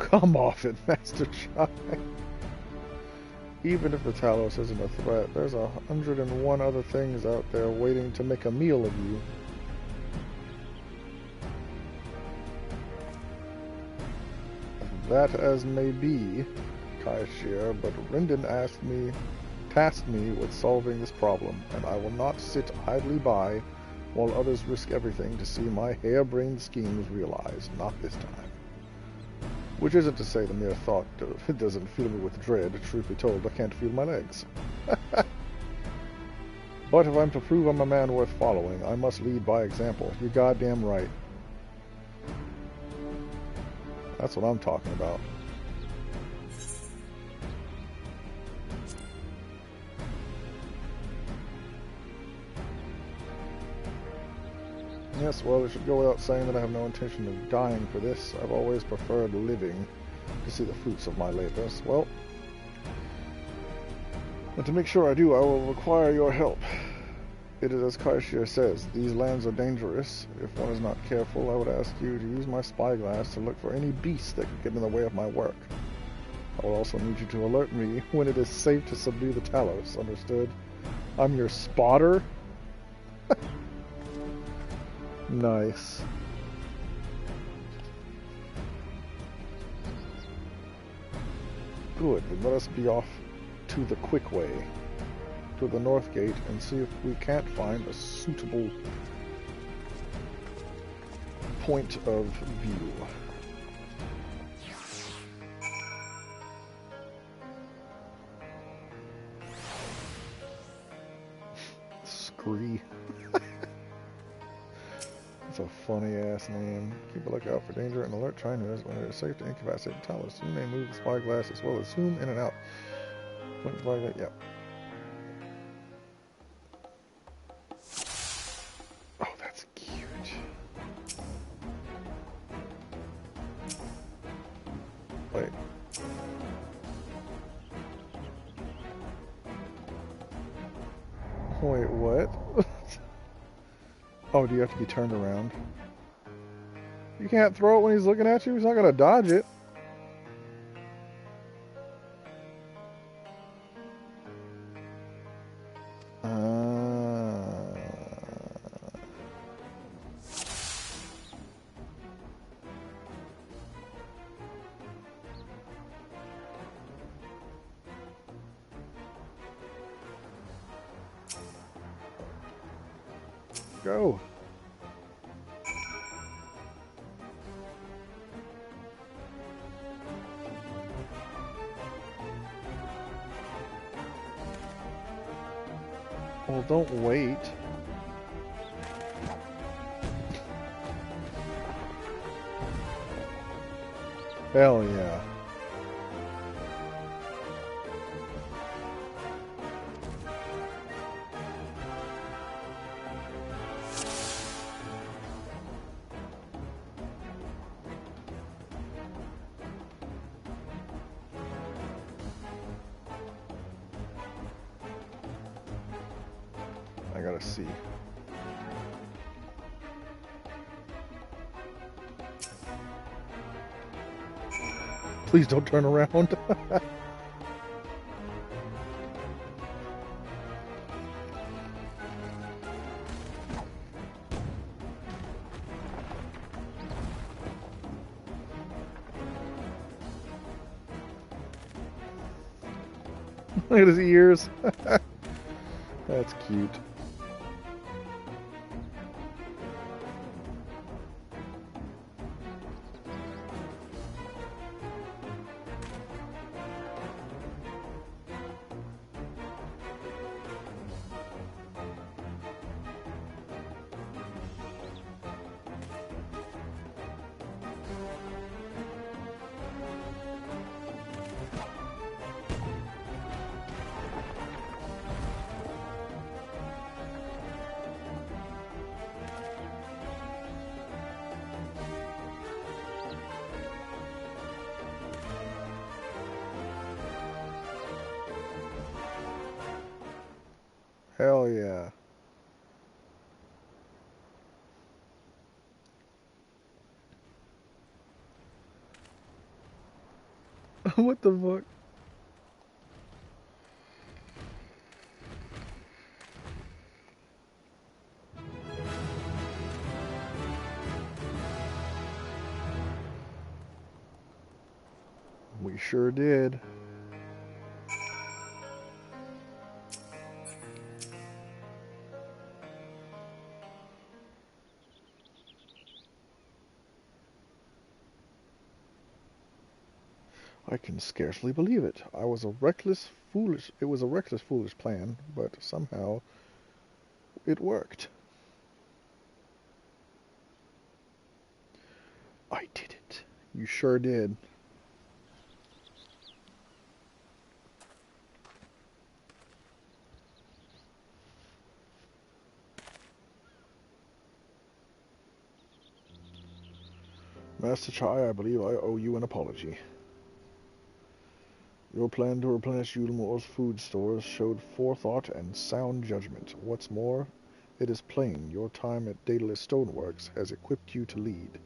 Come off it, Master Chai. Even if the Talos isn't a threat, there's 101 other things out there waiting to make a meal of you. That as may be, Kaishir, but Rindon tasked me with solving this problem, and I will not sit idly by while others risk everything to see my harebrained schemes realized. Not this time. Which isn't to say the mere thought doesn't fill me with dread. Truth be told, I can't feel my legs. But if I'm to prove I'm a man worth following, I must lead by example. You're goddamn right. That's what I'm talking about. Yes, well, it should go without saying that I have no intention of dying for this. I've always preferred living to see the fruits of my labors. Well, and to make sure I do, I will require your help. It is as Kaishir says, these lands are dangerous. If one is not careful, I would ask you to use my spyglass to look for any beasts that could get in the way of my work. I will also need you to alert me when it is safe to subdue the Talos. Understood? I'm your spotter? Nice. Good, then let us be off to the quick way, to the north gate, and see if we can't find a suitable point of view. Scree. It's a funny ass name. Keep a lookout for danger and alert Trinos when it is safe to incapacitate the Talos. You may move the spyglass as well as zoom in and out. Point the spyglass, yep. Oh, that's cute. Wait. Wait, what? Oh, do you have to be turned around? You can't throw it when he's looking at you? He's not gonna dodge it. Go. Well, don't wait. Hell yeah. I gotta see. Please don't turn around. Look at his ears. That's cute. Hell yeah. What the fuck? We sure did. I can scarcely believe it. It was a reckless, foolish plan, but somehow it worked. I did it. You sure did. Master Chai, I believe I owe you an apology. Your plan to replenish Yulmore's food stores showed forethought and sound judgment. What's more, it is plain your time at Daedalus Stoneworks has equipped you to lead,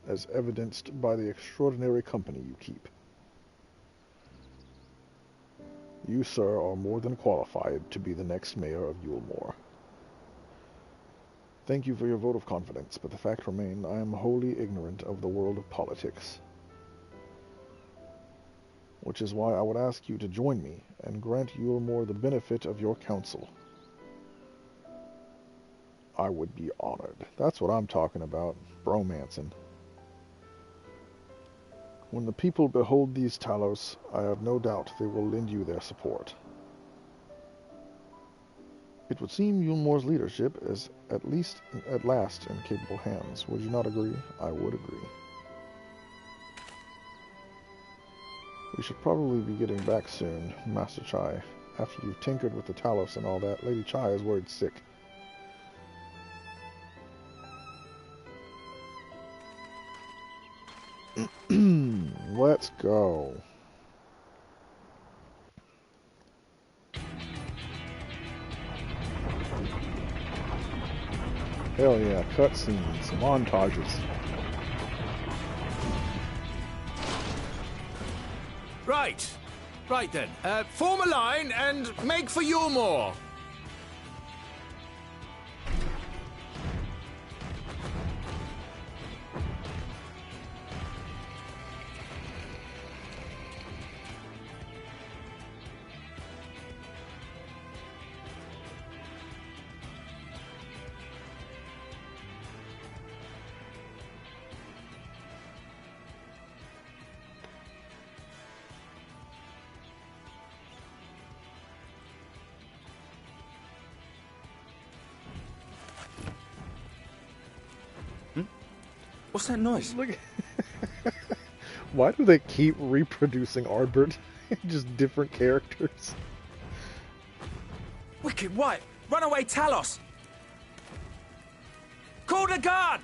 as evidenced by the extraordinary company you keep. You, sir, are more than qualified to be the next mayor of Yulmore. Thank you for your vote of confidence, but the fact remains I am wholly ignorant of the world of politics. Which is why I would ask you to join me and grant Yulmore the benefit of your counsel. I would be honored. That's what I'm talking about, bromancing. When the people behold these Talos, I have no doubt they will lend you their support. It would seem Yulmore's leadership is at last in capable hands. Would you not agree? I would agree. We should probably be getting back soon, Master Chai. After you've tinkered with the Talos and all that, Lady Chai is worried sick. Let's go. Hell yeah, cutscenes, montages. Right then. Form a line and make for Yulmore. What's that noise? Look. Why do they keep reproducing Ardbert? Just different characters. Wicked White! Runaway Talos! Call the guard!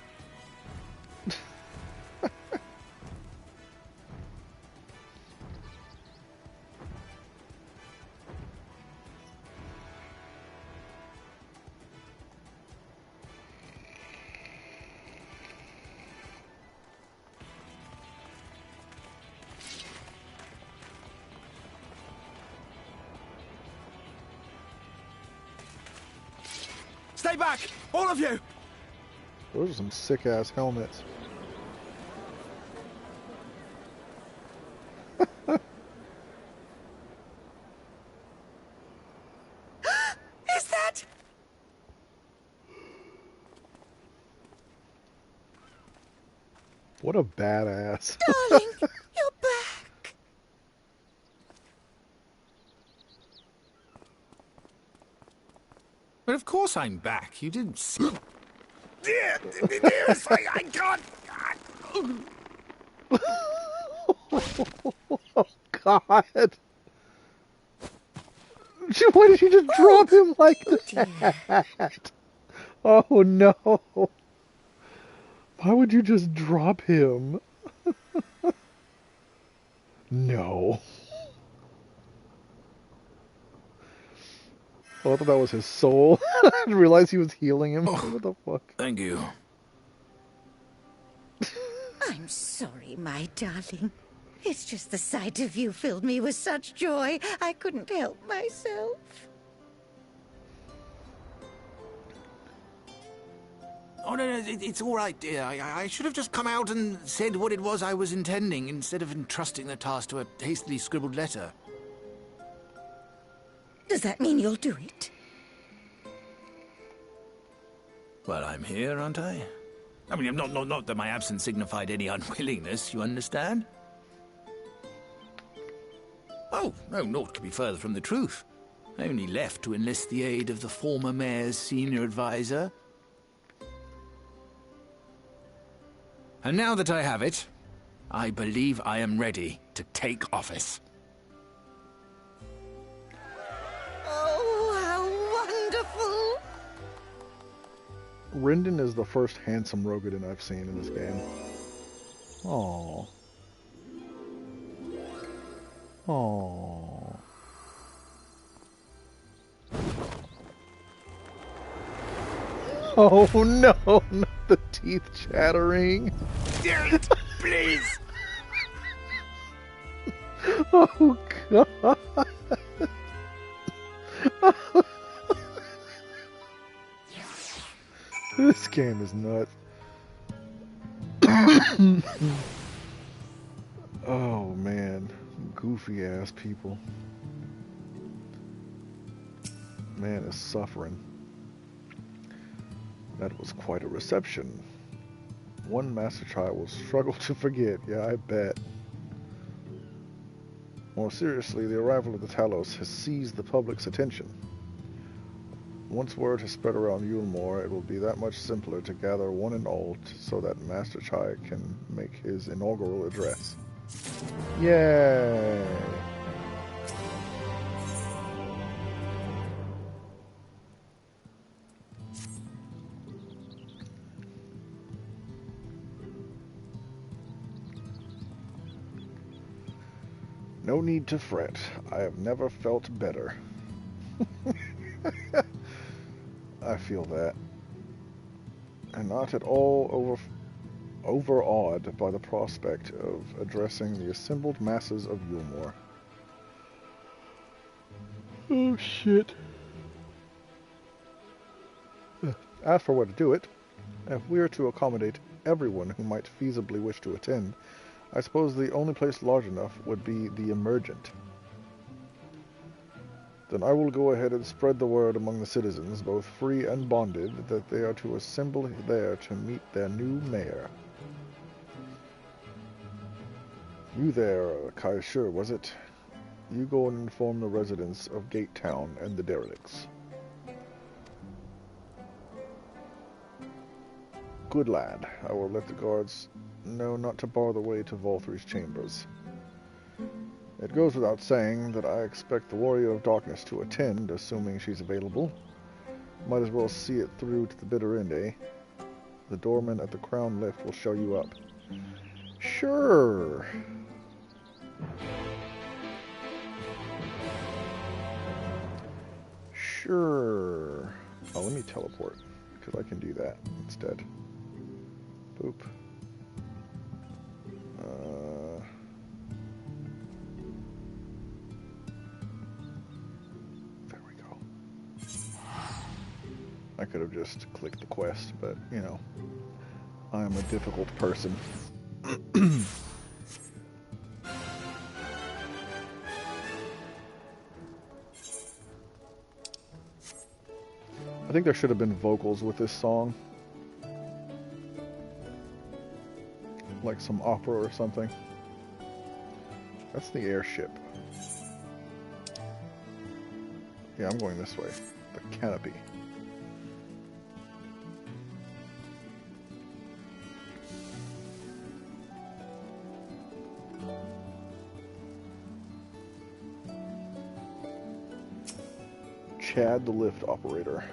Stay back! All of you! Those are some sick-ass helmets. Is that... What a badass. Darling, you're back. But of course I'm back. You didn't see... I can't... Oh, God. Why did you just drop him like that? Oh, no. Why would you just drop him? No. Oh, I thought that was his soul. I didn't realize he was healing him. What the fuck? Thank you. I'm sorry, my darling. It's just the sight of you filled me with such joy, I couldn't help myself. Oh, no, it's all right, dear. I should have just come out and said what it was I was intending, instead of entrusting the task to a hastily scribbled letter. Does that mean you'll do it? Well, I'm here, aren't I? I mean, not that my absence signified any unwillingness, you understand? Oh, no, naught could be further from the truth. I only left to enlist the aid of the former mayor's senior advisor. And now that I have it, I believe I am ready to take office. Oh, how wonderful! Rendon is the first handsome Rogadin I've seen in this game. Oh. Oh. Oh no, not the teeth chattering. Don't, please. Oh god. This game is nuts. Oh man, goofy ass people. Man is suffering. That was quite a reception. One Master Child will struggle to forget, yeah, I bet. More seriously, the arrival of the Talos has seized the public's attention. Once word has spread around Yulmore, it will be that much simpler to gather one and all so that Master Chai can make his inaugural address. Yay! No need to fret. I have never felt better. I feel that. And not at all overawed by the prospect of addressing the assembled masses of Yulmore. Oh shit. As for where to do it, if we are to accommodate everyone who might feasibly wish to attend, I suppose the only place large enough would be the Emergent. Then I will go ahead and spread the word among the citizens, both free and bonded, that they are to assemble there to meet their new mayor. You there, Kai Shur, was it? You go and inform the residents of Gate Town and the derelicts. Good lad. I will let the guards know not to bar the way to Volthry's chambers. It goes without saying that I expect the Warrior of Darkness to attend, assuming she's available. Might as well see it through to the bitter end, eh? The doorman at the Crown Lift will show you up. Sure. Sure. Oh, let me teleport, because I can do that instead. Boop. There we go. I could have just clicked the quest, but, you know, I'm a difficult person. I think there should have been vocals with this song. Like some opera or something. That's the airship. Yeah, I'm going this way. The canopy. Chad, the lift operator.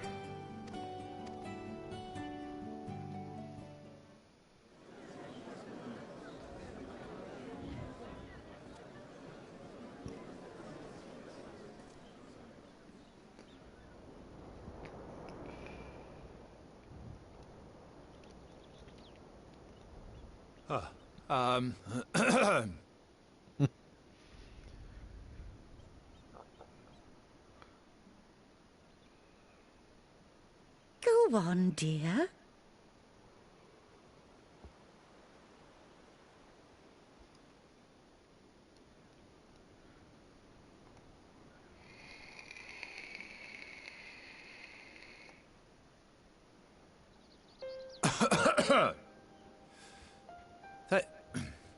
Go on, dear.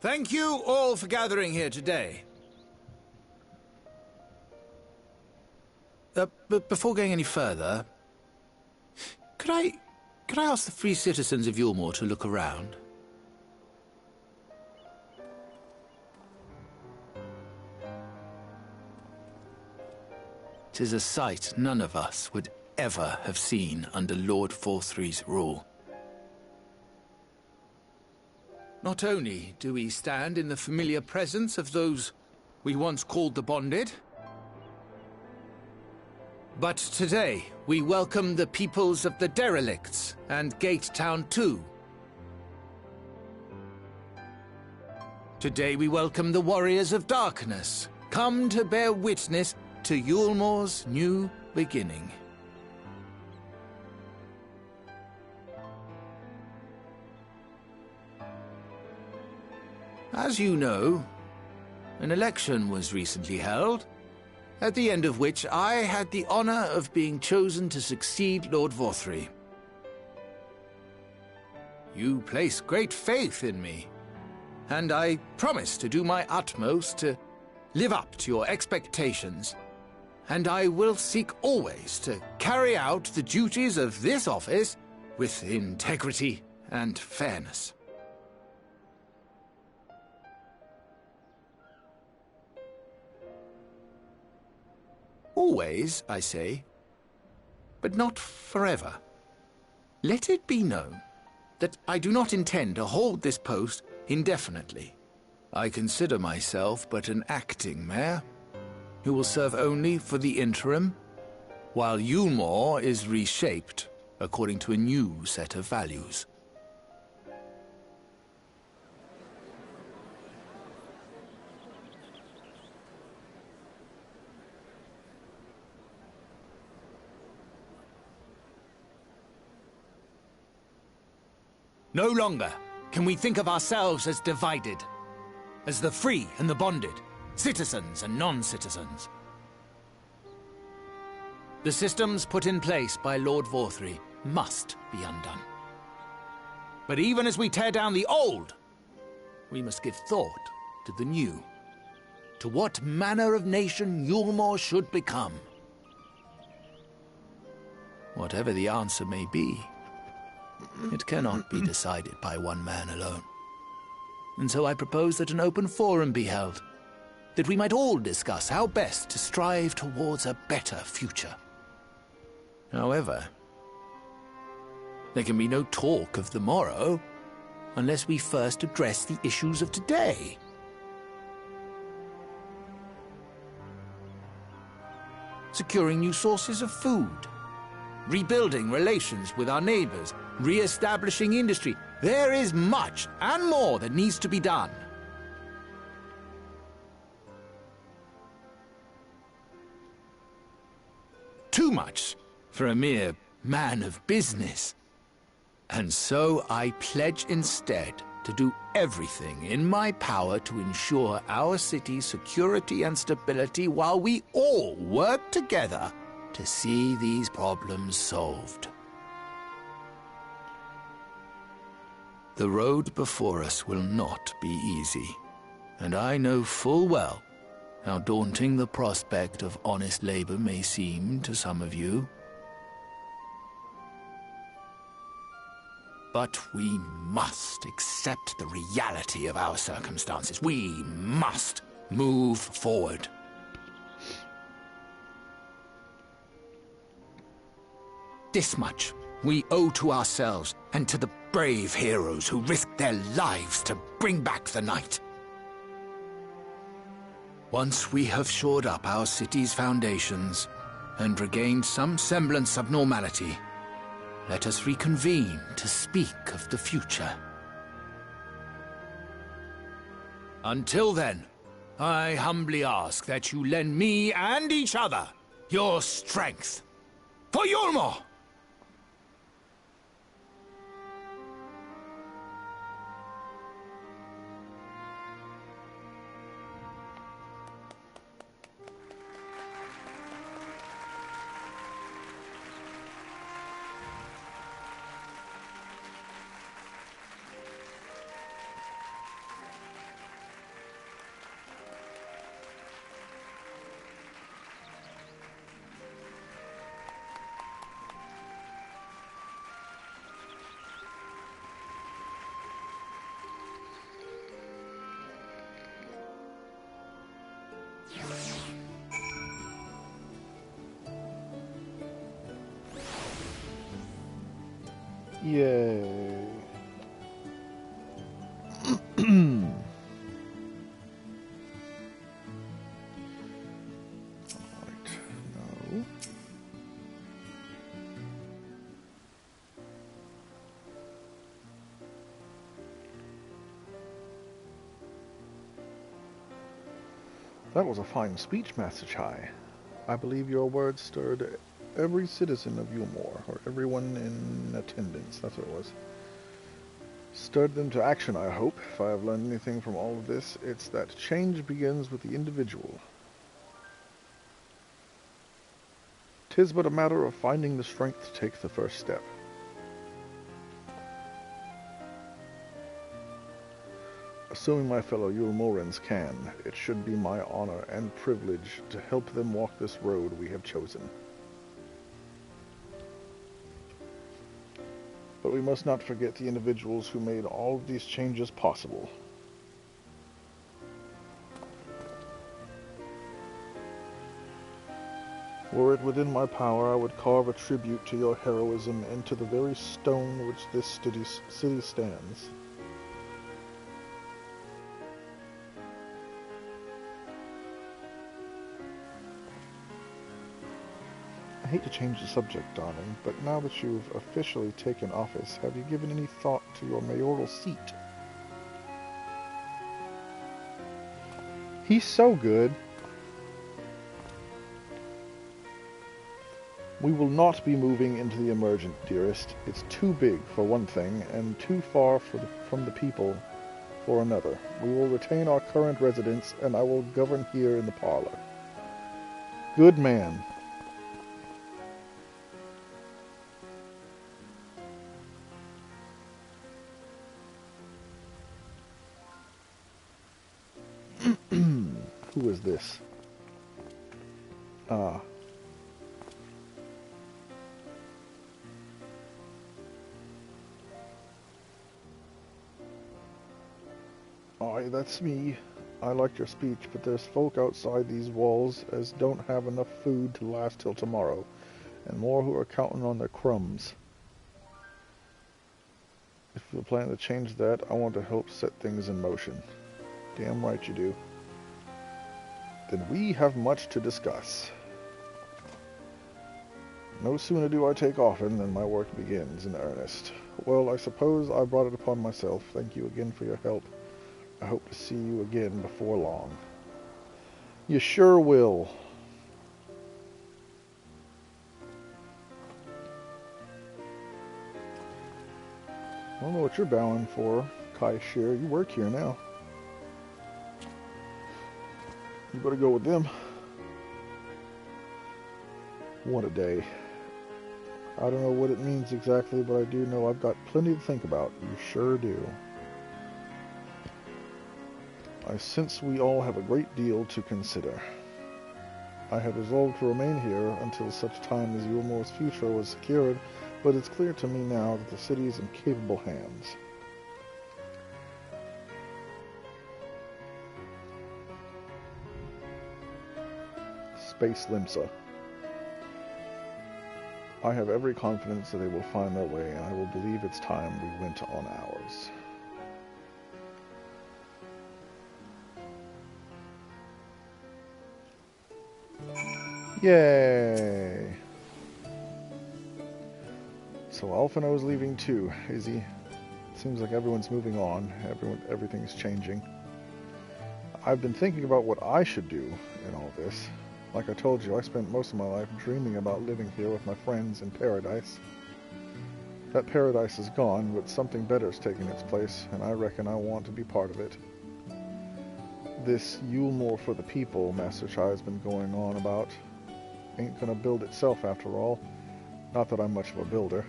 Thank you all for gathering here today. But before going any further, could I ask the free citizens of Yulmore to look around? "'Tis a sight none of us would ever have seen under Lord Volthry's rule. Not only do we stand in the familiar presence of those we once called the Bonded, but today we welcome the peoples of the Derelicts and Gate Town too. Today we welcome the Warriors of Darkness, come to bear witness to Yulmore's new beginning. As you know, an election was recently held, at the end of which I had the honor of being chosen to succeed Lord Vorthry. You place great faith in me, and I promise to do my utmost to live up to your expectations, and I will seek always to carry out the duties of this office with integrity and fairness. Always, I say, but not forever. Let it be known that I do not intend to hold this post indefinitely. I consider myself but an acting mayor, who will serve only for the interim, while Yulmore is reshaped according to a new set of values. No longer can we think of ourselves as divided, as the free and the bonded, citizens and non-citizens. The systems put in place by Lord Vorthry must be undone. But even as we tear down the old, we must give thought to the new, to what manner of nation Yulmore should become. Whatever the answer may be, it cannot be decided by one man alone. And so I propose that an open forum be held, that we might all discuss how best to strive towards a better future. However, there can be no talk of the morrow unless we first address the issues of today. Securing new sources of food, rebuilding relations with our neighbors, re-establishing industry. There is much and more that needs to be done. Too much for a mere man of business. And so I pledge instead to do everything in my power to ensure our city's security and stability while we all work together to see these problems solved. The road before us will not be easy, and I know full well how daunting the prospect of honest labor may seem to some of you. But we must accept the reality of our circumstances. We must move forward. This much we owe to ourselves and to the brave heroes who risked their lives to bring back the night. Once we have shored up our city's foundations and regained some semblance of normality, let us reconvene to speak of the future. Until then, I humbly ask that you lend me and each other your strength. For Yulmore! Yay. That was a fine speech, Master Chai. I believe your words stirred every citizen of Yulmore, or everyone in attendance, that's what it was. Stirred them to action, I hope. If I have learned anything from all of this, it's that change begins with the individual. 'Tis but a matter of finding the strength to take the first step. Assuming my fellow Yulmorans can, it should be my honor and privilege to help them walk this road we have chosen. But we must not forget the individuals who made all of these changes possible. Were it within my power, I would carve a tribute to your heroism into the very stone which this city stands. I hate to change the subject, darling, but now that you've officially taken office, have you given any thought to your mayoral seat? He's so good. We will not be moving into the emergent, dearest. It's too big, for one thing, and too far from the people, for another. We will retain our current residence, and I will govern here in the parlor. Good man. Who is this? Ah. Aye, that's me. I liked your speech, but there's folk outside these walls as don't have enough food to last till tomorrow, and more who are counting on their crumbs. If you plan to change that, I want to help set things in motion. Damn right you do. Then we have much to discuss. No sooner do I take often than my work begins in earnest. Well, I suppose I brought it upon myself. Thank you again for your help. I hope to see you again before long. You sure will. I don't know what you're bowing for, Kai Shir. You work here now. You better go with them. What a day. I don't know what it means exactly, but I do know I've got plenty to think about. You sure do. I sense we all have a great deal to consider. I had resolved to remain here until such time as Yulmore's future was secured, but it's clear to me now that the city is in capable hands. Space Limsa. I have every confidence that they will find their way, and I will believe it's time we went on ours. Yay! So Alphino's leaving too, is he? Seems like everyone's moving on. Everything's changing. I've been thinking about what I should do in all this. Like I told you, I spent most of my life dreaming about living here with my friends in paradise. That paradise is gone, but something better is taking its place, and I reckon I want to be part of it. This Yulmore for the people Master Chai has been going on about ain't gonna build itself after all. Not that I'm much of a builder.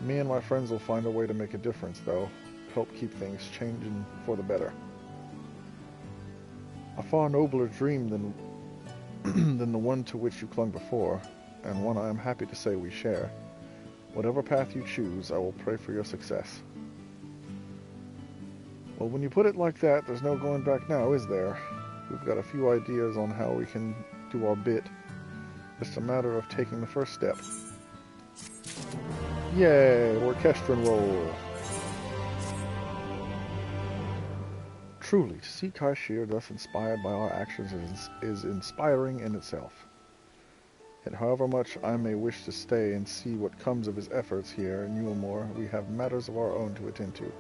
Me and my friends will find a way to make a difference, though. Help keep things changing for the better. A far nobler dream than the one to which you clung before, and one I am happy to say we share. Whatever path you choose, I will pray for your success. Well, when you put it like that, there's no going back now, is there? We've got a few ideas on how we can do our bit. Just a matter of taking the first step. Yay, orchestral roll. Truly, to see Kai Shir thus inspired by our actions is inspiring in itself. Yet however much I may wish to stay and see what comes of his efforts here in Yulmore, we have matters of our own to attend to.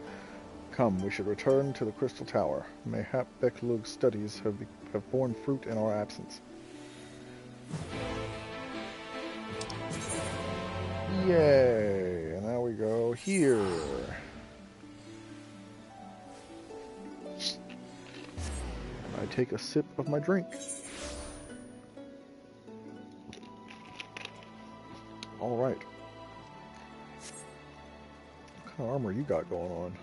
Come, we should return to the Crystal Tower. Mayhap Beklug's studies have borne fruit in our absence. Yay! And now we go here. I take a sip of my drink. Alright. What kind of armor you got going on?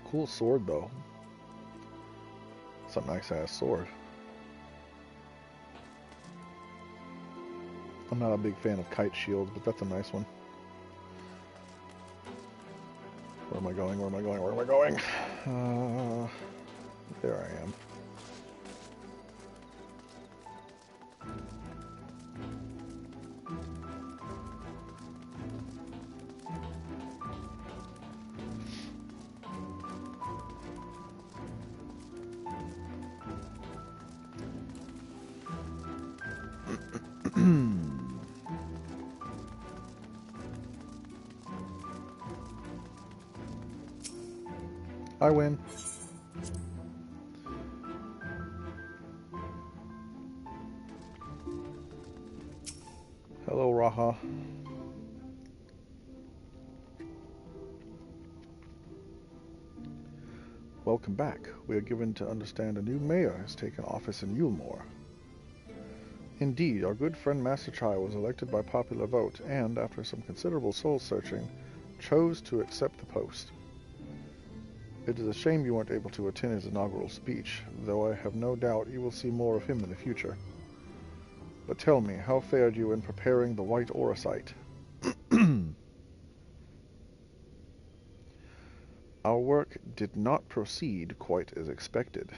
Cool sword, though. It's a nice-ass sword. I'm not a big fan of kite shields, but that's a nice one. Where am I going? Where am I going? Where am I going? There I am. I win. Hello, Raha. Welcome back. We are given to understand a new mayor has taken office in Yulmore. Indeed, our good friend Master Chai was elected by popular vote and, after some considerable soul-searching, chose to accept the post. It is a shame you weren't able to attend his inaugural speech, though I have no doubt you will see more of him in the future. But tell me, how fared you in preparing the White Orosite? Our work did not proceed quite as expected.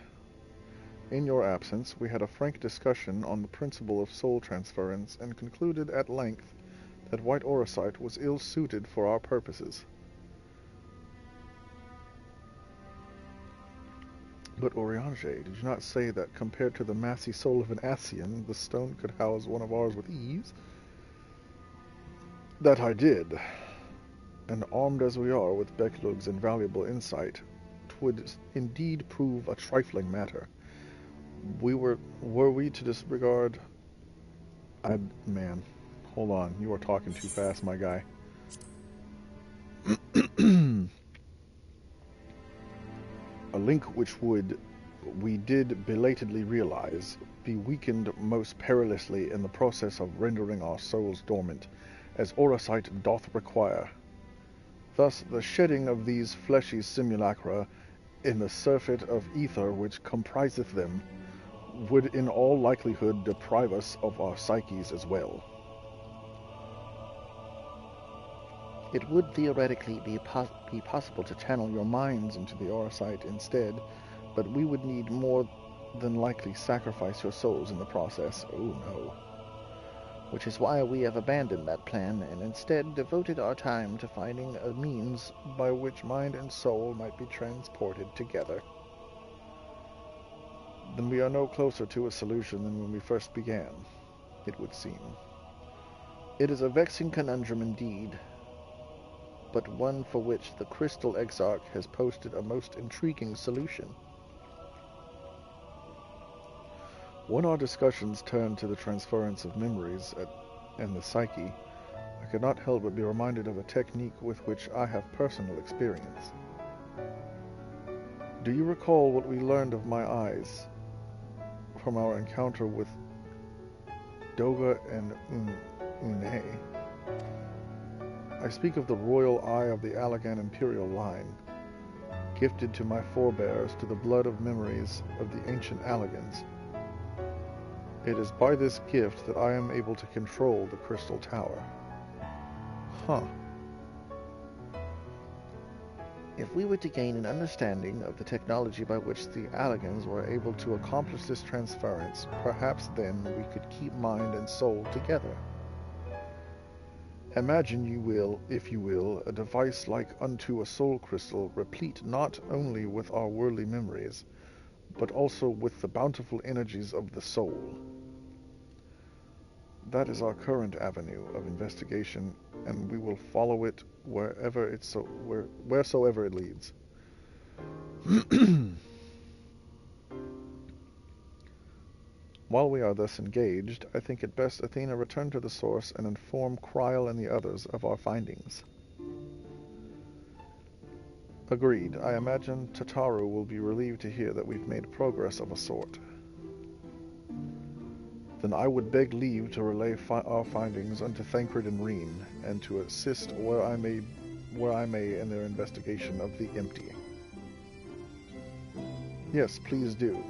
In your absence, we had a frank discussion on the principle of soul transference and concluded at length that White Orosite was ill-suited for our purposes. But Oriange, did you not say that compared to the massy soul of an Ascian, the stone could house one of ours with ease? That I did. And armed as we are with Beklug's invaluable insight, 'twould indeed prove a trifling matter. Were we to disregard... Man, hold on, you are talking too fast, my guy. A link which would, we did belatedly realize, be weakened most perilously in the process of rendering our souls dormant, as Orosite doth require. Thus, the shedding of these fleshy simulacra in the surfeit of ether which compriseth them, would in all likelihood deprive us of our psyches as well. It would theoretically be possible to channel your minds into the Orosite instead, but we would need more than likely sacrifice your souls in the process. Oh no. Which is why we have abandoned that plan and instead devoted our time to finding a means by which mind and soul might be transported together. Then we are no closer to a solution than when we first began, it would seem. It is a vexing conundrum indeed, but one for which the Crystal Exarch has posted a most intriguing solution. When our discussions turned to the transference of memories and the psyche, I could not help but be reminded of a technique with which I have personal experience. Do you recall what we learned of my eyes from our encounter with Doga and Une? I speak of the royal eye of the Allagan imperial line, gifted to my forebears to the blood of memories of the ancient Allagans. It is by this gift that I am able to control the Crystal Tower. Huh. If we were to gain an understanding of the technology by which the Allagans were able to accomplish this transference, perhaps then we could keep mind and soul together. Imagine, if you will, a device like unto a soul crystal, replete not only with our worldly memories, but also with the bountiful energies of the soul. That is our current avenue of investigation, and we will follow it wheresoever it leads. While we are thus engaged, I think it best Athena return to the source and inform Kryl and the others of our findings. Agreed. I imagine Tataru will be relieved to hear that we've made progress of a sort. Then I would beg leave to relay our findings unto Thancred and Reen, and to assist where I may in their investigation of the empty. Yes, please do.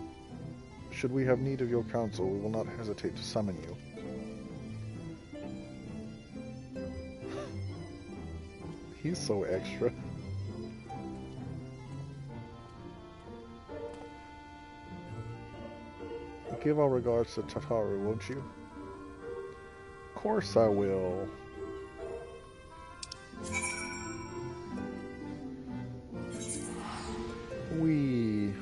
Should we have need of your counsel, we will not hesitate to summon you. He's so extra. Give our regards to Tataru, won't you? Of course I will. Wee.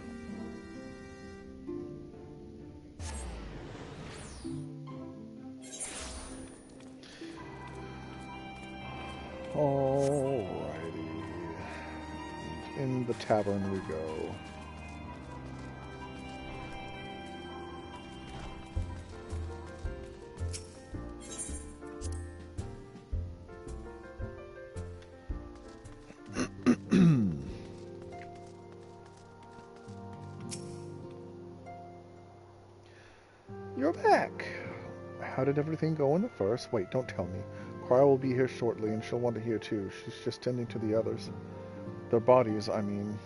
Alrighty. In the tavern we go. You're back. How did everything go in the first? Wait, don't tell me. Kryl will be here shortly, and she'll want to hear too. She's just tending to the others. Their bodies, I mean.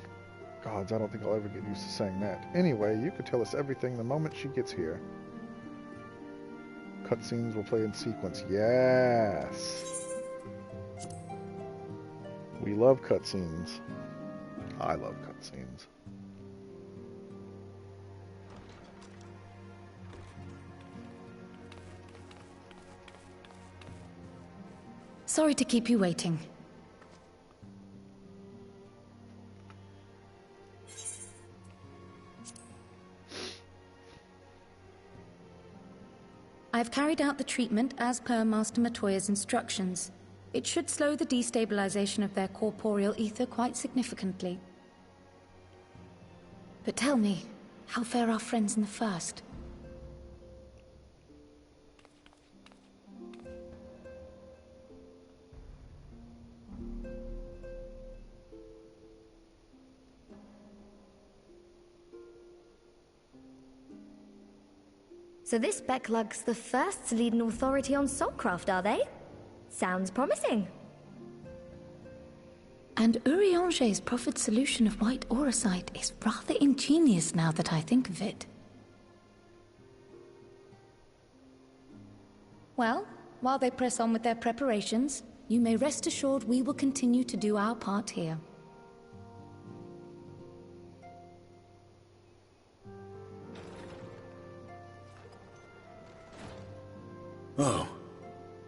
Gods, I don't think I'll ever get used to saying that. Anyway, you could tell us everything the moment she gets here. Cutscenes will play in sequence. Yes! We love cutscenes. I love cutscenes. Sorry to keep you waiting. I've carried out the treatment as per Master Matoya's instructions. It should slow the destabilization of their corporeal ether quite significantly. But tell me, how fare our friends in the first? So this Becklug's the first to lead an authority on soulcraft, are they? Sounds promising. And Urianger's proffered solution of white auracite is rather ingenious now that I think of it. Well, while they press on with their preparations, you may rest assured we will continue to do our part here. Oh,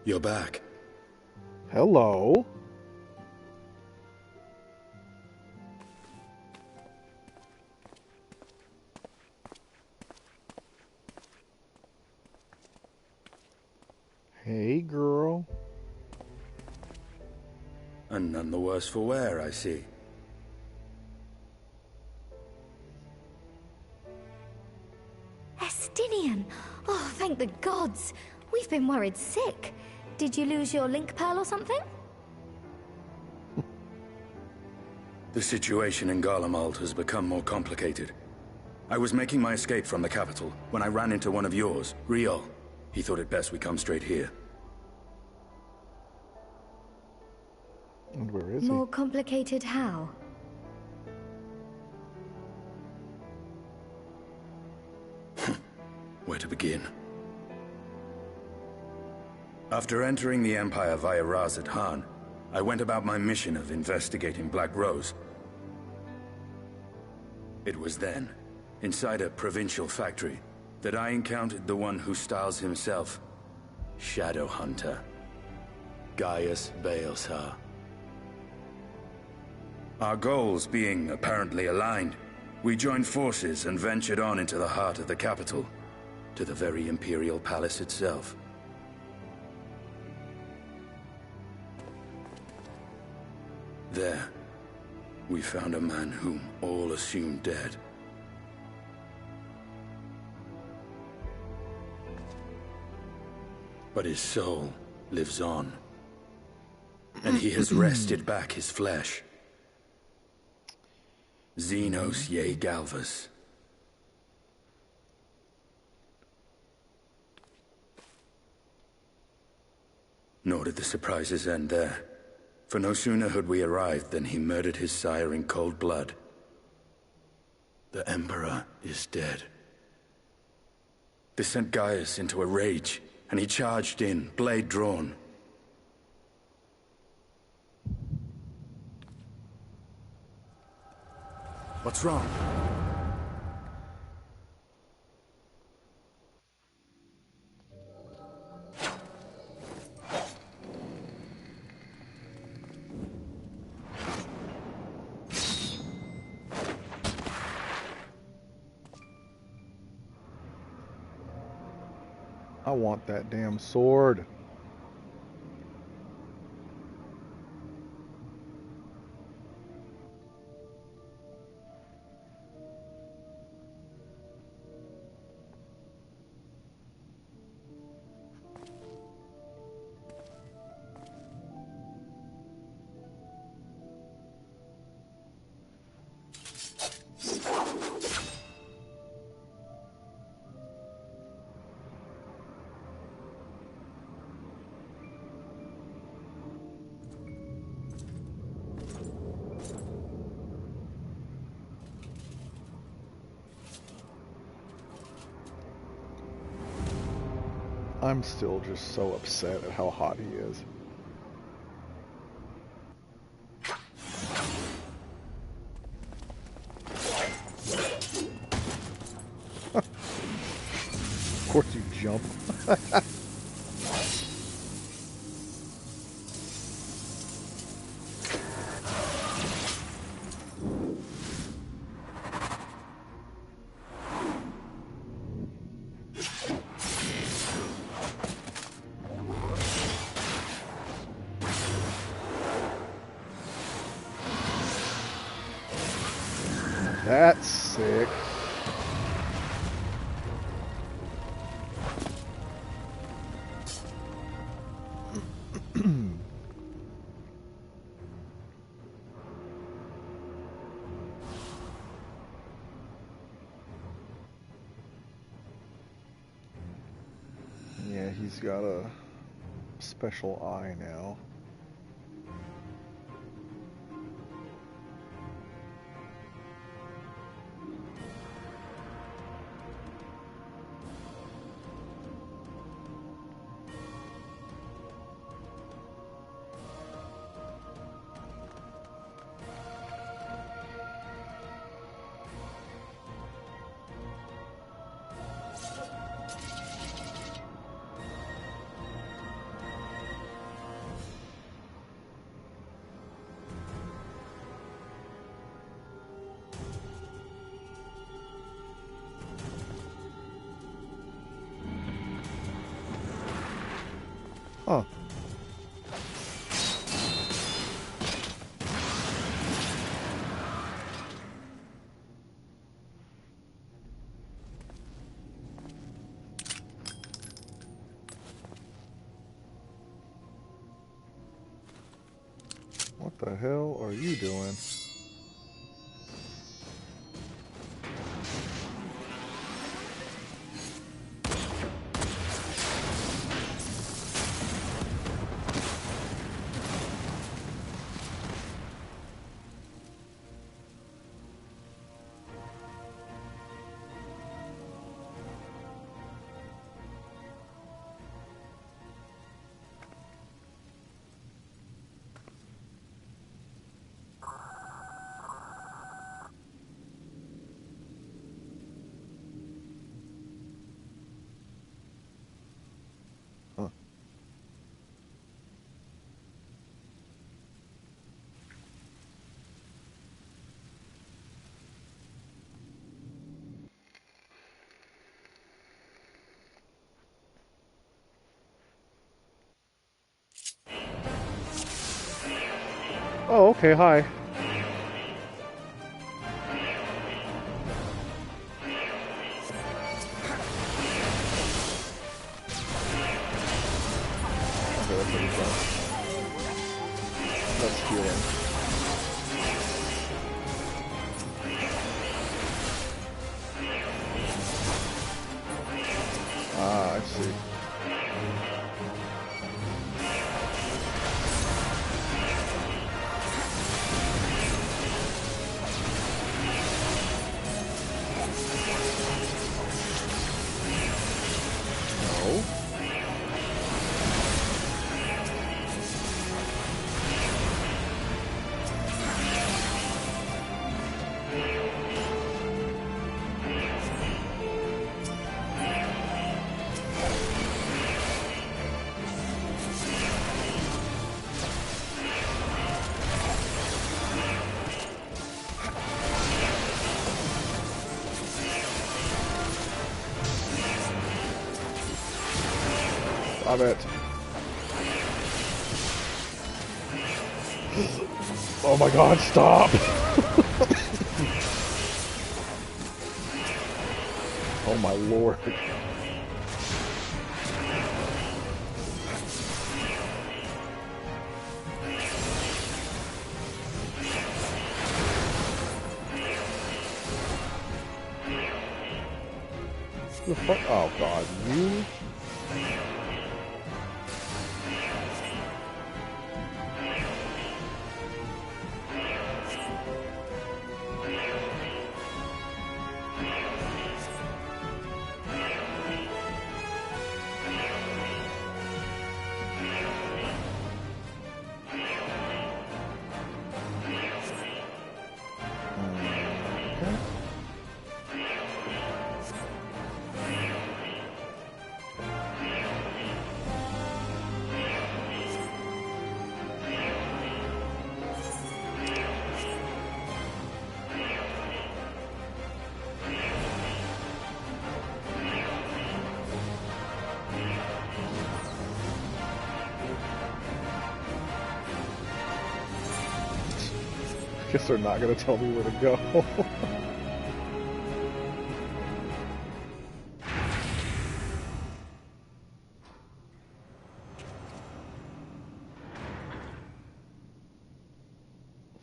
you're back. Hello. Hey, girl. And none the worse for wear, I see. Estinian! Oh, thank the gods! We've been worried sick. Did you lose your link pearl or something? The situation in Garlemald has become more complicated. I was making my escape from the capital when I ran into one of yours, Riol. He thought it best we come straight here. And where is he? More complicated how? Where to begin? After entering the Empire via Razat Han, I went about my mission of investigating Black Rose. It was then, inside a provincial factory, that I encountered the one who styles himself Shadow Hunter, Gaius Baelsar. Our goals being apparently aligned, we joined forces and ventured on into the heart of the capital, to the very Imperial Palace itself. There, we found a man whom all assumed dead. But his soul lives on, and he has wrested back his flesh. Xenos ye Galvas. Nor did the surprises end there. For no sooner had we arrived than he murdered his sire in cold blood. The Emperor is dead. This sent Gaius into a rage, and he charged in, blade drawn. What's wrong? I want that damn sword. I'm still just so upset at how hot he is. Of course you jump. That's sick. Yeah, he's got a special eye now. Huh. What the hell are you doing? Oh, okay, hi. Okay, that's what he's done. That's healing. Ah, I see. Stop it. Oh my god, stop! Oh my lord. The fuck? Oh god, you? Guess they're not gonna tell me where to go.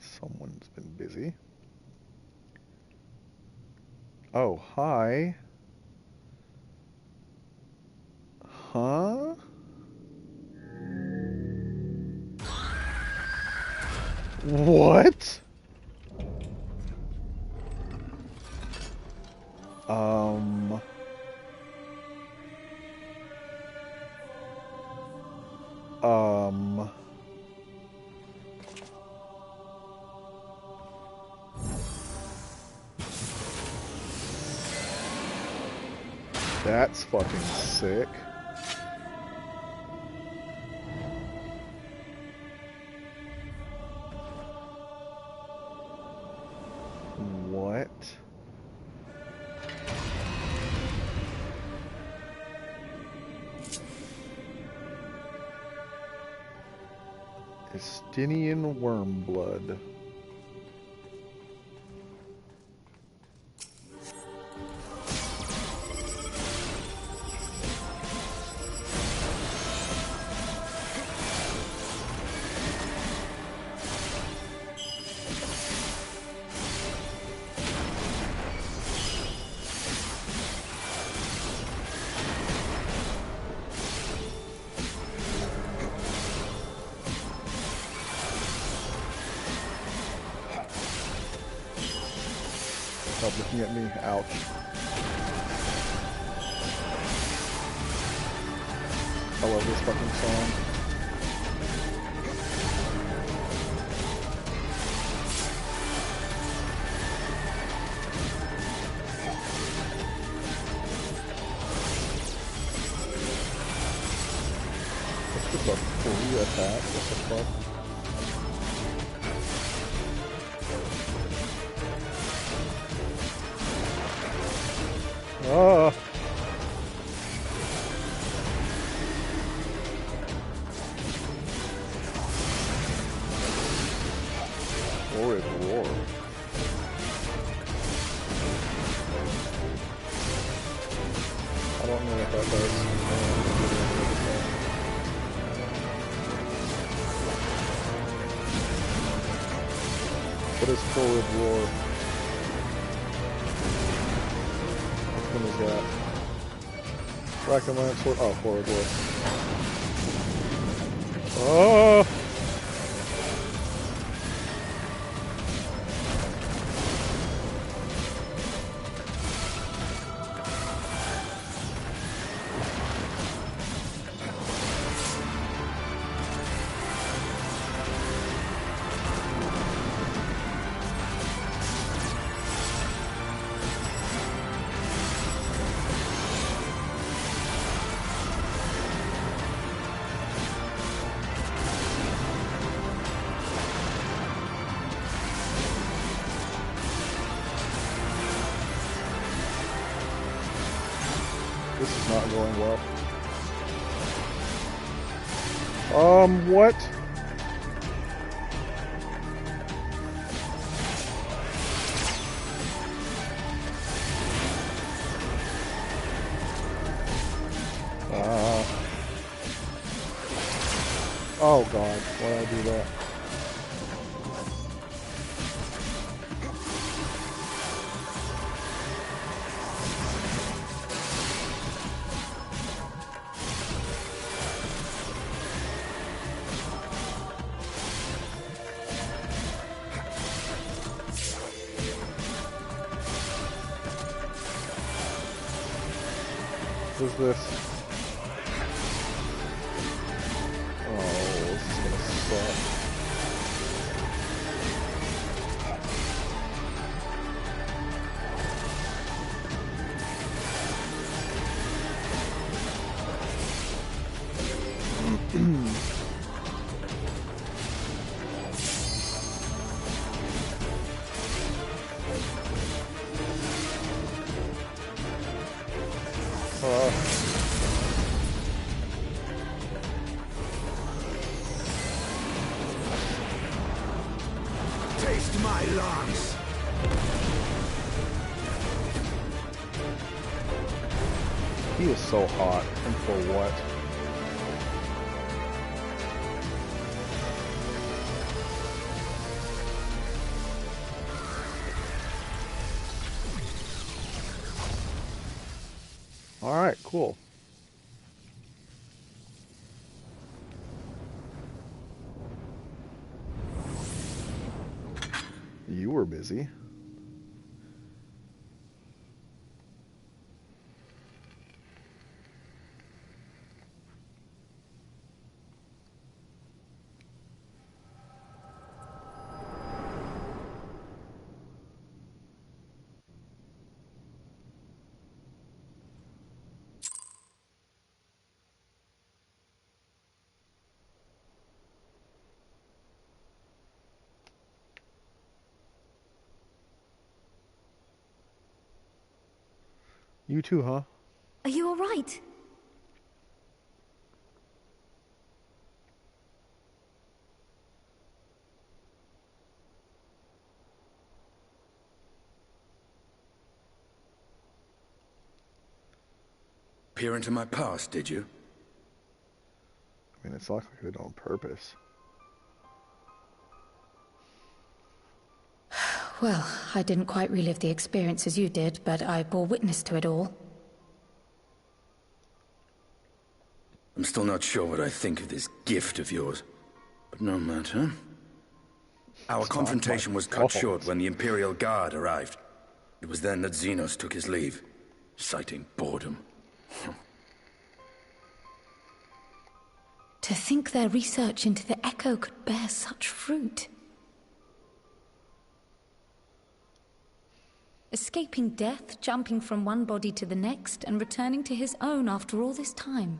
Someone's been busy. Oh, hi. Huh? What? That's fucking sick. What? Estinian Wormblood. Stop looking at me. Ouch. I love this fucking song. That's just a free attack. What the fuck? Oh. What is forward war? Which one is that? Bracken Lance Sword. Oh, forward war. Oh! This is not going well. What? Oh God, why did I do that? What is this? Oh, this is gonna suck. Taste my lungs. He is so hot, and for what? Alright, cool. You were busy. You too, huh? Are you all right? Peer into my past, did you? I mean, it's not like I did it on purpose. Well, I didn't quite relive the experience as you did, but I bore witness to it all. I'm still not sure what I think of this gift of yours, but no matter. Our confrontation was cut short when the Imperial Guard arrived. It was then that Xenos took his leave, citing boredom. To think their research into the Echo could bear such fruit. Escaping death, jumping from one body to the next, and returning to his own after all this time.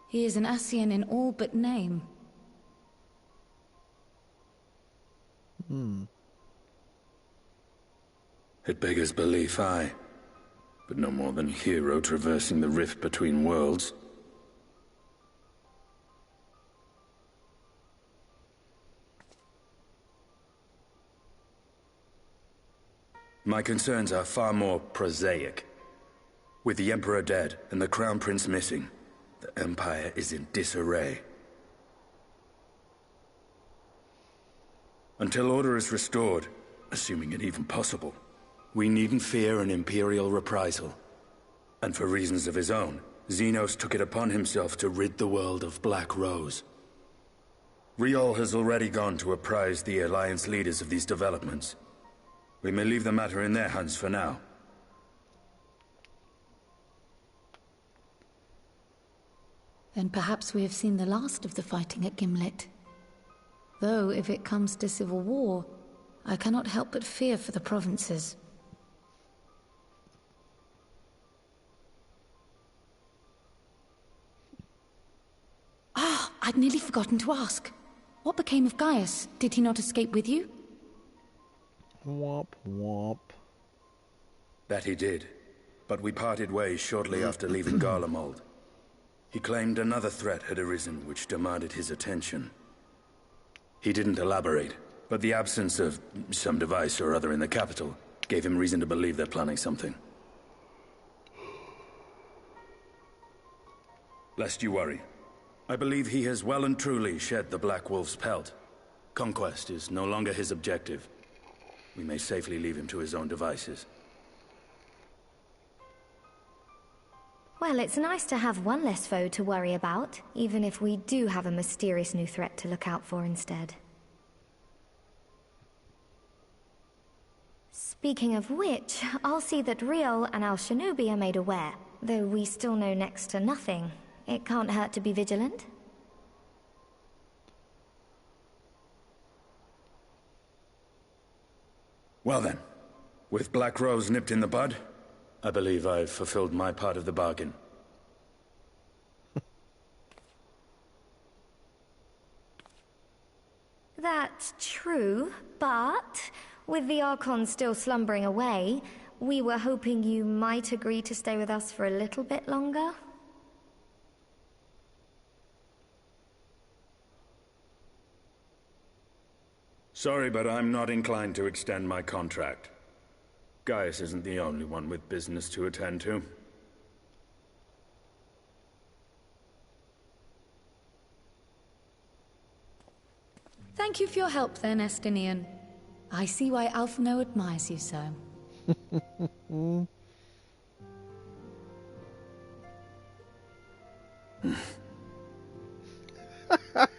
He is an Ascian in all but name. It beggars belief, aye. But no more than hero traversing the rift between worlds. My concerns are far more prosaic. With the Emperor dead and the Crown Prince missing, the Empire is in disarray. Until order is restored, assuming it even possible, we needn't fear an Imperial reprisal. And for reasons of his own, Xenos took it upon himself to rid the world of Black Rose. Riol has already gone to apprise the Alliance leaders of these developments. We may leave the matter in their hands for now. Then perhaps we have seen the last of the fighting at Gimlet. Though, if it comes to civil war, I cannot help but fear for the provinces. Ah, I'd nearly forgotten to ask. What became of Gaius? Did he not escape with you? Womp womp. That he did, but we parted ways shortly after leaving Garlemald. He claimed another threat had arisen which demanded his attention. He didn't elaborate, but the absence of some device or other in the capital gave him reason to believe they're planning something. Lest you worry, I believe he has well and truly shed the Black Wolf's pelt. Conquest is no longer his objective. We may safely leave him to his own devices. Well, it's nice to have one less foe to worry about, even if we do have a mysterious new threat to look out for instead. Speaking of which, I'll see that Riol and Al Shinobi are made aware. Though we still know next to nothing, it can't hurt to be vigilant. Well then, with Black Rose nipped in the bud, I believe I've fulfilled my part of the bargain. That's true, but with the Archon still slumbering away, we were hoping you might agree to stay with us for a little bit longer. Sorry, but I'm not inclined to extend my contract. Gaius isn't the only one with business to attend to. Thank you for your help then, Estinian. I see why Alphino admires you so.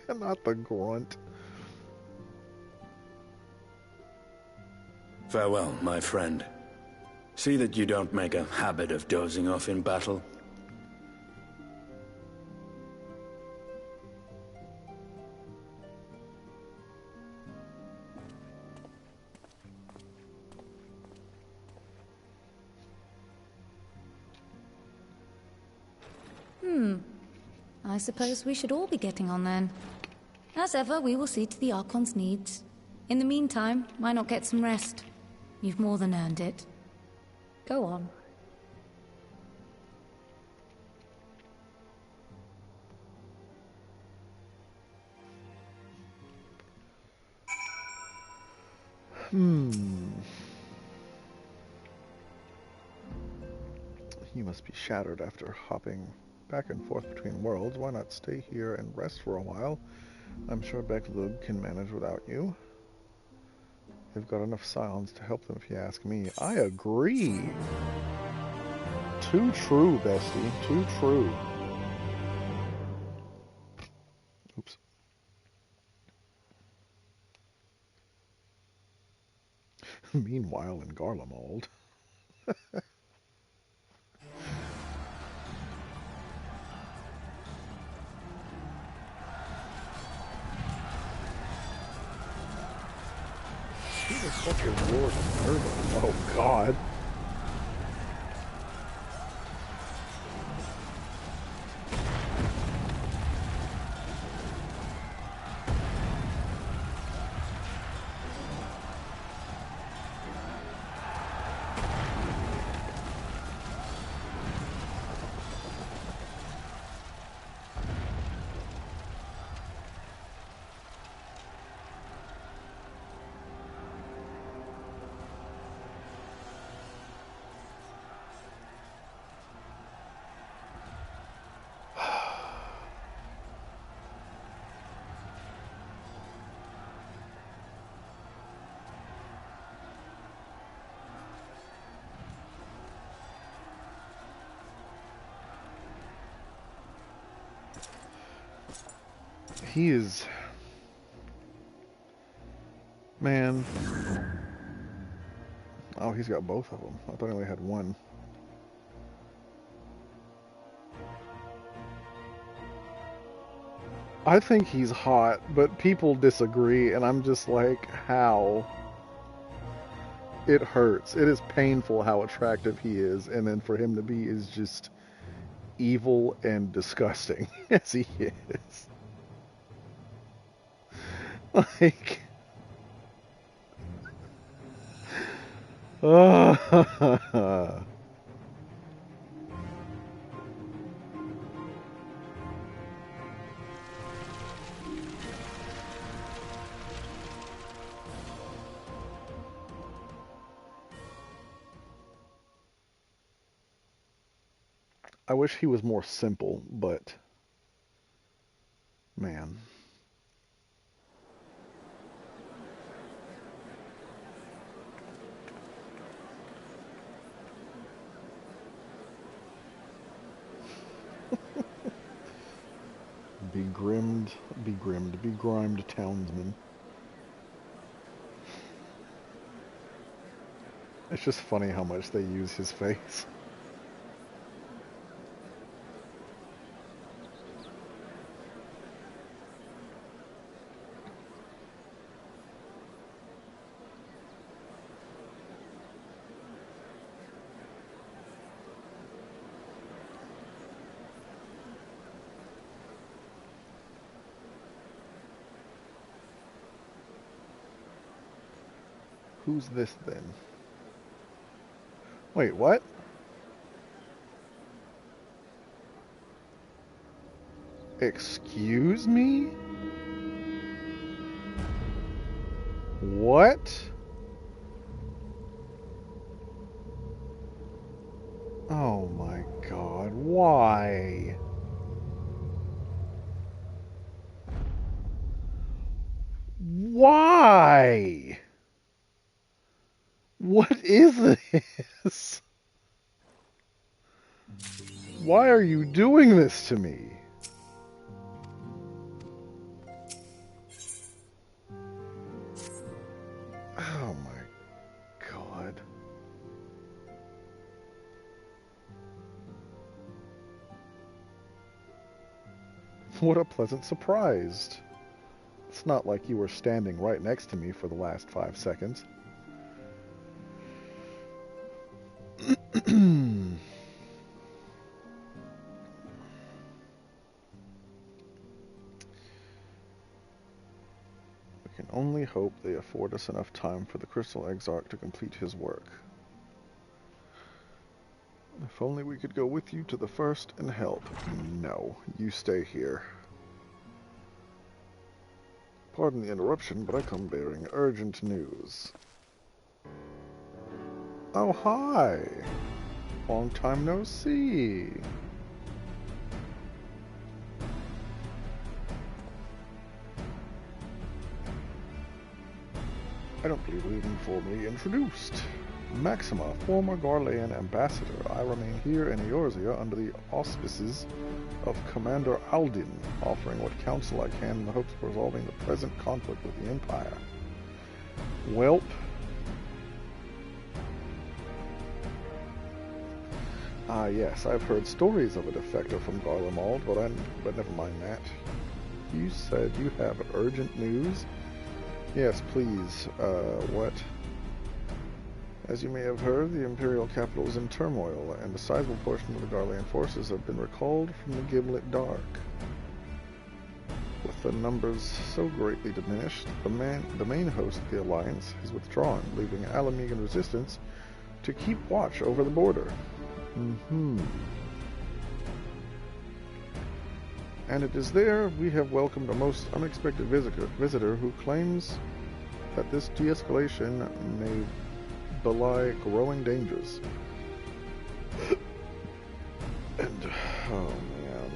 Not the grunt. Farewell, my friend. See that you don't make a habit of dozing off in battle. I suppose we should all be getting on then. As ever, we will see to the Archon's needs. In the meantime, why not get some rest? You've more than earned it. Go on. You must be shattered after hopping back and forth between worlds. Why not stay here and rest for a while? I'm sure Beklug can manage without you. They've got enough Scions to help them if you ask me. I agree. Too true, bestie. Too true. Oops. Meanwhile in Garlemald. Who the fuck is Lord Nerva? Oh god. He is... Man. Oh, he's got both of them. I thought he only had one. I think he's hot, but people disagree, and I'm just like, how? It hurts. It is painful how attractive he is, and then for him to be is just evil and disgusting as he is. Like... I wish he was more simple, but... Man. Begrimed townsman. It's just funny how much they use his face. Who's this then? Wait, what? Excuse me? What? Oh my god, why? Why? What is this? Why are you doing this to me? Oh my god. What a pleasant surprise. It's not like you were standing right next to me for the last 5 seconds. We can only hope they afford us enough time for the Crystal Exarch to complete his work. If only we could go with you to the first and help. No, you stay here. Pardon the interruption, but I come bearing urgent news. Oh, hi! Long time no see. I don't believe we've been formally introduced. Maxima, former Garlean ambassador, I remain here in Eorzea under the auspices of Commander Aldin, offering what counsel I can in the hopes of resolving the present conflict with the Empire. Welp. Ah, yes, I've heard stories of a defector from Garlemald, but never mind that. You said you have urgent news? Yes, please. What? As you may have heard, the Imperial capital is in turmoil, and a sizable portion of the Garlean forces have been recalled from the Gimlet Dark. With the numbers so greatly diminished, the main host of the Alliance has withdrawn, leaving Alamegan resistance to keep watch over the border. And it is there we have welcomed a most unexpected visitor who claims that this de-escalation may belie growing dangers. And, oh man,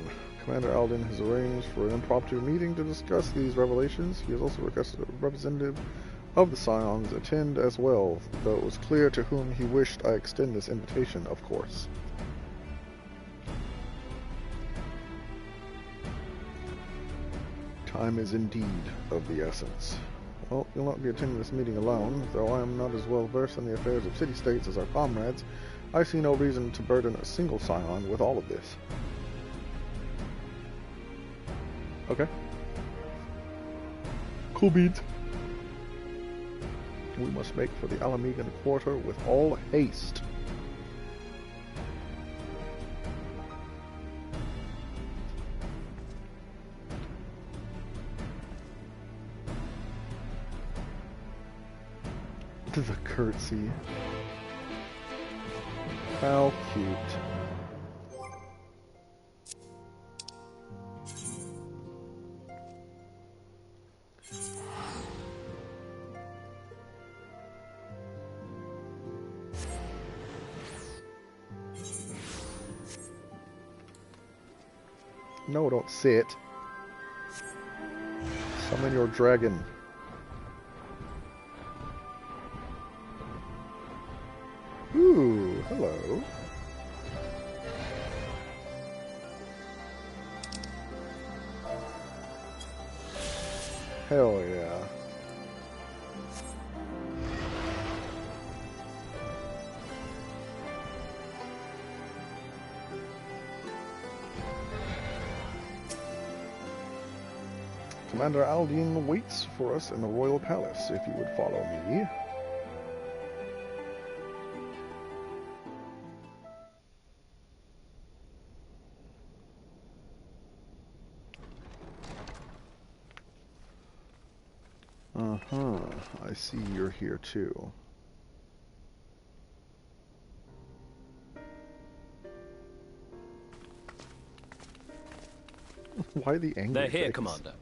Commander Aldin has arranged for an impromptu meeting to discuss these revelations. He has also requested a representative of the Scions attend as well, though it was clear to whom he wished I extend this invitation, of course. Time is indeed of the essence. Well, you'll not be attending this meeting alone. Though I am not as well versed in the affairs of city-states as our comrades, I see no reason to burden a single scion with all of this. Okay. Cool beans. We must make for the Alamegan Quarter with all haste. The curtsy. How cute. No, don't sit. Summon your dragon. Ooh, hello. Hell yeah. Commander Aldine waits for us in the Royal Palace, if you would follow me. I see you're here too. Why the angry They're here, face? Commander.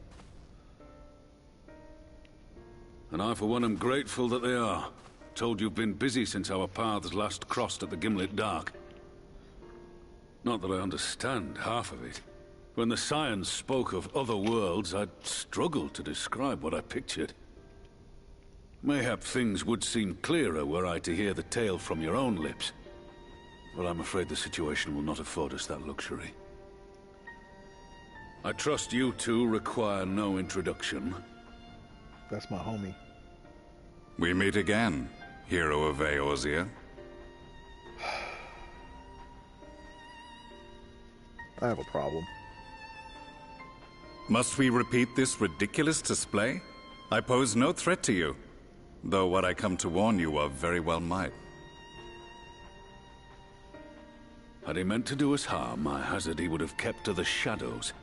And I, for one, am grateful that they are. Told you've been busy since our paths last crossed at the Gimlet Dark. Not that I understand half of it. When the Scions spoke of other worlds, I'd struggled to describe what I pictured. Mayhap things would seem clearer were I to hear the tale from your own lips. But I'm afraid the situation will not afford us that luxury. I trust you two require no introduction. That's my homie. We meet again, hero of Eorzea. I have a problem. Must we repeat this ridiculous display? I pose no threat to you, though what I come to warn you of very well might. Had he meant to do us harm, I hazard he would have kept to the shadows,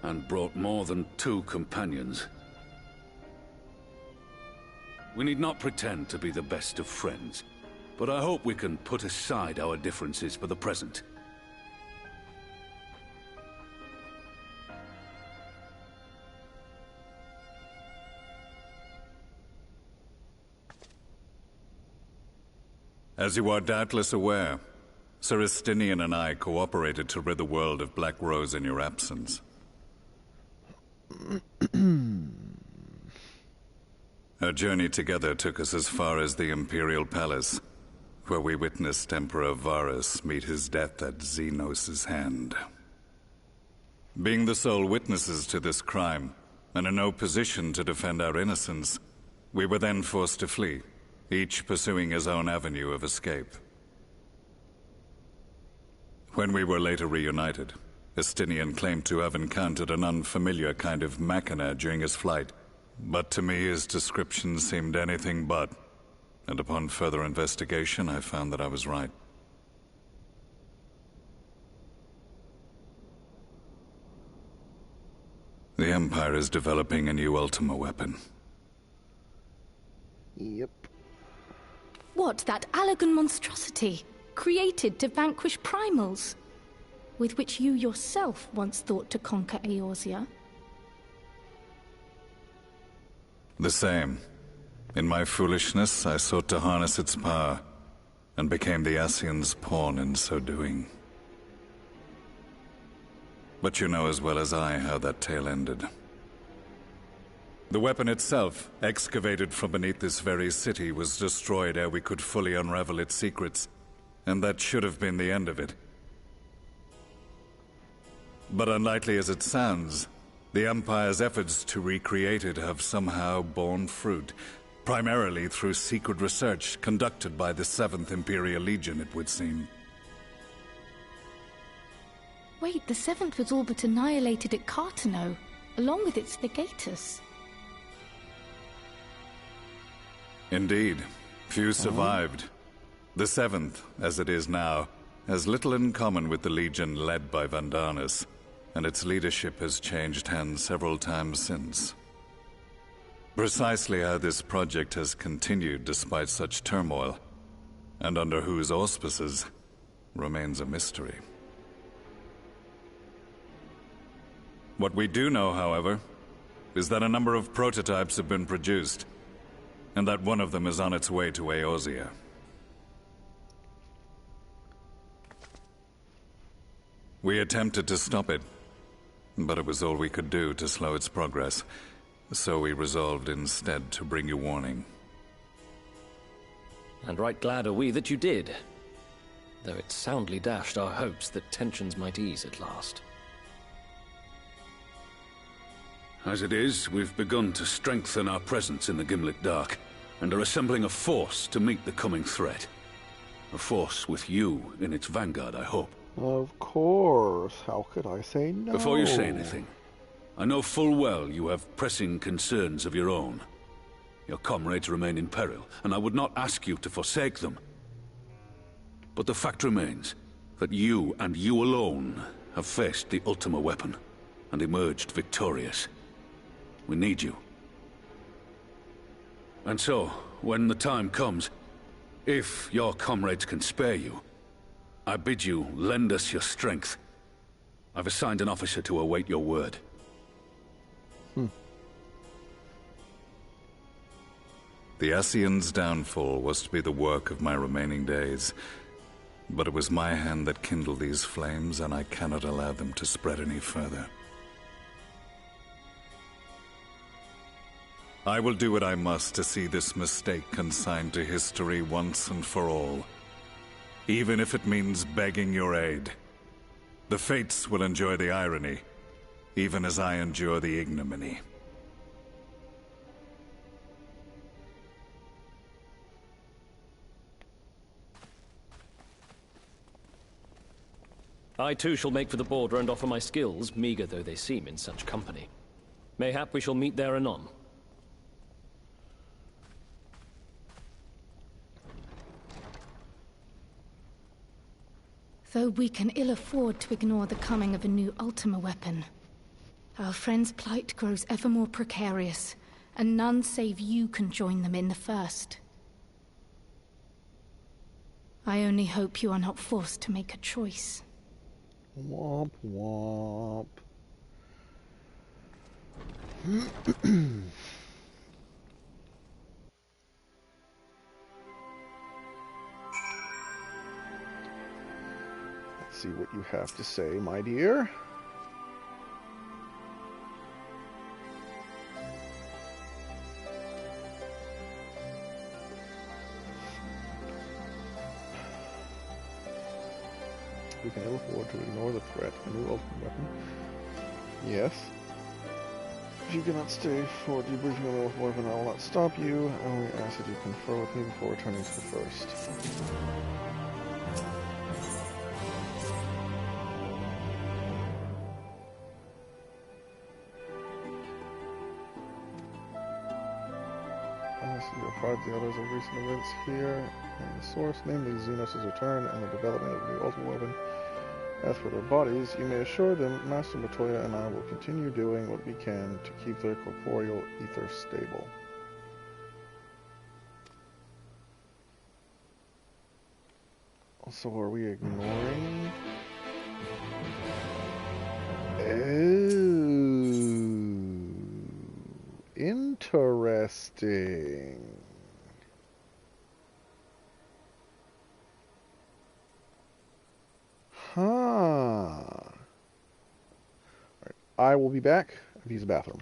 and brought more than 2 companions. We need not pretend to be the best of friends, but I hope we can put aside our differences for the present. As you are doubtless aware, Sir Estinian and I cooperated to rid the world of Black Rose in your absence. Our journey together took us as far as the Imperial Palace, where we witnessed Emperor Varus meet his death at Xenos' hand. Being the sole witnesses to this crime, and in no position to defend our innocence, we were then forced to flee, each pursuing his own avenue of escape. When we were later reunited, Estinian claimed to have encountered an unfamiliar kind of machina during his flight, but to me his description seemed anything but, and upon further investigation I found that I was right. The Empire is developing a new Ultima weapon. Yep. What, that Allagan monstrosity, created to vanquish primals, with which you yourself once thought to conquer Eorzea? The same. In my foolishness, I sought to harness its power, and became the Ascian's pawn in so doing. But you know as well as I how that tale ended. The weapon itself, excavated from beneath this very city, was destroyed ere we could fully unravel its secrets, and that should have been the end of it. But unlikely as it sounds, The Empire's efforts to recreate it have somehow borne fruit, primarily through secret research conducted by the 7th Imperial Legion, it would seem. Wait, the 7th was all but annihilated at Cartano, along with its legatus. Indeed. Few survived. The 7th, as it is now, has little in common with the Legion led by Vandarnus, and its leadership has changed hands several times since. Precisely how this project has continued despite such turmoil, and under whose auspices, remains a mystery. What we do know, however, is that a number of prototypes have been produced, and that one of them is on its way to Eorzea. We attempted to stop it, but it was all we could do to slow its progress, so we resolved instead to bring you warning. And right glad are we that you did, though it soundly dashed our hopes that tensions might ease at last. As it is, we've begun to strengthen our presence in the Gimlet Dark, and are assembling a force to meet the coming threat. A force with you in its vanguard, I hope. Of course. How could I say no? Before you say anything, I know full well you have pressing concerns of your own. Your comrades remain in peril, and I would not ask you to forsake them. But the fact remains that you, and you alone, have faced the Ultima weapon, and emerged victorious. We need you. And so, when the time comes, if your comrades can spare you, I bid you lend us your strength. I've assigned an officer to await your word. The Ascian's downfall was to be the work of my remaining days, but it was my hand that kindled these flames, and I cannot allow them to spread any further. I will do what I must to see this mistake consigned to history once and for all, even if it means begging your aid. The Fates will enjoy the irony, even as I endure the ignominy. I too shall make for the border and offer my skills, meager though they seem in such company. Mayhap we shall meet there anon. Though we can ill afford to ignore the coming of a new Ultima weapon, our friend's plight grows ever more precarious, and none save you can join them in the first. I only hope you are not forced to make a choice. Womp womp. Let's see what you have to say, my dear. We can ill afford to ignore the threat. A new ultimate weapon. Yes. If you cannot stay for debriefing on the ultimate weapon, I will not stop you. I only ask that you confer with me before returning to the first. You apprised the others of recent events here in the source, namely Xenos' return and the development of the ultimate weapon. As for their bodies, you may assure them Master Matoya and I will continue doing what we can to keep their corporeal ether stable. Also, are we ignoring? Interesting. Huh. Alright, I will be back. I've used the bathroom.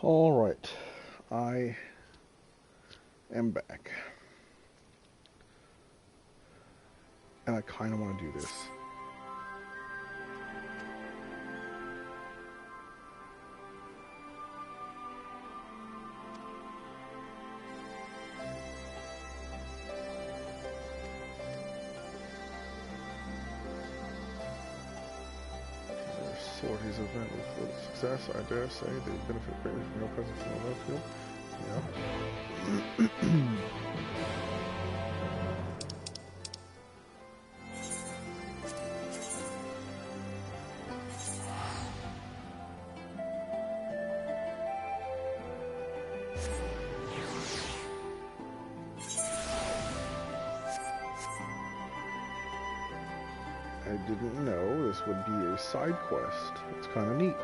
Alright, I am back. And I kind of want to do this. Sorties event with little success, I dare say. They benefit greatly from your presence in the left field. Yeah. I didn't know this would be a side quest. It's kind of neat.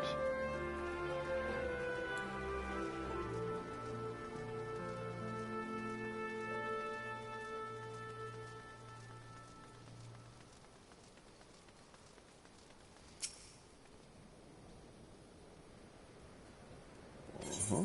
Uh-huh.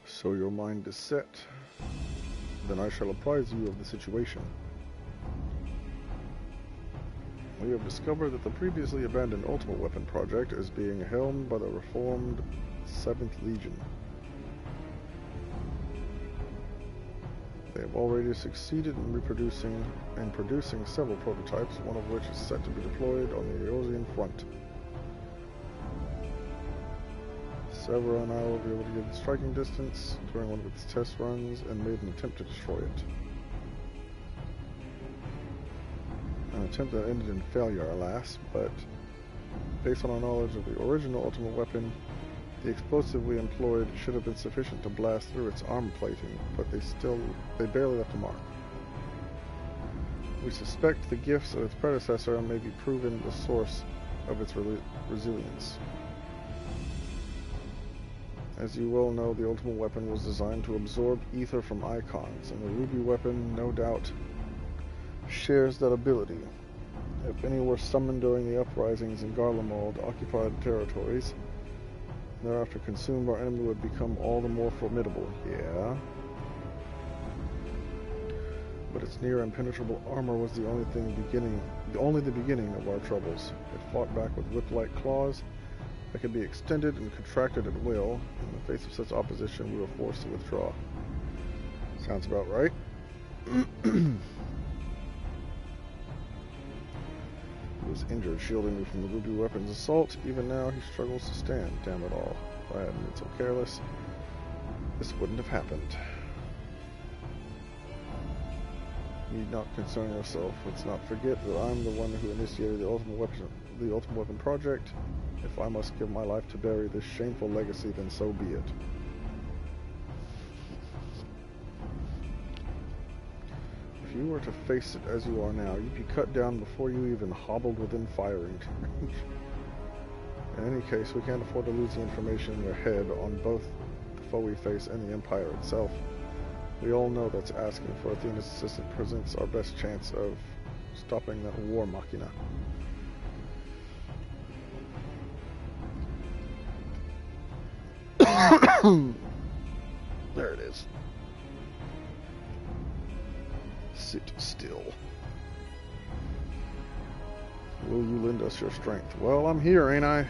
So your mind is set. Then I shall apprise you of the situation. We have discovered that the previously abandoned Ultimate Weapon project is being helmed by the reformed 7th Legion. They have already succeeded in producing several prototypes, one of which is set to be deployed on the Eosian front. Severa and I will be able to give the striking distance during one of its test runs and made an attempt to destroy it. An attempt that ended in failure, alas, but based on our knowledge of the original Ultimate Weapon, the explosive we employed should have been sufficient to blast through its armor plating, but they barely left a mark. We suspect the gifts of its predecessor may be proven the source of its resilience. As you well know, the Ultimate Weapon was designed to absorb ether from icons, and the Ruby Weapon, no doubt, shares that ability. If any were summoned during the uprisings in Garlemald occupied territories, and thereafter consumed, our enemy would become all the more formidable. Yeah. But its near impenetrable armor was only the beginning of our troubles. It fought back with whip-like claws that could be extended and contracted at will. In the face of such opposition, we were forced to withdraw. Sounds about right. He was injured, shielding me from the Ruby Weapon's assault. Even now, he struggles to stand. Damn it all. If I hadn't been so careless, this wouldn't have happened. You need not concern yourself. Let's not forget that I'm the one who initiated the Ultimate Weapon project. If I must give my life to bury this shameful legacy, then so be it. If you were to face it as you are now, you'd be cut down before you even hobbled within firing range. In any case, we can't afford to lose the information in your head on both the foe we face and the Empire itself. We all know that's asking for Athena's assistance presents our best chance of stopping that war machina. There it is. Sit still. Will you lend us your strength? Well, I'm here, ain't I?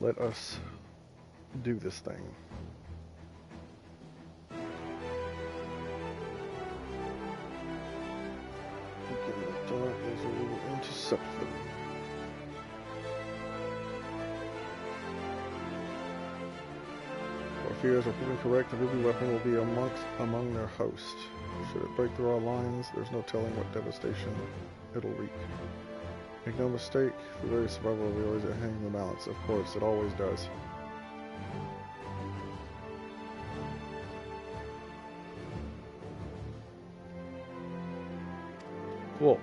Let us do this thing. We will intercept them. Our fears are proven correct, the ruby weapon will be among their host. Should it break through our lines, there's no telling what devastation it'll wreak. Make no mistake, the very survival of the always hang in the balance. Of course, it always does. Cool.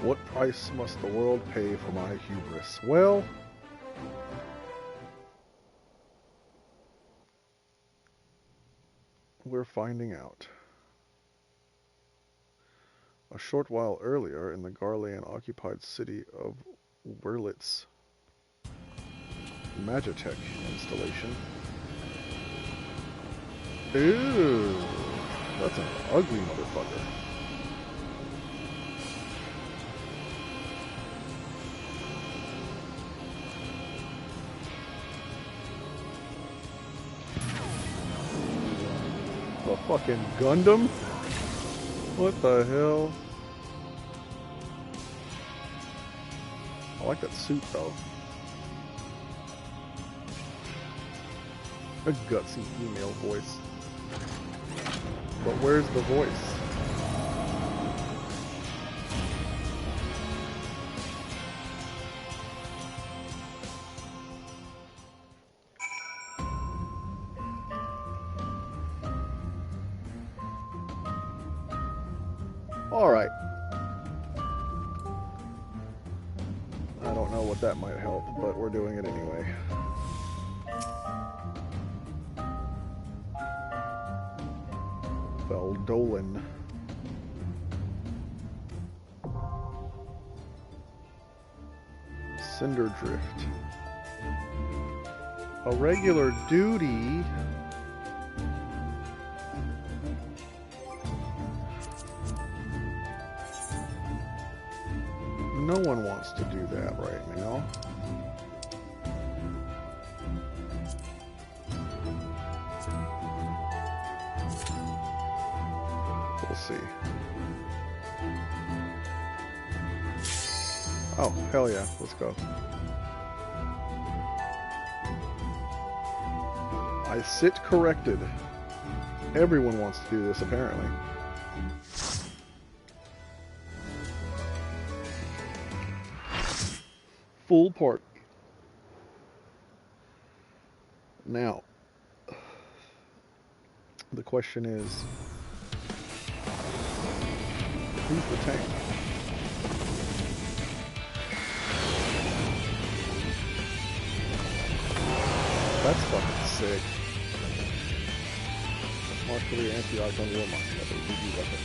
What price must the world pay for my hubris? Well, we're finding out. A short while earlier, in the Garlean-occupied city of Wurlitz, Magitech installation. Ew, that's an ugly motherfucker. A fucking Gundam? What the hell? I like that suit though. A gutsy female voice. But where's the voice? Alright. I don't know what that might help, but we're doing it anyway. Veldolin. Cinderdrift. A regular duty. No one wants to do that right now. We'll see. Oh, hell yeah, let's go. I sit corrected. Everyone wants to do this, apparently. Full party. Now, the question is, who's the tank? That's fucking sick. Mark for the anti-icon war mark. That's a BB weapon.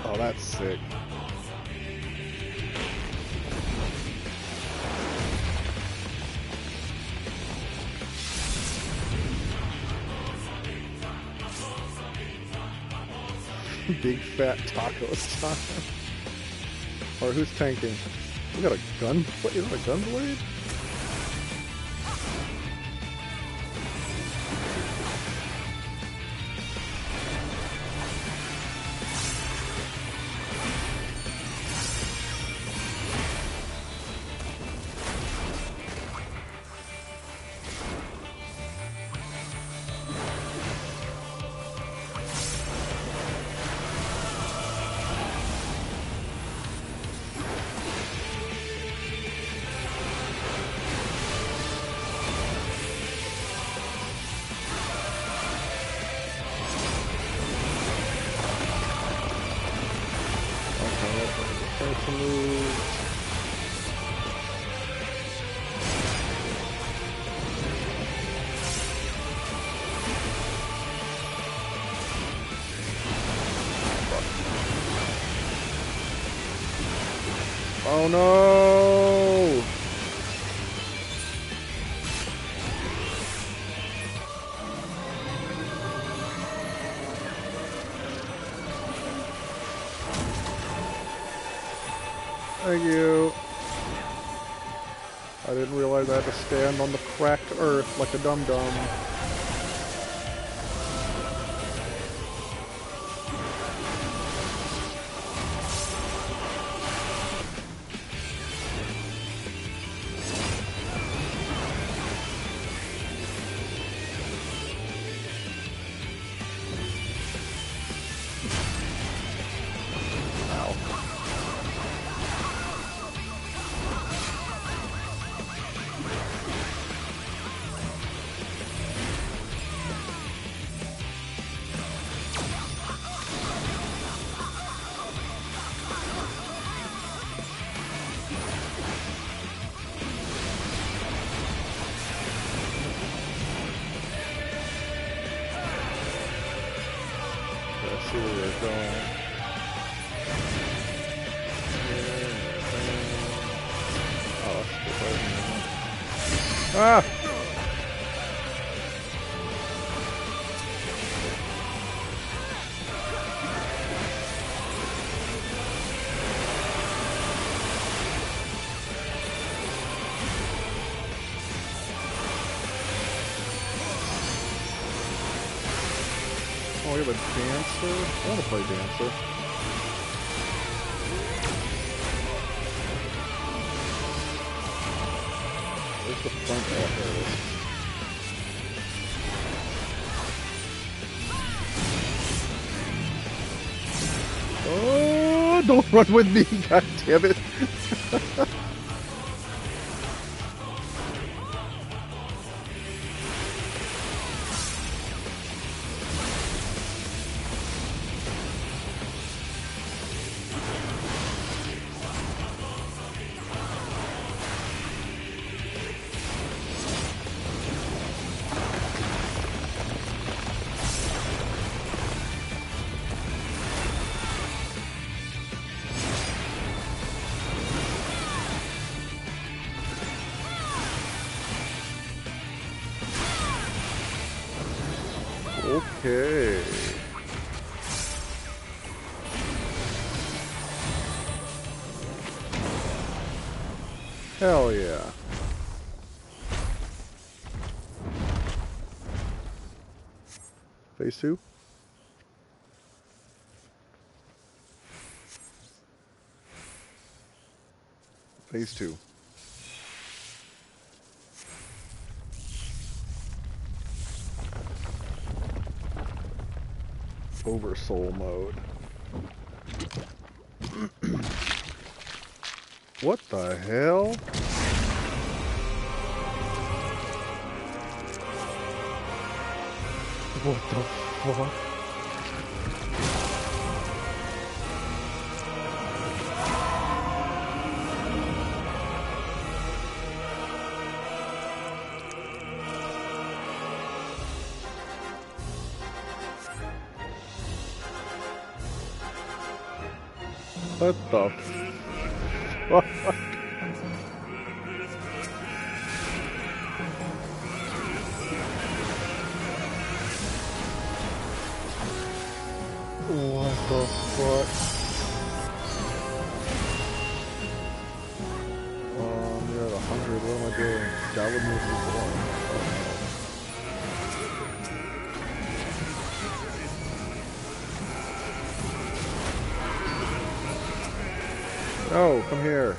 Oh, that's sick. Big fat tacos time. Or who's tanking? We got a gun? What is that, a gun blade? Oh no! Thank you. I didn't realize I had to stand on the cracked earth like a dum-dum. See where you're going. Oh, that's ah! Oh, we have a dancer? I want to play dancer. Where's the front? Oh, there it is. Oh, don't run with me, god damn it. Okay. Hell yeah. Phase 2? Phase 2. Oversoul mode. What the hell? What the fuck? What the fuck? What the fuck? You're at 100. What am I doing? Download movie 1. Oh, come here.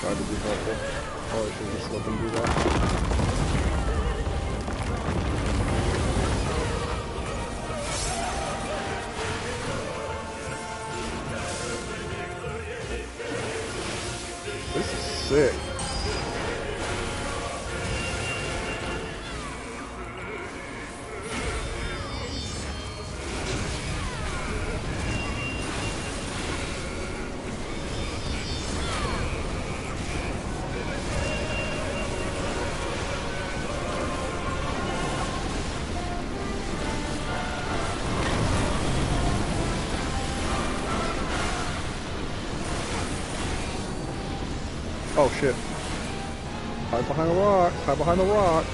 Tried to be helpful. Oh, I should just let them do that. This is sick. Oh shit. Hide behind the rock. Hide behind the rock.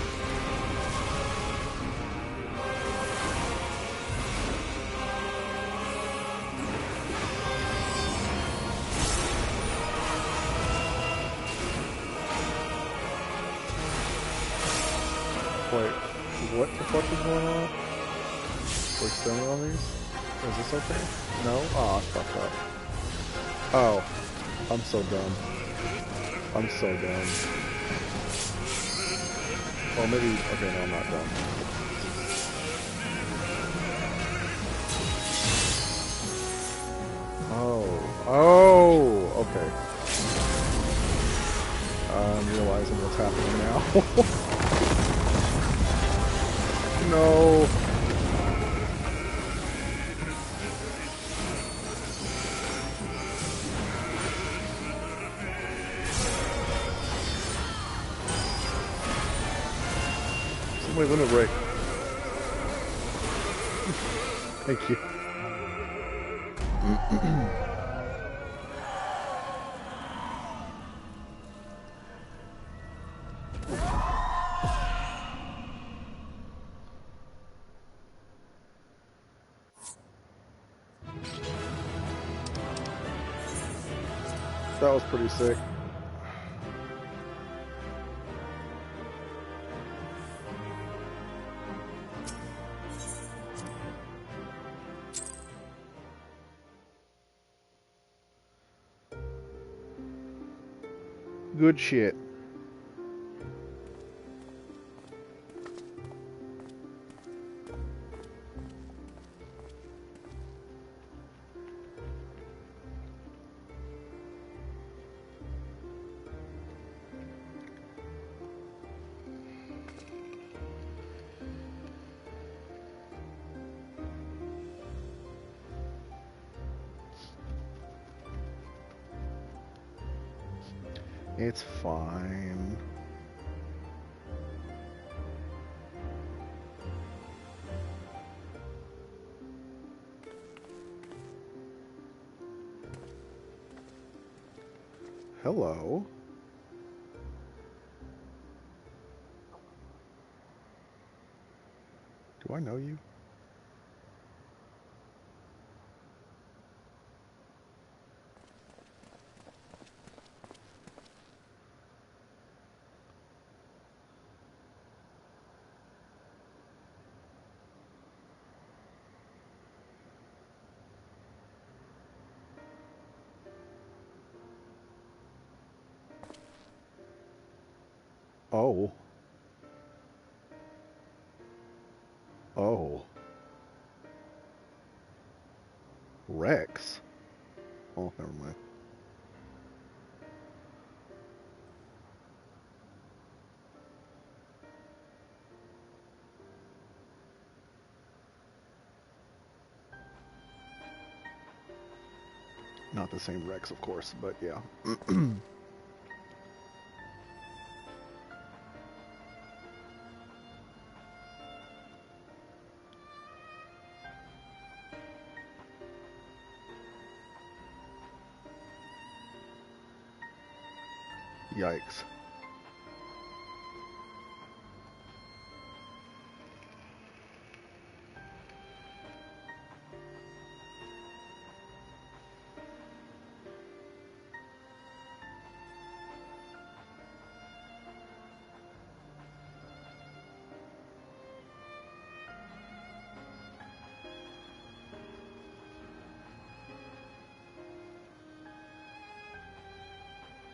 Wait, what the fuck is going on? We're standing on these? Is this okay? No? Ah, fuck up. Oh, I'm so dumb. I'm so dumb. Oh, maybe, okay, no, I'm not dumb. Oh, okay. I'm realizing what's happening now. No. Somebody limit break. Thank you. That was pretty sick. Good shit. It's fine. Hello. Do I know you? Oh. Oh. Rex? Oh, never mind. Not the same Rex, of course, but yeah. Yikes.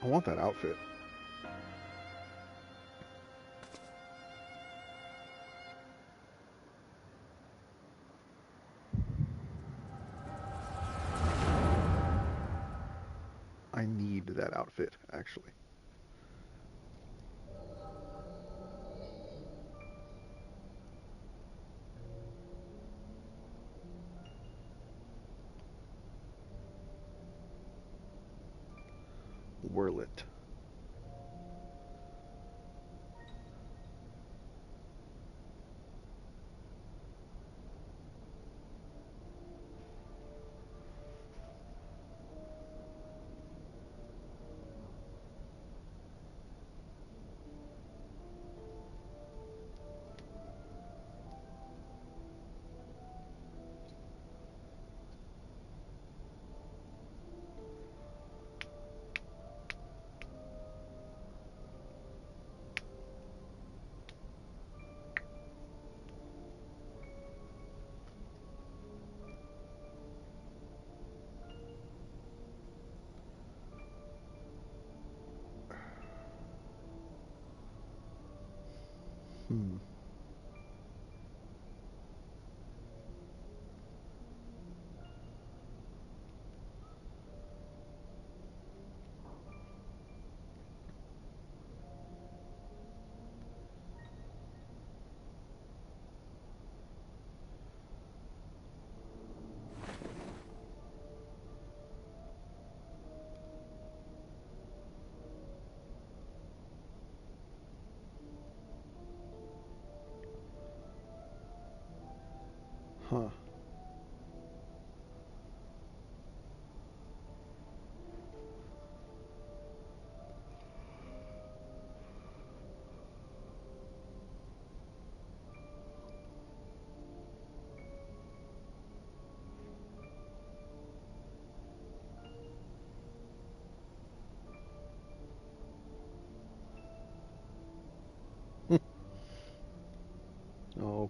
I want that outfit. I need that outfit, actually. Whirl it.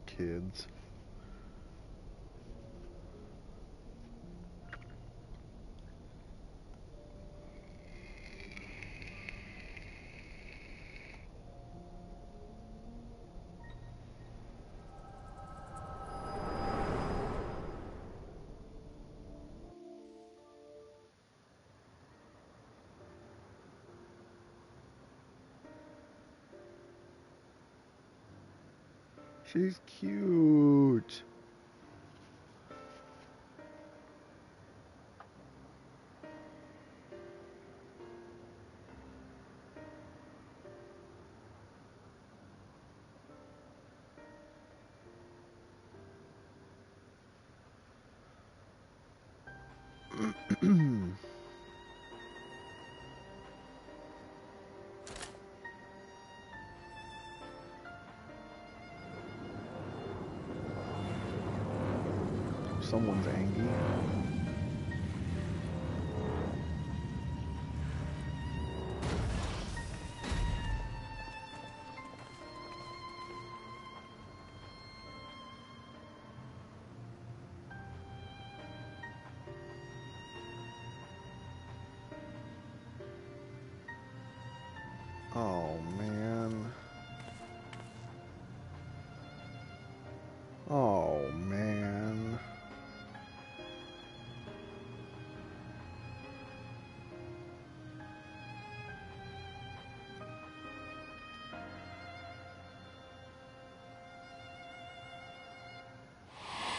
kids. She's cute. Someone's angry. Oh, man. Oh, man.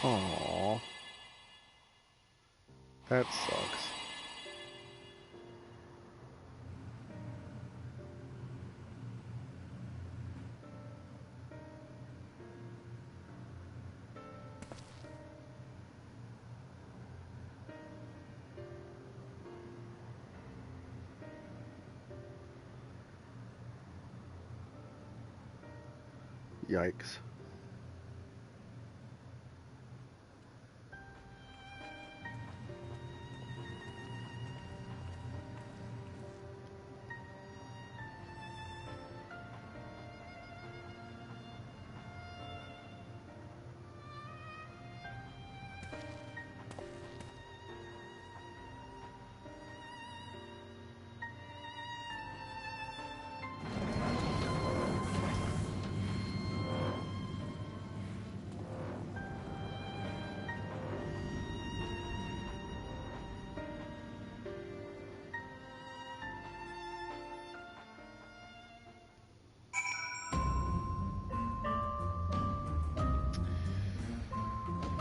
Aww. That sucks. Yikes.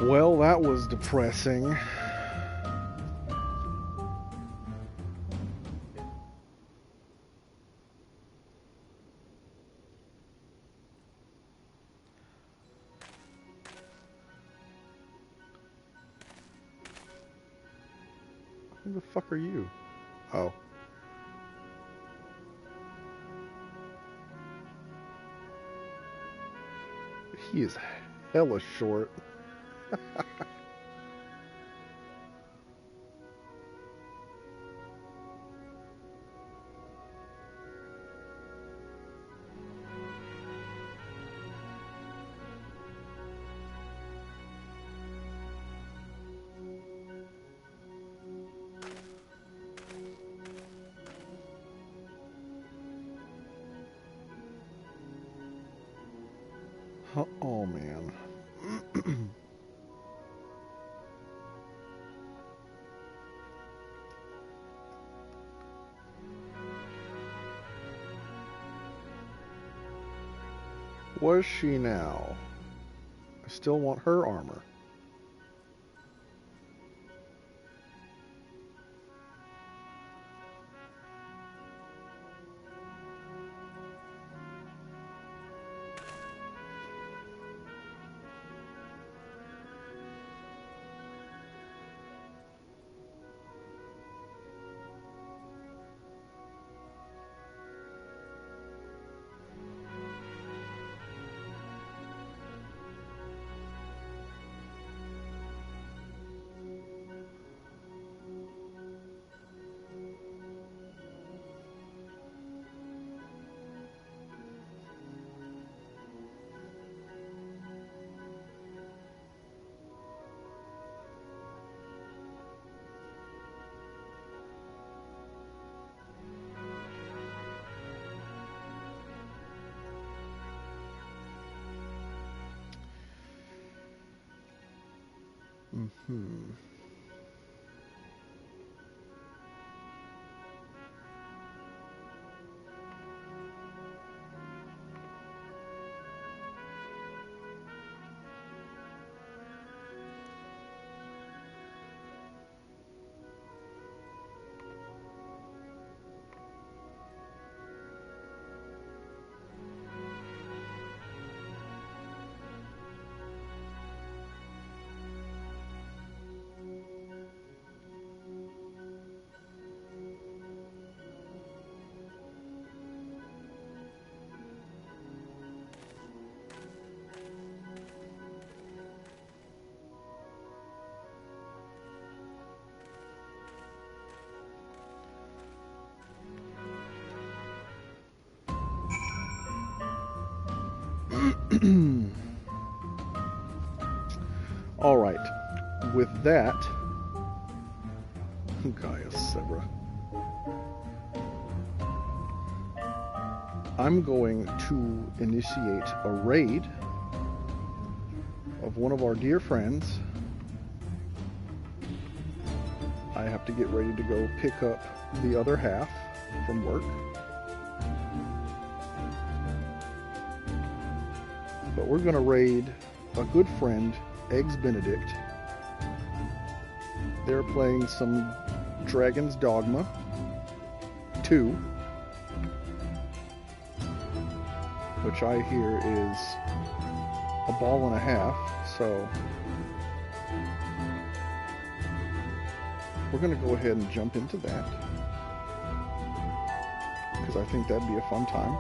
Well, that was depressing. Who the fuck are you? Oh. He is hella short. Oh, man. Was she now? I still want her armor. Mm-hmm. All right. With that, Gaia Sebra, I'm going to initiate a raid of one of our dear friends. I have to get ready to go pick up the other half from work. But we're going to raid a good friend, Eggs Benedict. They're playing some Dragon's Dogma 2, which I hear is a ball and a half, so we're going to go ahead and jump into that, because I think that'd be a fun time.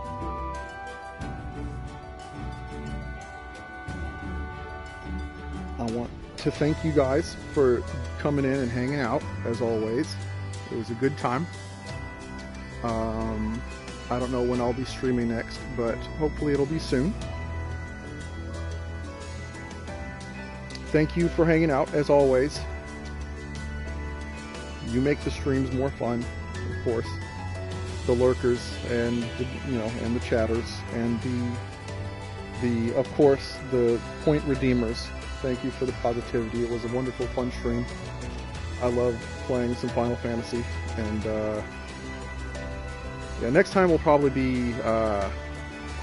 I want to thank you guys for coming in and hanging out, as always. It was a good time. I don't know when I'll be streaming next, but hopefully it'll be soon. Thank you for hanging out, as always. You make the streams more fun, of course. The lurkers and and the chatters and of course the point redeemers. Thank you for the positivity. It was a wonderful, fun stream. I love playing some Final Fantasy, and yeah, next time will probably be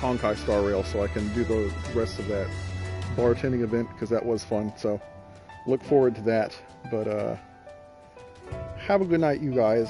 Honkai Star Rail, so I can do the rest of that bartending event, because that was fun. So look forward to that. But have a good night, you guys.